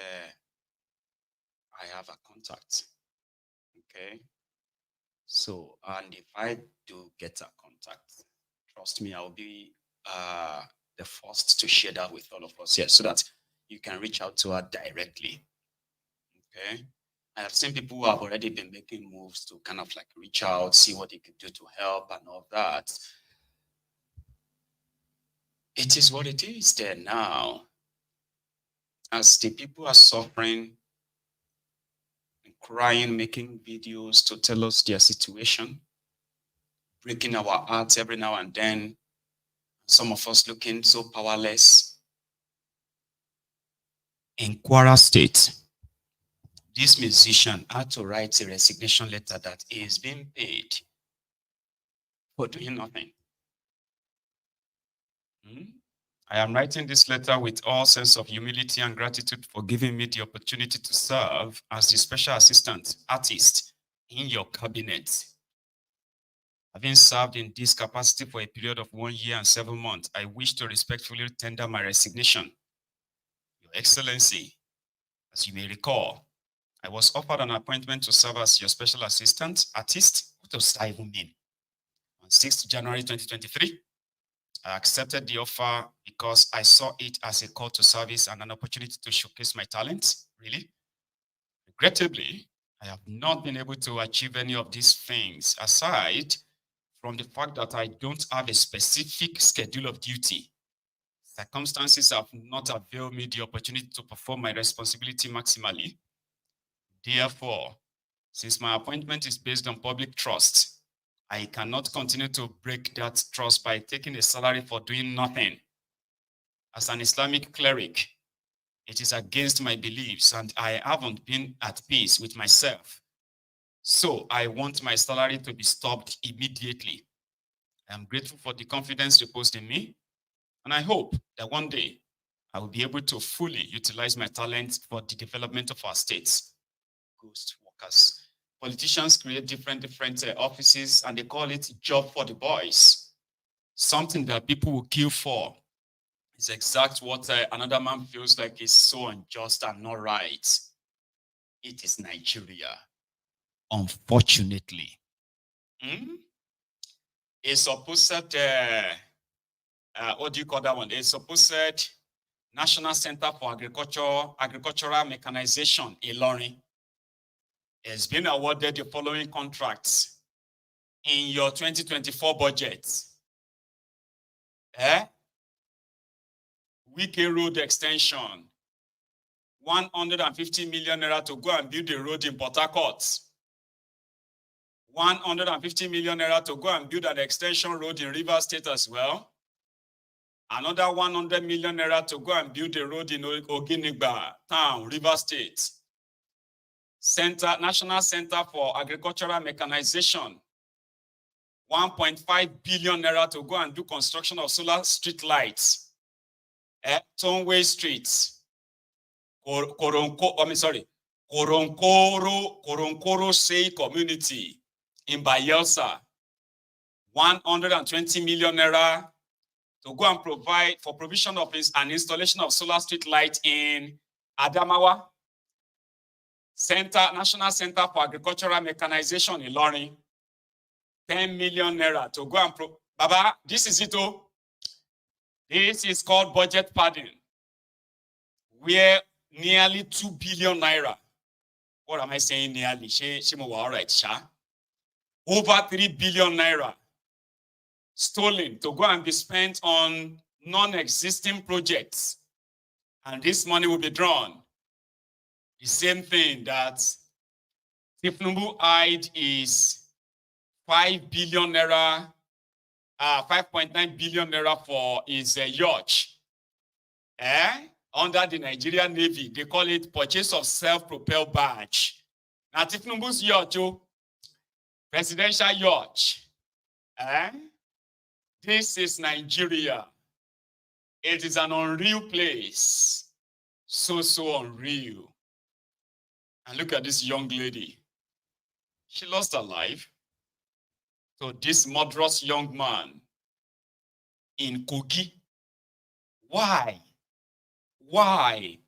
I have a contact. Okay. So, and if I do get a contact, trust me, I'll be the first to share that with all of us here so that you can reach out to her directly. Okay. I have seen people who have already been making moves to kind of like reach out, see what they could do to help and all that. It is what it is there now. As the people are suffering, crying, making videos to tell us their situation, breaking our hearts every now and then, some of us looking so powerless. In Kwara State, this musician had to write a resignation letter that he is being paid for doing nothing. I am writing this letter with all sense of humility and gratitude for giving me the opportunity to serve as the special assistant artist in your cabinet. Having served in this capacity for a period of 1 year and 7 months, I wish to respectfully tender my resignation. Your Excellency, as you may recall, I was offered an appointment to serve as your special assistant artist. What does that even mean? On 6th January 2023, I accepted the offer because I saw it as a call to service and an opportunity to showcase my talents, really. Regrettably, I have not been able to achieve any of these things, aside from the fact that I don't have a specific schedule of duty. Circumstances have not availed me the opportunity to perform my responsibility maximally. Therefore, since my appointment is based on public trust, I cannot continue to break that trust by taking a salary for doing nothing. As an Islamic cleric, it is against my beliefs and I haven't been at peace with myself. So I want my salary to be stopped immediately. I am grateful for the confidence reposed in me, and I hope that one day I will be able to fully utilize my talents for the development of our states. Ghost workers. Politicians create different offices and they call it job for the boys. Something that people will kill for is exactly what another man feels like is so unjust and not right. It is Nigeria, unfortunately. A supposed, what do you call that one? A supposed National Center for Agricultural Mechanization, Ilorin, has been awarded the following contracts in your 2024 budget. Wike Road Extension, 150 million naira to go and build a road in Port Harcourt. 150 million naira to go and build an extension road in Rivers State as well. Another 100 million naira to go and build a road in Oginigba town, Rivers State. National Center for Agricultural Mechanization, 1.5 billion naira to go and do construction of solar street lights at Tonway Street, Koronkoro Say community in Bayelsa. 120 million naira to go and provide for provision of an installation of solar street light in Adamawa. National Center for Agricultural Mechanization in Ilorin, 10 million naira to go and Baba, this is it. This is called budget padding, where nearly 2 billion naira. What am I saying nearly? All right, Sha. Over 3 billion naira stolen to go and be spent on non-existing projects. And this money will be drawn. The same thing that thiefnubu eyed is 5 billion naira, 5.9 billion naira for his yacht. Under the Nigerian Navy, they call it purchase of self-propelled barge. Now, thiefnubu's yacht, presidential yacht. This is Nigeria. It is an unreal place. So unreal. And look at this young lady. She lost her life. So this murderous young man in Kogi. Why? Why?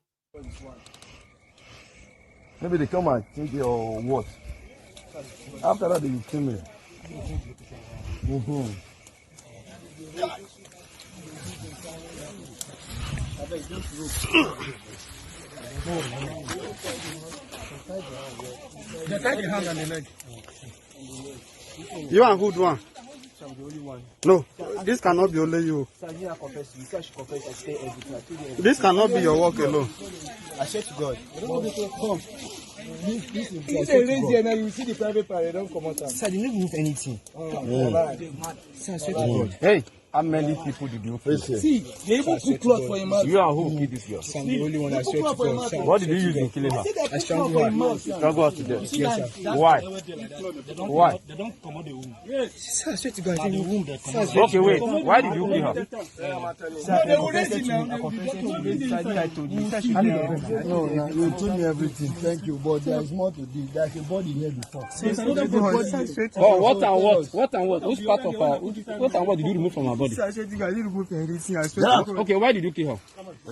Maybe they come and take your what? After that, they kill me. They tie the hand and the leg. You and who do one? I'm the only one. No, this cannot be only you. I confess. You say I should confess. I stay everything. This cannot be your work alone. I swear to God. Come. If they raise here now, you will see the private part. They don't come out. Sir, they didn't move anything. Sir, I swear to God. Hey, how many people did you kill? See, they even put cloth for him. You are who killed this girl? I'm the only one. I swear to God. What did you use in killing her? I strangled her. Struggle her to death. Yes, sir. Why? Why? They don't come out the womb. Sir, I swear to God, I think the womb that comes. Okay, wait. Why did you kill her? Sir, they confessed to me. I confessed to me. I told you. No, you told me everything. Thank you, but there is more to this. There's a body here before. Oh, what and what? What and what? Which part of her? What and what did you remove from her body? Sir, I swear to God, I didn't remove anything. I swear to God. Okay, why did you kill her?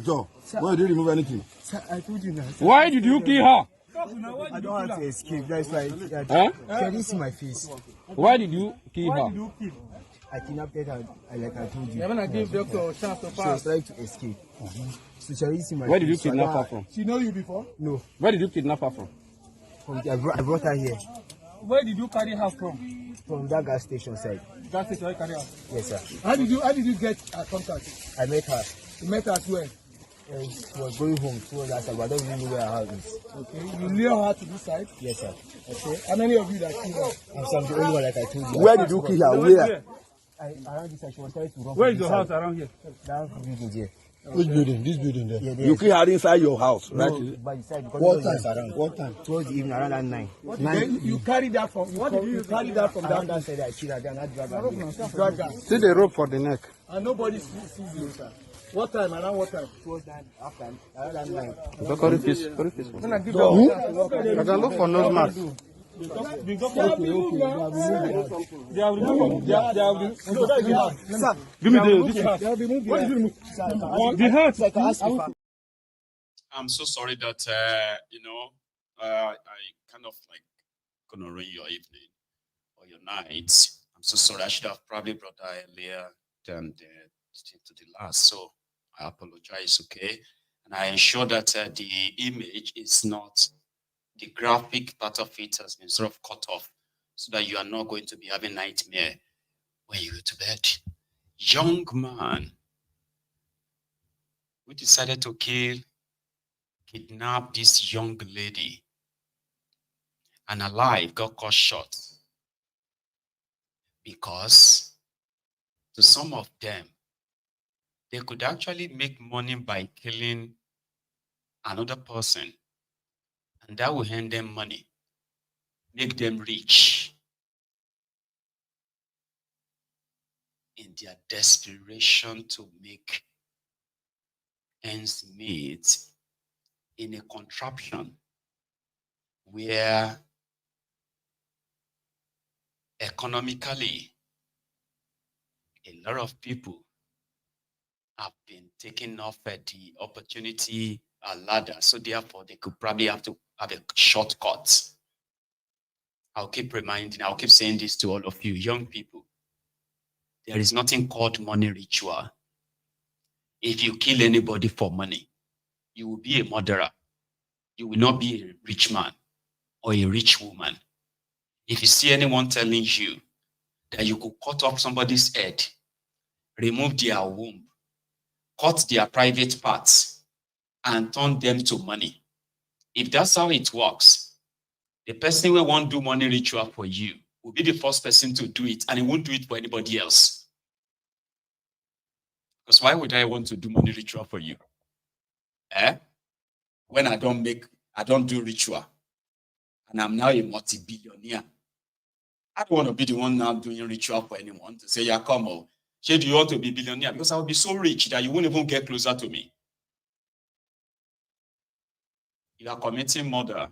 Joe, why did you remove anything? Sir, I told you now. Why did you kill her? I don't have to escape. That's why. Can you see my face? Why did you kill her? I kidnapped her, like I told you. You're gonna give doctor a chance to pass. She was trying to escape. So shall you see my Where did you face? kidnap her from? She know you before? No. Where did you kidnap her from? I brought her here. Where did you carry her from? From that gas station side. Gas station, you carry her? Yes, sir. How did you get her contact? I met her. You met her at where? She was going home towards that side, but I don't really know where her house is. Okay. You lure her to this side? Yes, sir. Okay. How many of you that killed her? I'm the only one, like I told you. Where did you kill her? Where? Around this side, she was trying to run. Where is your house around here? Down building here. Which building? This building there. Yeah, you kill her inside your house, right? No, by the side, because what time? What time? Towards the evening, around that 9. You carried that from. You carried that from down that side. I killed her. Then I dragged her. See the rope for the neck. And nobody sees you, sir. What time? Around what time? Towards that after around that 9. Very peaceful. I can look for nose mask. They have removed. Give me the. The heart. I'm so sorry that I kind of like gonna ruin your evening or your night. I'm so sorry. I should have probably brought that earlier than to the last. So I apologize. Okay, and I ensure that the image is not. The graphic part of it has been sort of cut off so that you are not going to be having nightmare when you go to bed. Young man who decided to kidnap this young lady and alive got caught short because to some of them, they could actually make money by killing another person. And that will hand them money, make them rich. In their desperation to make ends meet in a contraption where economically a lot of people have been taking off at the opportunity ladder, so therefore they could probably have to have a shortcut. I'll keep saying this to all of you young people. There is nothing called money ritual. If you kill anybody for money, you will be a murderer. You will not be a rich man or a rich woman. If you see anyone telling you that you could cut off somebody's head, remove their womb, cut their private parts, and turn them to money. If that's how it works, the person who won't do money ritual for you will be the first person to do it, and he won't do it for anybody else. Because why would I want to do money ritual for you? When I don't do ritual, and I'm now a multi-billionaire. I don't want to be the one now doing ritual for anyone to say, yeah, come on. Do you want to be billionaire? Because I will be so rich that you won't even get closer to me. You are committing murder.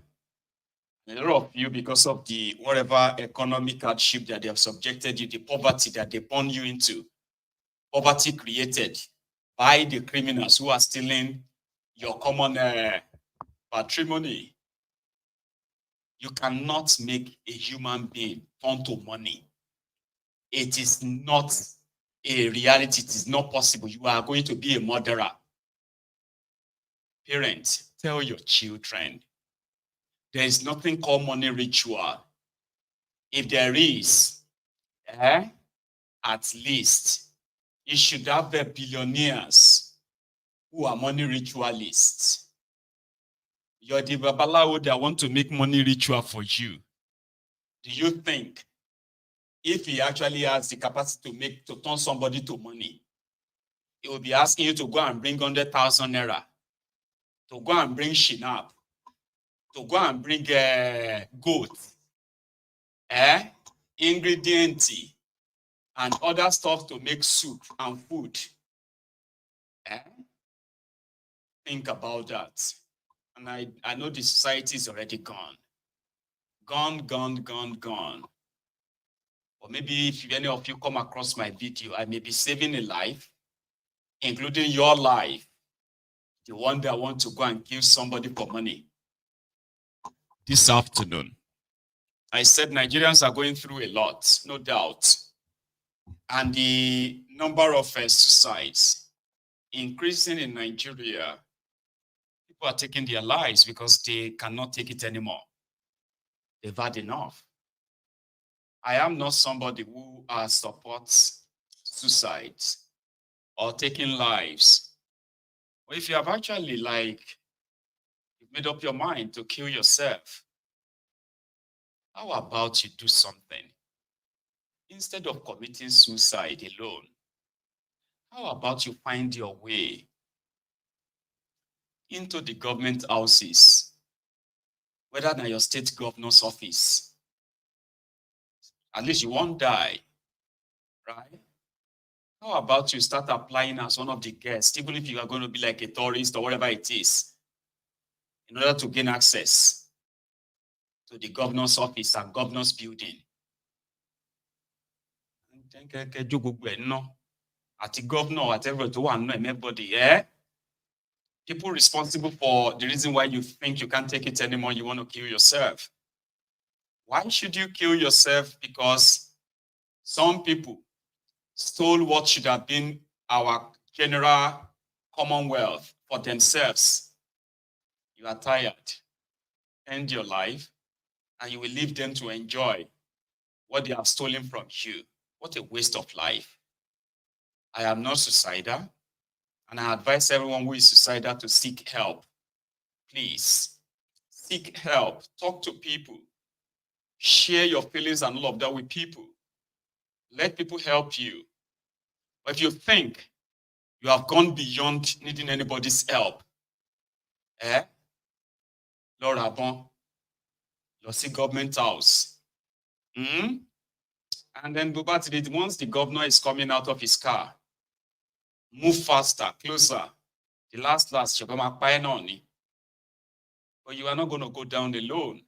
A lot of you, because of the whatever economic hardship that they have subjected you, the poverty that they born you into, poverty created by the criminals who are stealing your common patrimony. You cannot make a human being turn to money. It is not a reality. It is not possible. You are going to be a murderer. Parents, tell your children, there is nothing called money ritual. If there is, at least you should have the billionaires who are money ritualists. You're the babalawo that want to make money ritual for you. Do you think if he actually has the capacity to turn somebody to money, he will be asking you to go and bring 100,000 naira, to go and bring shinap, to go and bring goat, ingredients, and other stuff to make soup and food? Think about that. And I know the society is already gone. Gone. Or maybe if any of you come across my video, I may be saving a life, including your life, the one that want to go and kill somebody for money. This afternoon, I said Nigerians are going through a lot, no doubt. And the number of suicides increasing in Nigeria. People are taking their lives because they cannot take it anymore. They've had enough. I am not somebody who supports suicide or taking lives. But if you have actually you've made up your mind to kill yourself, how about you do something? Instead of committing suicide alone, how about you find your way into the government houses, whether in your state governor's office? At least you won't die, right? How about you start applying as one of the guests, even if you are going to be like a tourist or whatever it is, in order to gain access to the governor's office and governor's building? At the governor, at everybody, people responsible for the reason why you think you can't take it anymore, you want to kill yourself. Why should you kill yourself? Because some people stole what should have been our general commonwealth for themselves. You are tired. End your life, and you will leave them to enjoy what they have stolen from you. What a waste of life. I am not suicidal, and I advise everyone who is suicidal to seek help. Please, seek help. Talk to people. Share your feelings and all of that with people. Let people help you. But if you think you have gone beyond needing anybody's help, Lord Abon, you'll see government house. And then once the governor is coming out of his car, move faster, closer. The last, you're going to buy on. But you are not going to go down alone.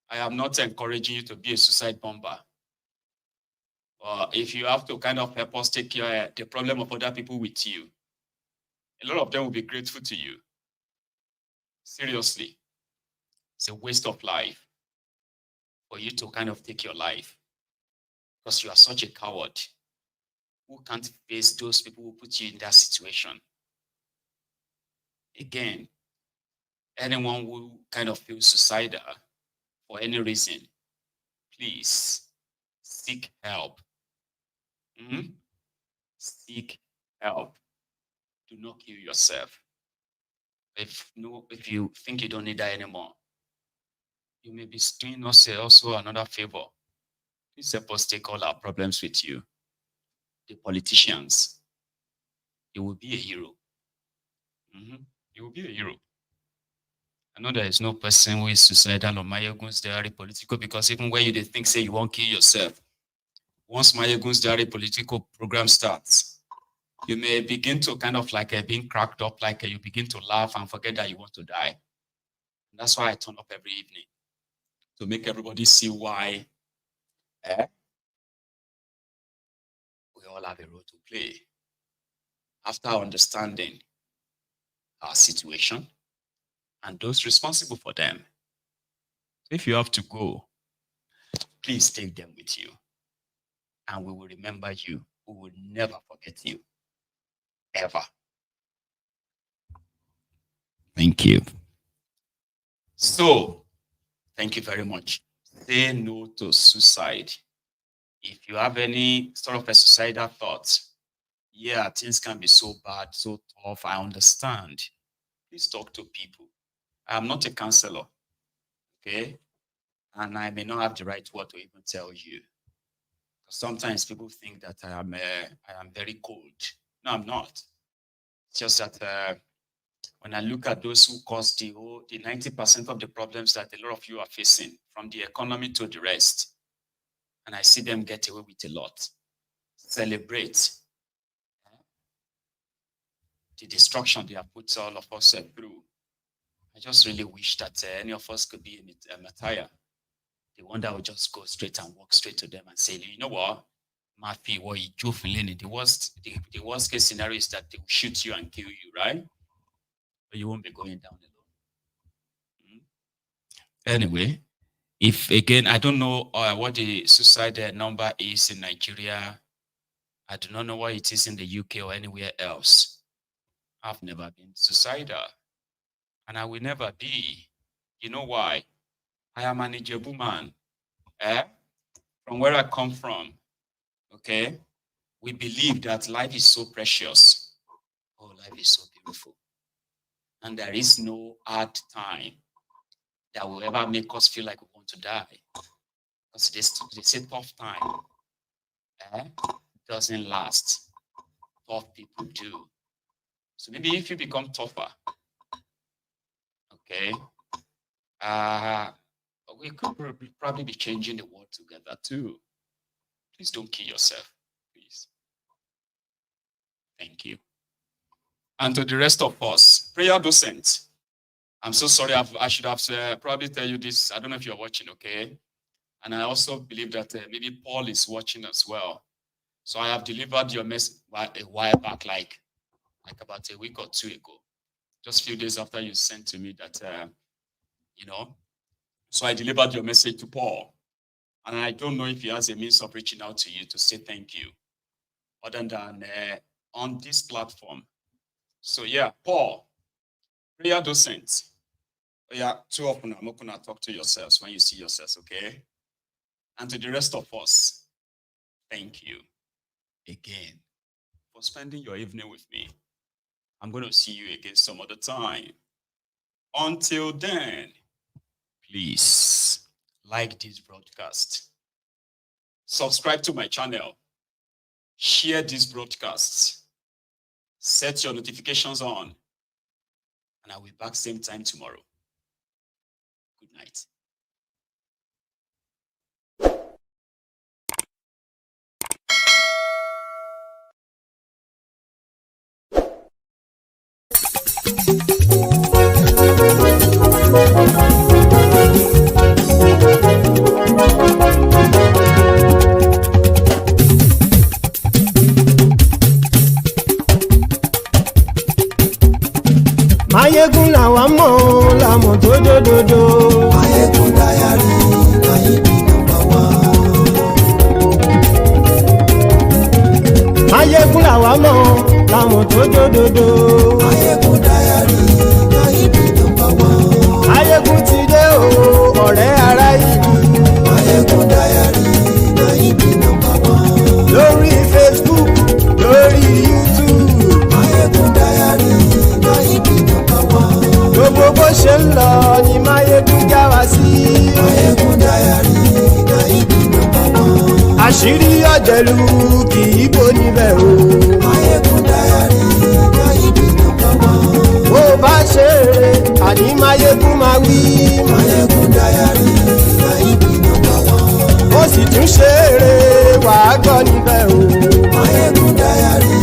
I am not encouraging you to be a suicide bomber. If you have to kind of help us take care of the problem of other people with you, a lot of them will be grateful to you. Seriously, it's a waste of life for you to kind of take your life because you are such a coward who can't face those people who put you in that situation. Again, anyone who kind of feels suicidal for any reason, please seek help. Seek help. Do not kill yourself. If you think you don't need that anymore, you may be doing us also another favor. Please help us take all our problems with you. The politicians, you will be a hero. You will be a hero. I know there is no person who is suicidal or Mayegun's diary political, because even when you think say you won't kill yourself, once Mayegun's diary political program starts, you may begin to kind of like being cracked up, like you begin to laugh and forget that you want to die. And that's why I turn up every evening, to make everybody see why we all have a role to play. After understanding our situation and those responsible for them. If you have to go, please take them with you. And we will remember you. We will never forget you. Ever. Thank you. So, thank you very much. Say no to suicide. If you have any sort of a suicidal thought, yeah, things can be so bad, so tough, I understand. Please talk to people. I am not a counselor, okay? And I may not have the right word to even tell you. Sometimes people think that I am very cold. No, I'm not. It's just that when I look at those who cause the 90% of the problems that a lot of you are facing, from the economy to the rest, and I see them get away with a lot, celebrate the destruction they have put all of us through. I just really wish that any of us could be a martyr. The one that would just go straight and walk straight to them and say, you know what, Mafi, what you do feeling? The worst case scenario is that they will shoot you and kill you, right? But you won't be going down alone. Anyway, if again, I don't know what the suicide number is in Nigeria. I do not know what it is in the UK or anywhere else. I've never been suicidal. And I will never be. You know why? I am an Ijebu man. From where I come from, okay? We believe that life is so precious. Oh, life is so beautiful. And there is no hard time that will ever make us feel like we want to die. Because they say tough time doesn't last. Tough people do. So maybe if you become tougher, okay, we could probably be changing the world together too. Please don't kill yourself, please. Thank you. And to the rest of us, prayer docents, I'm so sorry, I should have probably tell you this. I don't know if you're watching, okay? And I also believe that maybe Paul is watching as well. So I have delivered your message a while back, like about a week or two ago, just a few days after you sent to me that, so I delivered your message to Paul. And I don't know if he has a means of reaching out to you to say thank you, other than on this platform. So yeah, Paul, prayer docent. Yeah, too often I'm not going to talk to yourselves when you see yourselves, okay? And to the rest of us, thank you again for spending your evening with me. I'm going to see you again some other time. Until then, please like this broadcast, subscribe to my channel, share this broadcast, set your notifications on, and I will be back same time tomorrow. Good night. Mayegun làwa mọ̀ làmọ̀ tó dòdòdò. Mayegun diary Nayibi #1. Mayegun làwa mọ̀ làmọ̀ tó dòdòdò. Mayegun diary Nayibi #1. Mayegun ti dé o ọ̀rẹ́ ara yìí. Mayegun diary Nayibi #1. Lórí Facebook, lórí YouTube. Mayegun diary Nayibi #1. Gbogbo bó ṣe ń lọ ni Mayegun já wa sí. Mayegun diary Nayibi #1. Àṣírí ọ̀jẹ̀lú kì í bò níbẹ̀ o. Mayegun diary Nayibi #1. bá ṣe eré àní máyégún máa wí. Máyégún Diary na ibi nọ́mbà 1. Ó sì tún ṣe eré wàá gbọ́ níbẹ̀ o. Máyégún Diary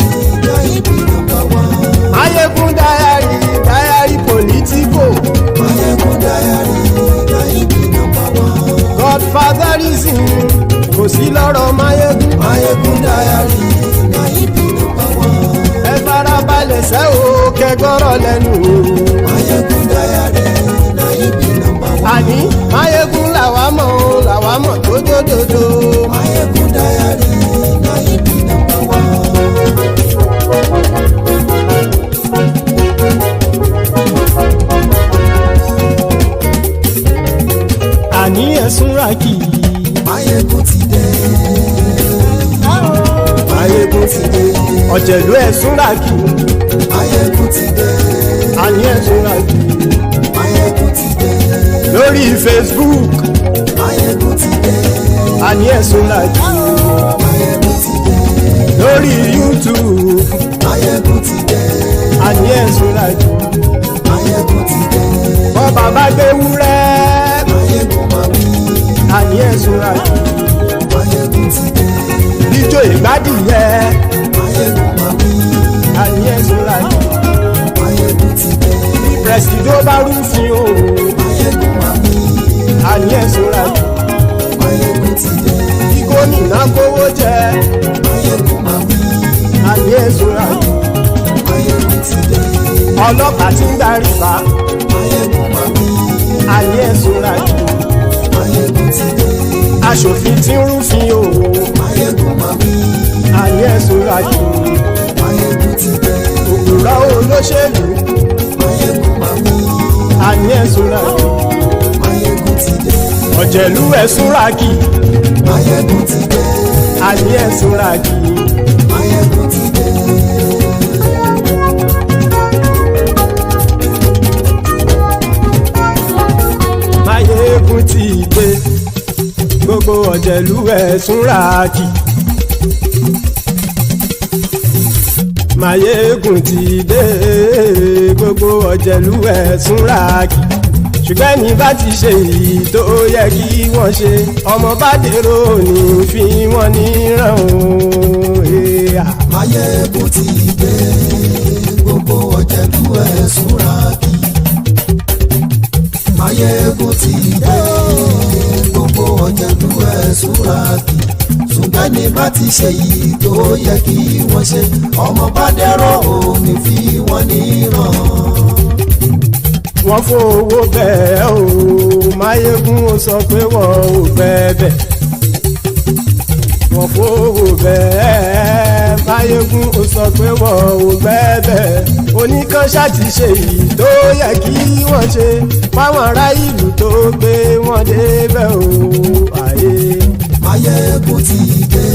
na ibi nọ́mbà 1. Máyégún Diary politico. Máyégún Diary na ibi nọ́mbà 1. Godfatherism kò sí lọ́rọ̀ Máyégún. Máyégún Diary na ibi nọ́mbà 1. Ẹ farabalẹ̀ sẹ́ o kẹgbọ́rọ̀ lẹ́nu o. Máyégún Diary na ibi nọ́mbà 1. Àní Máyégún làwa mọ̀ tó dòdòdò. Máyégún Diary na ibi nọ́mbà 1. Àní ẹ̀sùn ràkì. Máyégún ti dé. Máyégún ti dé. Ọ̀jẹ̀lú ẹ̀sùn ràkì. Máyégún ti dé. Àní ẹ̀sùn ràkì. Máyégún ti dé. Lórí Facebook. Máyégún ti dé. Àní ẹ̀sùn ràkì. Máyégún ti dé. Lórí YouTube. Máyégún ti dé. Àní ẹ̀sùn ràkì. Máyégún ti dé. Bọ́ bàbá gbé wúrẹ́. Máyégún máa wí. Àní ẹ̀sùn ràkì. Máyégún ti dé. Ijó ìgbádìyẹ. Máyégún máa wí. Àní ẹ̀sùn ràkì. Máyégún ti dé. Presido bá rúfin o. Máyégún máa wí. Àní ẹ̀sùn ràkì. Máyégún ti dé. Kí gómìnà kówó jẹ. Máyégún máa wí. Àní ẹ̀sùn ràkì. Máyégún ti dé. Ọlọ́pàá tí ń darí bá. Máyégún máa wí. Àní ẹ̀sùn ràkì. Máyégún ti dé. Aṣòfin tí ń rúfin o. Máyégún máa wí. Àní ẹ̀sùn ràkì. Máyégún ti dé. Òpùrọ́ olóṣèlú. Máyégún máa wí. Àní ẹ̀sùn ràkì. Máyégún ti dé. Ọ̀jẹ̀lú ẹ̀sùn ràkì. Máyégún ti dé. Àní ẹ̀sùn ràkì. Máyégún ti dé. Máyégún ti dé. Gbogbo ọ̀jẹ̀lú ẹ̀sùn ràkì. Máyégún ti dé. Gbogbo ọ̀jẹ̀lú ẹ̀sùn ràkì. Ṣùgbọ́n ní bá ti ṣe èyí tó yẹ kí wọ́n ṣe, ọmọ bá dèrò ní fi wọ́n níran o. Máyégún ti dé. Gbogbo ọ̀jẹ̀lú ẹ̀sùn ràkì. Máyégún ti dé. Gbogbo ọ̀jẹ̀lú ẹ̀sùn ràkì. Ṣùgbọ́n ní bá ti ṣe èyí tó yẹ kí wọ́n ṣe, ọmọ bá dèrò ní fi wọ́n níran. Wọ́n fowó bẹ́ẹ̀ o, Máyégún ó sọ pé wọ́n ò bẹ́ẹ̀. Wọ́n fowó bẹ́ẹ̀, Máyégún ó sọ pé wọ́n ò bẹ́ẹ̀. Oníkan ṣáàtì ṣe èyí tó yẹ kí wọ́n ṣe, fáwọn ará ìlú tó gbé wọn débẹ̀ o. Máyégún ti dé.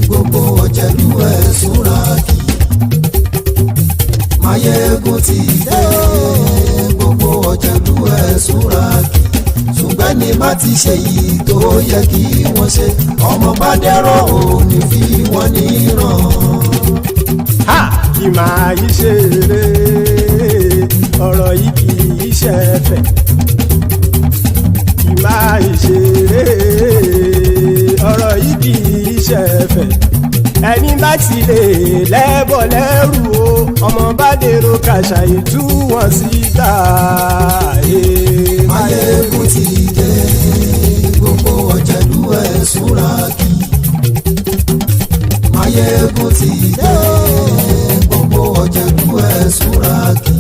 Gbogbo ọ̀jẹ̀lú ẹ̀sùn ràkì. Máyégún ti dé. Gbogbo ọ̀jẹ̀lú ẹ̀sùn ràkì. Ṣùgbọ́n ní bá ti ṣe yìí tó yẹ kí wọ́n ṣe, ọmọ bá dẹ́rọ̀ ò ní fi wọ́n níran. Kì máa yí ṣe eré, ọ̀rọ̀ yìí kì í ṣe ẹ̀fẹ̀. Kì máa yí ṣe eré, ọ̀rọ̀ yìí kì í ṣe ẹ̀fẹ̀. Ẹni bá ti lè lẹ́bọ̀ lẹ́rù o, ọmọ bá dèrò kàṣà ìtú wọn síta. Máyégún ti dé. Gbogbo ọ̀jẹ̀lú ẹ̀sùn ràkì. Máyégún ti dé. Gbogbo ọ̀jẹ̀lú ẹ̀sùn ràkì.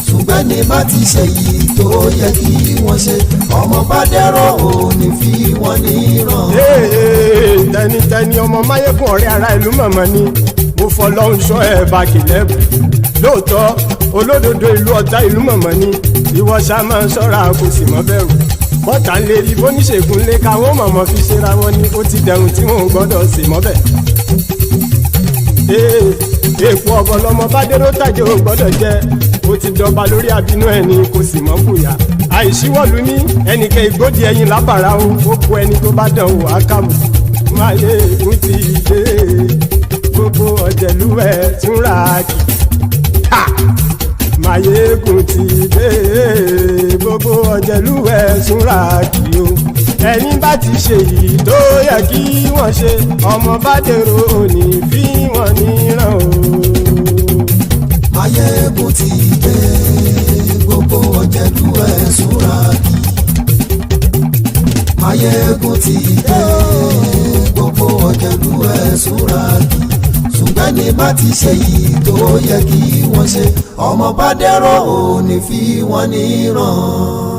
Ṣùgbọ́n ní bá ti ṣe yìí tó yẹ kí wọ́n ṣe, ọmọ bá dẹ́rọ̀ ò ní fi wọ́n níran. Tẹnitẹni ọmọ Máyégún ọ̀rẹ́ ara ìlú mọ̀mọ́ ni mo fọlọ́hún ṣọ́ ẹ̀ bá kìlẹ́bù. Lóòótọ́ olódodo ìlú ọ̀tá ìlú mọ̀mọ́ ni ìwọ ṣá máa ń ṣọ́ra kò sì mọ́ bẹ̀rù. Bọ́tà ń lè rí bóníṣègùn lé káwọn mọ̀mọ́ fi ṣera wọn ni ó ti dẹrùn tí wọn ò gbọ́dọ̀ sì mọ́ bẹ̀. Èèpo ọ̀bọ lọmọ bá dérò tàjẹ́ ò gbọ́dọ̀ jẹ́, ó ti dọba lórí abínú ẹni kò sì mọ́ fòyà. Àìsíwọ́lu ní ẹnìkẹ́ ìgbódì ẹyin lábàrá o, ó kó ẹni tó bá dán o àkàmù. Máyégún ti dé. Gbogbo ọ̀jẹ̀lú ẹ̀sùn ràkì. Máyégún ti dé gbogbo ọ̀jẹ̀lú ẹ̀ súnra kí o ẹni bá ti ṣe yìí tó yẹ kí wọ́n ṣe ọmọ bá dèrò òní fi wọ́n níran o. Máyégún ti dé gbogbo ọ̀jẹ̀lú ẹ̀ súnra kí. Máyégún ti dé gbogbo ọ̀jẹ̀lú ẹ̀ súnra kí. Ṣùgbọ́n ní bá ti ṣe yìí tó yẹ kí wọ́n ṣe ọmọ bá dẹ̀rọ̀ òní fi wọ́n níran.